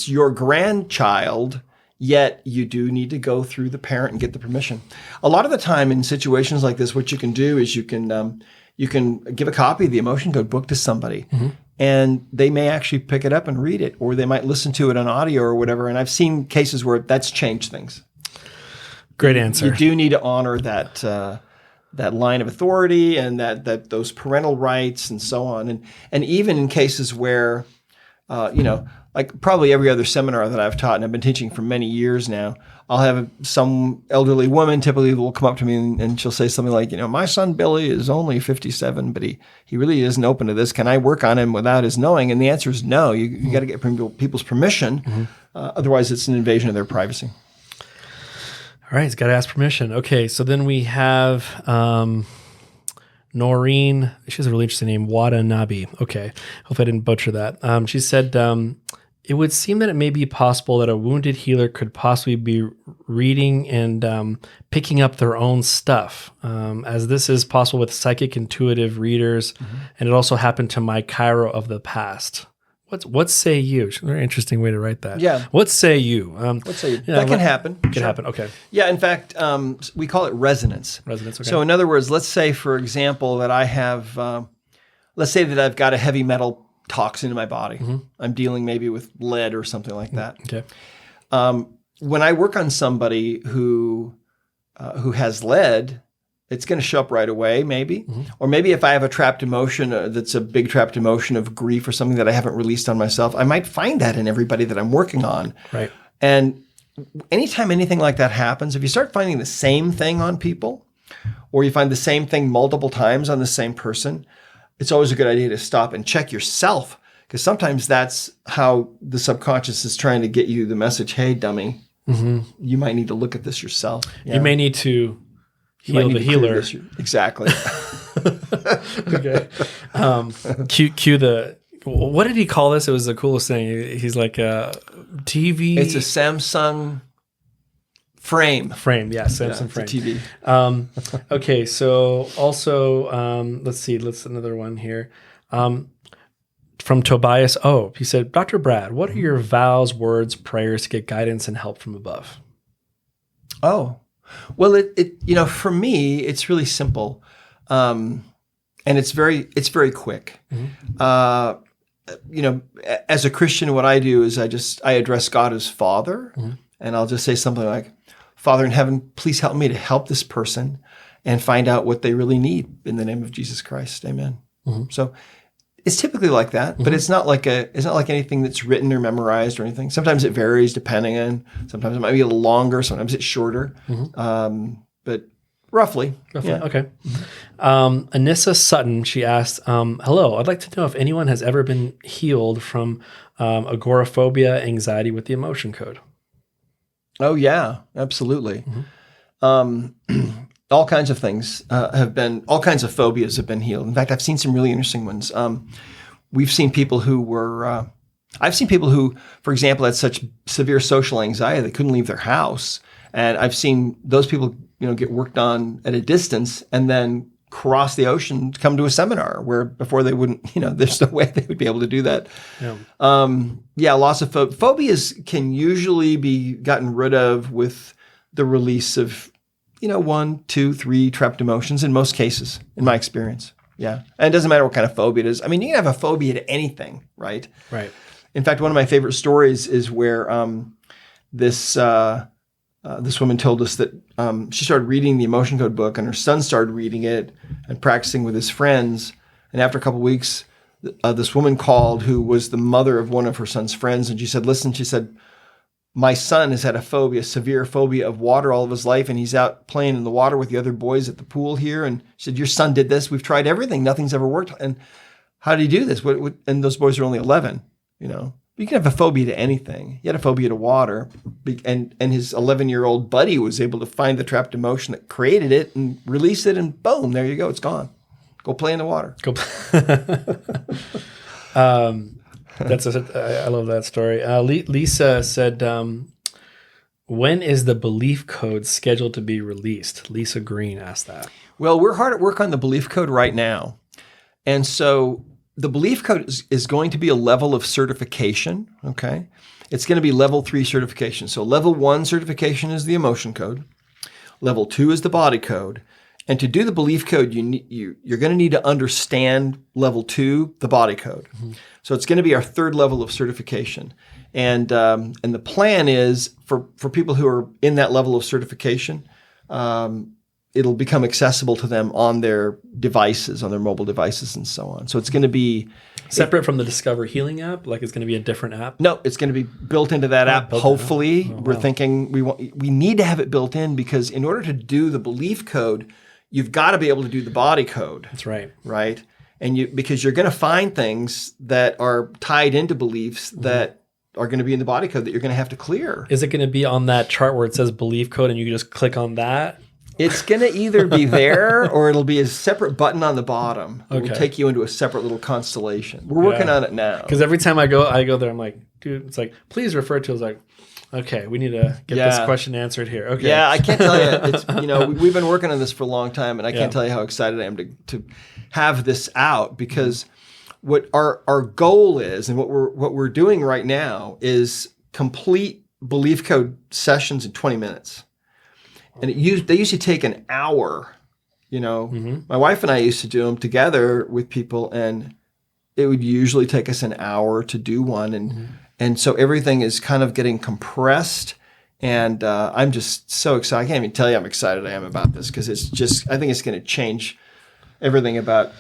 your grandchild, yet you do need to go through the parent and get the permission. A lot of the time in situations like this, what you can do is you can give a copy of the emotion code book to somebody, and they may actually pick it up and read it, or they might listen to it on audio or whatever. And I've seen cases where that's changed things. Great answer. You do need to honor that line of authority and that those parental rights and so on. And even in cases where, like probably every other seminar that I've taught, and I've been teaching for many years now, I'll have some elderly woman typically will come up to me and she'll say something like, my son Billy is only 57, but he really isn't open to this. Can I work on him without his knowing? And the answer is no. You got to get people's permission. Otherwise, it's an invasion of their privacy. All right, it's got to ask permission. Okay, so then we have Noreen. She has a really interesting name, Watanabe. Okay, hope I didn't butcher that. She said, it would seem that it may be possible that a wounded healer could possibly be reading and picking up their own stuff, as this is possible with psychic intuitive readers, and it also happened to my chiro of the past. What say you? Very interesting way to write that. Yeah. What say you? What say you? That can happen. Can happen. Okay. Yeah. In fact, we call it resonance. Resonance. Okay. So in other words, let's say, for example, that I have, let's say that I've got a heavy metal toxin in my body. I'm dealing maybe with lead or something like that. Okay. When I work on somebody who has lead, it's going to show up right away, maybe. Or maybe if I have a trapped emotion that's a big trapped emotion of grief or something that I haven't released on myself, I might find that in everybody that I'm working on. Right. And anytime anything like that happens, if you start finding the same thing on people, or you find the same thing multiple times on the same person, it's always a good idea to stop and check yourself, because sometimes that's how the subconscious is trying to get you the message, hey, dummy, you might need to look at this yourself. You may need to heal the healer. Exactly. Okay. Cue the, what did he call this? It was the coolest thing. He's like a TV. It's a Samsung frame. Yeah, Samsung frame. It's a TV. Okay, so also, let's see. Let's another one here. From Tobias O. He said, Dr. Brad, what are your vows, words, prayers to get guidance and help from above? Oh, well, it for me, it's really simple, and it's very quick. As a Christian, what I do is I address God as Father, and I'll just say something like, Father in heaven, please help me to help this person and find out what they really need in the name of Jesus Christ. Amen. So it's typically like that, but it's not like anything that's written or memorized or anything. Sometimes it varies depending on, sometimes it might be a little longer, sometimes it's shorter. But roughly. Yeah. Okay. Anissa Sutton, she asked, hello, I'd like to know if anyone has ever been healed from agoraphobia, anxiety with the emotion code. Oh yeah, absolutely. All kinds of things all kinds of phobias have been healed. In fact, I've seen some really interesting ones. I've seen people who, for example, had such severe social anxiety they couldn't leave their house. And I've seen those people, get worked on at a distance and then cross the ocean to come to a seminar where before they wouldn't, there's no way they would be able to do that. Lots of phobias can usually be gotten rid of with the release of, 1, 2, 3 trapped emotions in most cases, in my experience. Yeah. And it doesn't matter what kind of phobia it is. I mean, you can have a phobia to anything, right? Right. In fact, one of my favorite stories is where this woman told us that she started reading the emotion code book, and her son started reading it and practicing with his friends. And after a couple of weeks, this woman called who was the mother of one of her son's friends. And she said, listen, she said, my son has had a phobia, severe phobia of water all of his life. And he's out playing in the water with the other boys at the pool here. And she said, your son did this. We've tried everything. Nothing's ever worked. And how did he do this? And those boys are only 11, You can have a phobia to anything. He had a phobia to water. And his 11-year-old buddy was able to find the trapped emotion that created it and release it. And boom, there you go. It's gone. Go play in the water. I love that story. Lisa said, when is the belief code scheduled to be released? Lisa Green asked that. Well, we're hard at work on the belief code right now. And so the belief code is going to be a level of certification, okay? It's going to be level 3 certification. So level 1 certification is the emotion code. Level 2 is the body code. And to do the belief code, you're going to need to understand level 2, the body code. Mm-hmm. So it's going to be our 3rd level of certification. And the plan is for people who are in that level of certification, it'll become accessible to them on their devices, on their mobile devices and so on. So it's going to be separate from the Discover Healing app? Like it's going to be a different app? No, it's going to be built into that app. Hopefully. We're thinking we need to have it built in because in order to do the belief code, you've got to be able to do the body code. That's right. Right? And because you're going to find things that are tied into beliefs that are going to be in the body code that you're going to have to clear. Is it going to be on that chart where it says belief code and you can just click on that? It's going to either be there or it'll be a separate button on the bottom. It will take you into a separate little constellation. We're working on it now. Because every time I go there, I'm like, dude, it's like, please refer to. It's like, okay, we need to get this question answered here. Okay. Yeah, I can't tell you. It's we've been working on this for a long time, and I can't tell you how excited I am to have this out because what our goal is, and what we're doing right now is complete belief code sessions in 20 minutes. And they used to take an hour. My wife and I used to do them together with people, and it would usually take us an hour to do one. And so everything is kind of getting compressed. And I'm just so excited. I can't even tell you how excited I am about this because I think it's going to change everything about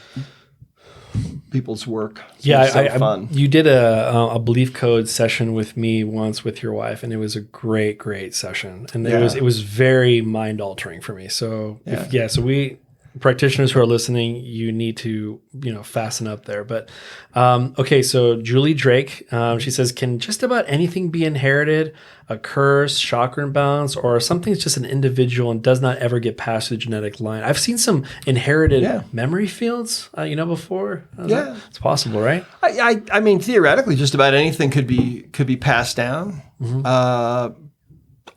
people's work. It's so fun. You did a belief code session with me once with your wife, and it was a great, great session. And it was very mind altering for me. So so we practitioners who are listening, you need to fasten up there. But okay, so Julie Drake, she says, can just about anything be inherited? A curse, chakra imbalance, or something's just an individual and does not ever get past the genetic line? I've seen some inherited memory fields, before. It's possible, right? I mean, theoretically, just about anything could be passed down. I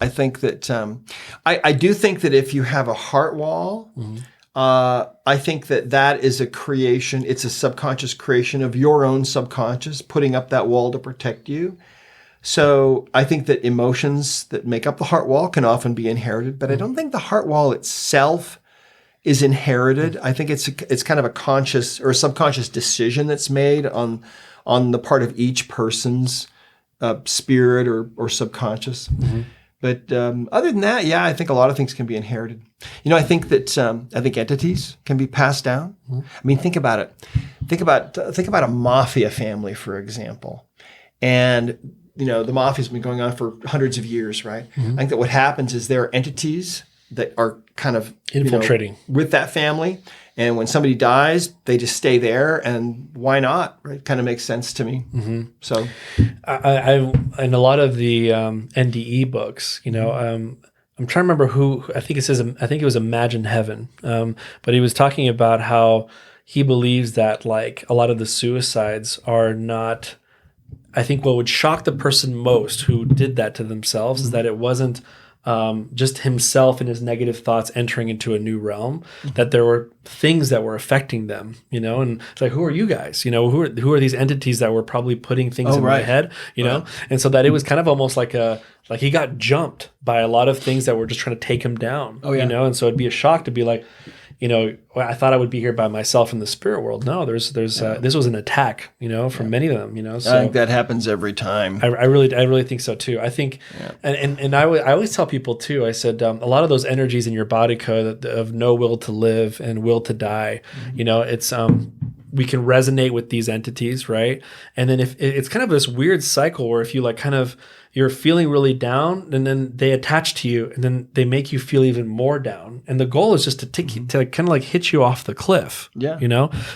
think that I do think that if you have a heart wall. I think that is a creation. It's a subconscious creation of your own subconscious, putting up that wall to protect you. So I think that emotions that make up the heart wall can often be inherited, but I don't think the heart wall itself is inherited. I think it's kind of a conscious or a subconscious decision that's made on the part of each person's spirit or subconscious. But other than that, I think a lot of things can be inherited. I think that entities can be passed down. I mean, think about it. Think about a mafia family, for example, and the mafia's been going on for hundreds of years, right? I think that what happens is there are entities that are kind of infiltrating with that family, and when somebody dies, they just stay there, and why not? Right? Kind of makes sense to me. So, I in a lot of the NDE books, I'm trying to remember who. I think it was Imagine Heaven, but he was talking about how he believes that like a lot of the suicides are not. I think what would shock the person most who did that to themselves is that it wasn't just himself and his negative thoughts entering into a new realm, that there were things that were affecting them, and it's like, who are you guys? Who are these entities that were probably putting things in my head, And so that it was kind of almost like he got jumped by a lot of things that were just trying to take him down, and so it'd be a shock to be like, I thought I would be here by myself in the spirit world. No, there's this was an attack, from many of them, So I think that happens every time. I really think so too. I think, and I always tell people too, I said, a lot of those energies in your body code of no will to live and will to die, it's, we can resonate with these entities, right? And then if it's kind of this weird cycle where if you you're feeling really down, and then they attach to you, and then they make you feel even more down. And the goal is just to to kind of like hit you off the cliff. Yeah.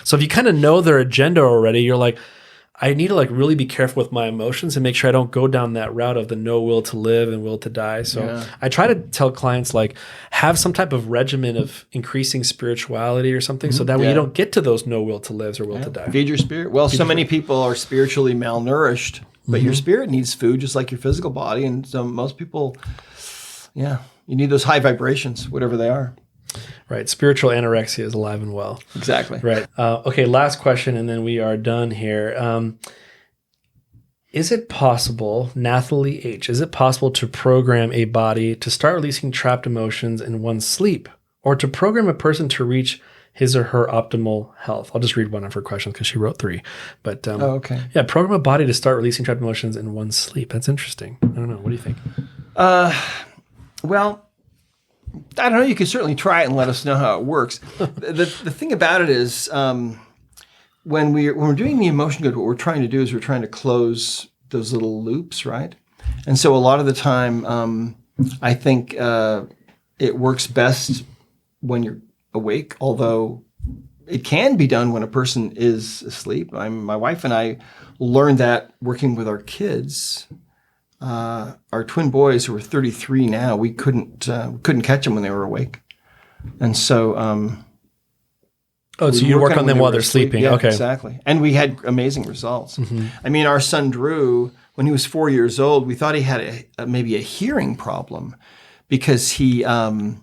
So if you kind of know their agenda already, you're like, I need to really be careful with my emotions and make sure I don't go down that route of the no will to live and will to die. So I try to tell clients have some type of regimen of increasing spirituality or something, so that way you don't get to those no will to lives or will to die. Feed your spirit. Well, so many people are spiritually malnourished, but your spirit needs food just like your physical body. And so most people, you need those high vibrations, whatever they are. Right. Spiritual anorexia is alive and well. Exactly. Right. Okay. Last question, and then we are done here. Is it possible, Nathalie H., is it possible to program a body to start releasing trapped emotions in one's sleep, or to program a person to reach his or her optimal health? I'll just read one of her questions because she wrote 3. But okay. Yeah, program a body to start releasing trapped emotions in one's sleep. That's interesting. I don't know. What do you think? Well, I don't know. You can certainly try it and let us know how it works. The thing about it is, when we're doing the emotion code, what we're trying to do is we're trying to close those little loops, right? And so a lot of the time, I think it works best when you're awake, although it can be done when a person is asleep. My wife and I learned that working with our kids. Our twin boys, who are 33 now, we couldn't catch them when they were awake, and so. So you work on them while they're sleeping. Yeah, okay, exactly. And we had amazing results. I mean, our son Drew, when he was 4 years old, we thought he had maybe a hearing problem because he wasn't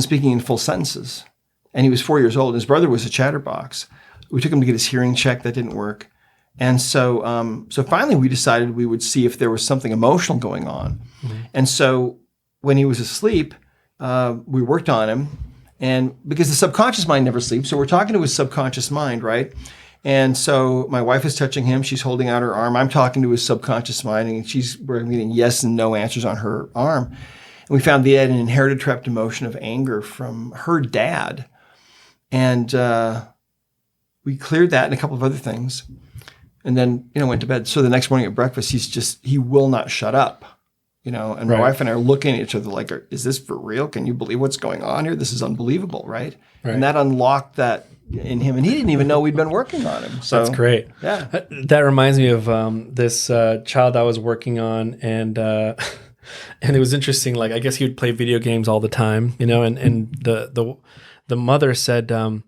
speaking in full sentences, and he was 4 years old. His brother was a chatterbox. We took him to get his hearing checked. That didn't work. And so finally we decided we would see if there was something emotional going on. And so when he was asleep, we worked on him. And because the subconscious mind never sleeps, so we're talking to his subconscious mind, right? And so my wife is touching him. She's holding out her arm. I'm talking to his subconscious mind, and we're getting yes and no answers on her arm. And we found they had an inherited trapped emotion of anger from her dad. And we cleared that and a couple of other things. And then, went to bed. So the next morning at breakfast, he will not shut up, and my wife and I are looking at each other like, is this for real? Can you believe what's going on here? This is unbelievable, right? And that unlocked that in him. And he didn't even know we'd been working on him. So that's great. Yeah. That reminds me of this child I was working on. And and it was interesting. I guess he would play video games all the time, and the mother said, you're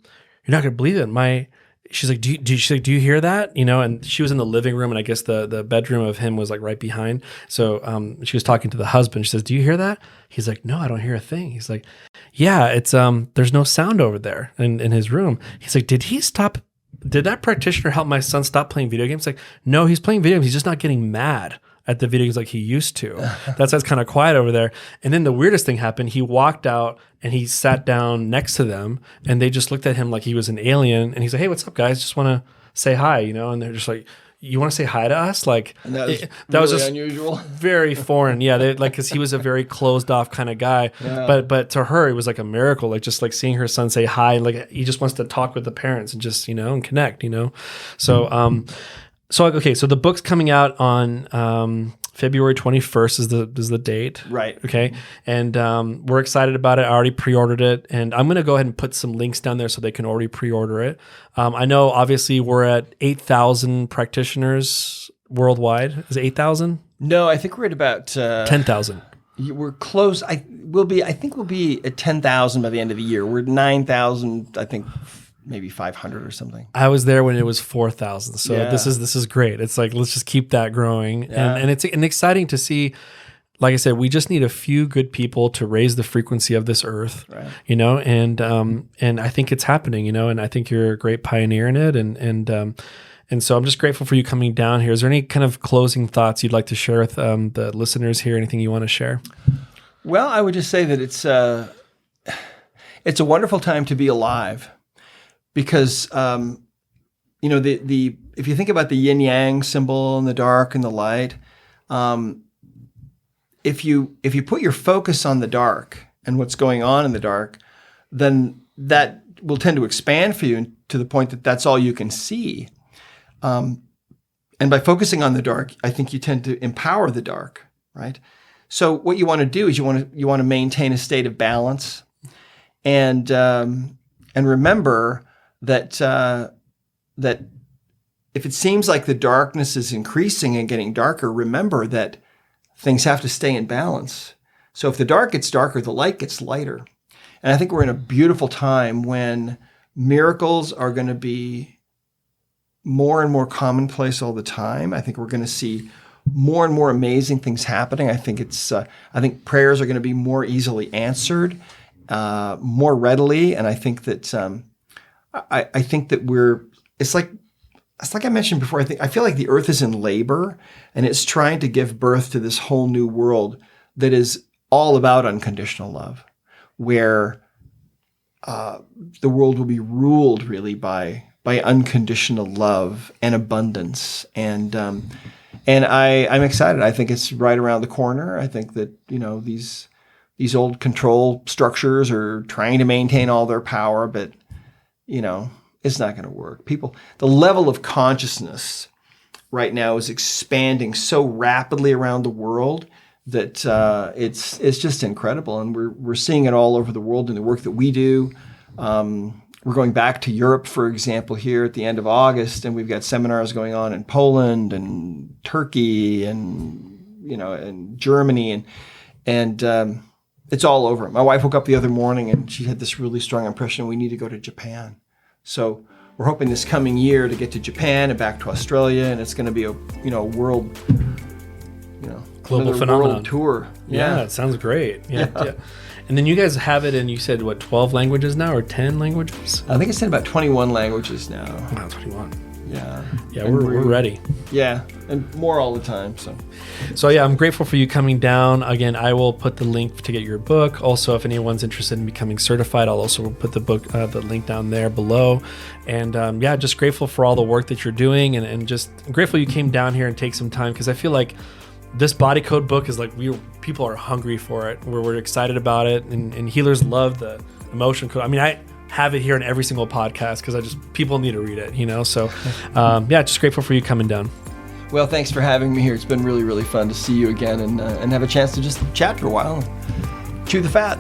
not going to believe it. She's like, do you hear that? And she was in the living room, and I guess the bedroom of him was right behind. So she was talking to the husband. She says, do you hear that? He's like, no, I don't hear a thing. He's like, yeah, it's there's no sound over there in his room. He's like, did that practitioner help my son stop playing video games? Like, no, he's playing video games. He's just not getting mad at the video games like he used to. That's why it's kind of quiet over there. And then the weirdest thing happened. He walked out and he sat down next to them, and they just looked at him like he was an alien. And he's like, hey, what's up, guys? Just want to say hi, And they're just like, you want to say hi to us? And that was just unusual. Very foreign. Yeah. Because he was a very closed off kind of guy. Yeah. But to her, it was like a miracle. Just seeing her son say hi. He just wants to talk with the parents and just, and connect, So, So the book's coming out on February 21st is the date. Right. Okay. And we're excited about it. I already pre-ordered it, and I'm going to go ahead and put some links down there so they can already pre-order it. I know obviously we're at 8,000 practitioners worldwide. Is it 8,000? No, I think we're at about 10,000. We're close. I think we'll be at 10,000 by the end of the year. We're at 9,000, I think. Maybe 500 or something. I was there when it was 4,000. So this is great. It's let's just keep that growing. Yeah. And it's exciting to see like I said, we just need a few good people to raise the frequency of this earth, Right. you know, and I think it's happening, you know, and I think you're a great pioneer in it. And so I'm just grateful for you coming down here. Is there any kind of closing thoughts you'd like to share with the listeners here? Anything you want to share? Well, I would just say that it's a wonderful time to be alive, because you know, if you think about the yin yang symbol and the dark and the light, if you put your focus on the dark and what's going on in the dark, then that will tend to expand for you to the point that that's all you can see. And by focusing on the dark, I think you tend to empower the dark, right? So what you want to do is you want to maintain a state of balance, and remember that that if it seems like the darkness is increasing and getting darker, remember that things have to stay in balance. So if the dark gets darker, the light gets lighter. And I think we're in a beautiful time when miracles are going to be more and more commonplace all the time. I think we're going to see more and more amazing things happening. I think prayers are going to be more easily answered, more readily. And I think that I think that it's like I mentioned before, I feel like the earth is in labor, and it's trying to give birth to this whole new world that is all about unconditional love, where the world will be ruled really by unconditional love and abundance. And I'm excited. I think it's right around the corner. I think that, you know, these old control structures are trying to maintain all their power, but, you know, it's not going to work. The level of consciousness right now is expanding so rapidly around the world that it's just incredible, and we're seeing it all over the world in the work that we do. We're going back to Europe, for example, here at the end of August, and we've got seminars going on in Poland and Turkey and, you know, and Germany, and it's all over. My wife woke up the other morning and she had this really strong impression we need to go to Japan. So we're hoping this coming year to get to Japan and back to Australia, and it's going to be a world, global phenomenon world tour. Yeah, it sounds great. Yeah. And then you guys have it in, you said, what, 12 languages now, or 10 languages? I think it's in about 21 languages now. Wow, 21. Yeah. Yeah, we're ready. Yeah, and more all the time. So yeah, I'm grateful for you coming down. Again, I will put the link to get your book. Also, if anyone's interested in becoming certified, I'll also put the book, the link down there below. And just grateful for all the work that you're doing, and just grateful you came down here and take some time, because I feel like this body code book is like people are hungry for it. We're excited about it, and healers love the emotion code. I mean, I have it here in every single podcast because people need to read it, you know? So just grateful for you coming down. Well, thanks for having me here. It's been really, really fun to see you again and have a chance to just chat for a while and chew the fat.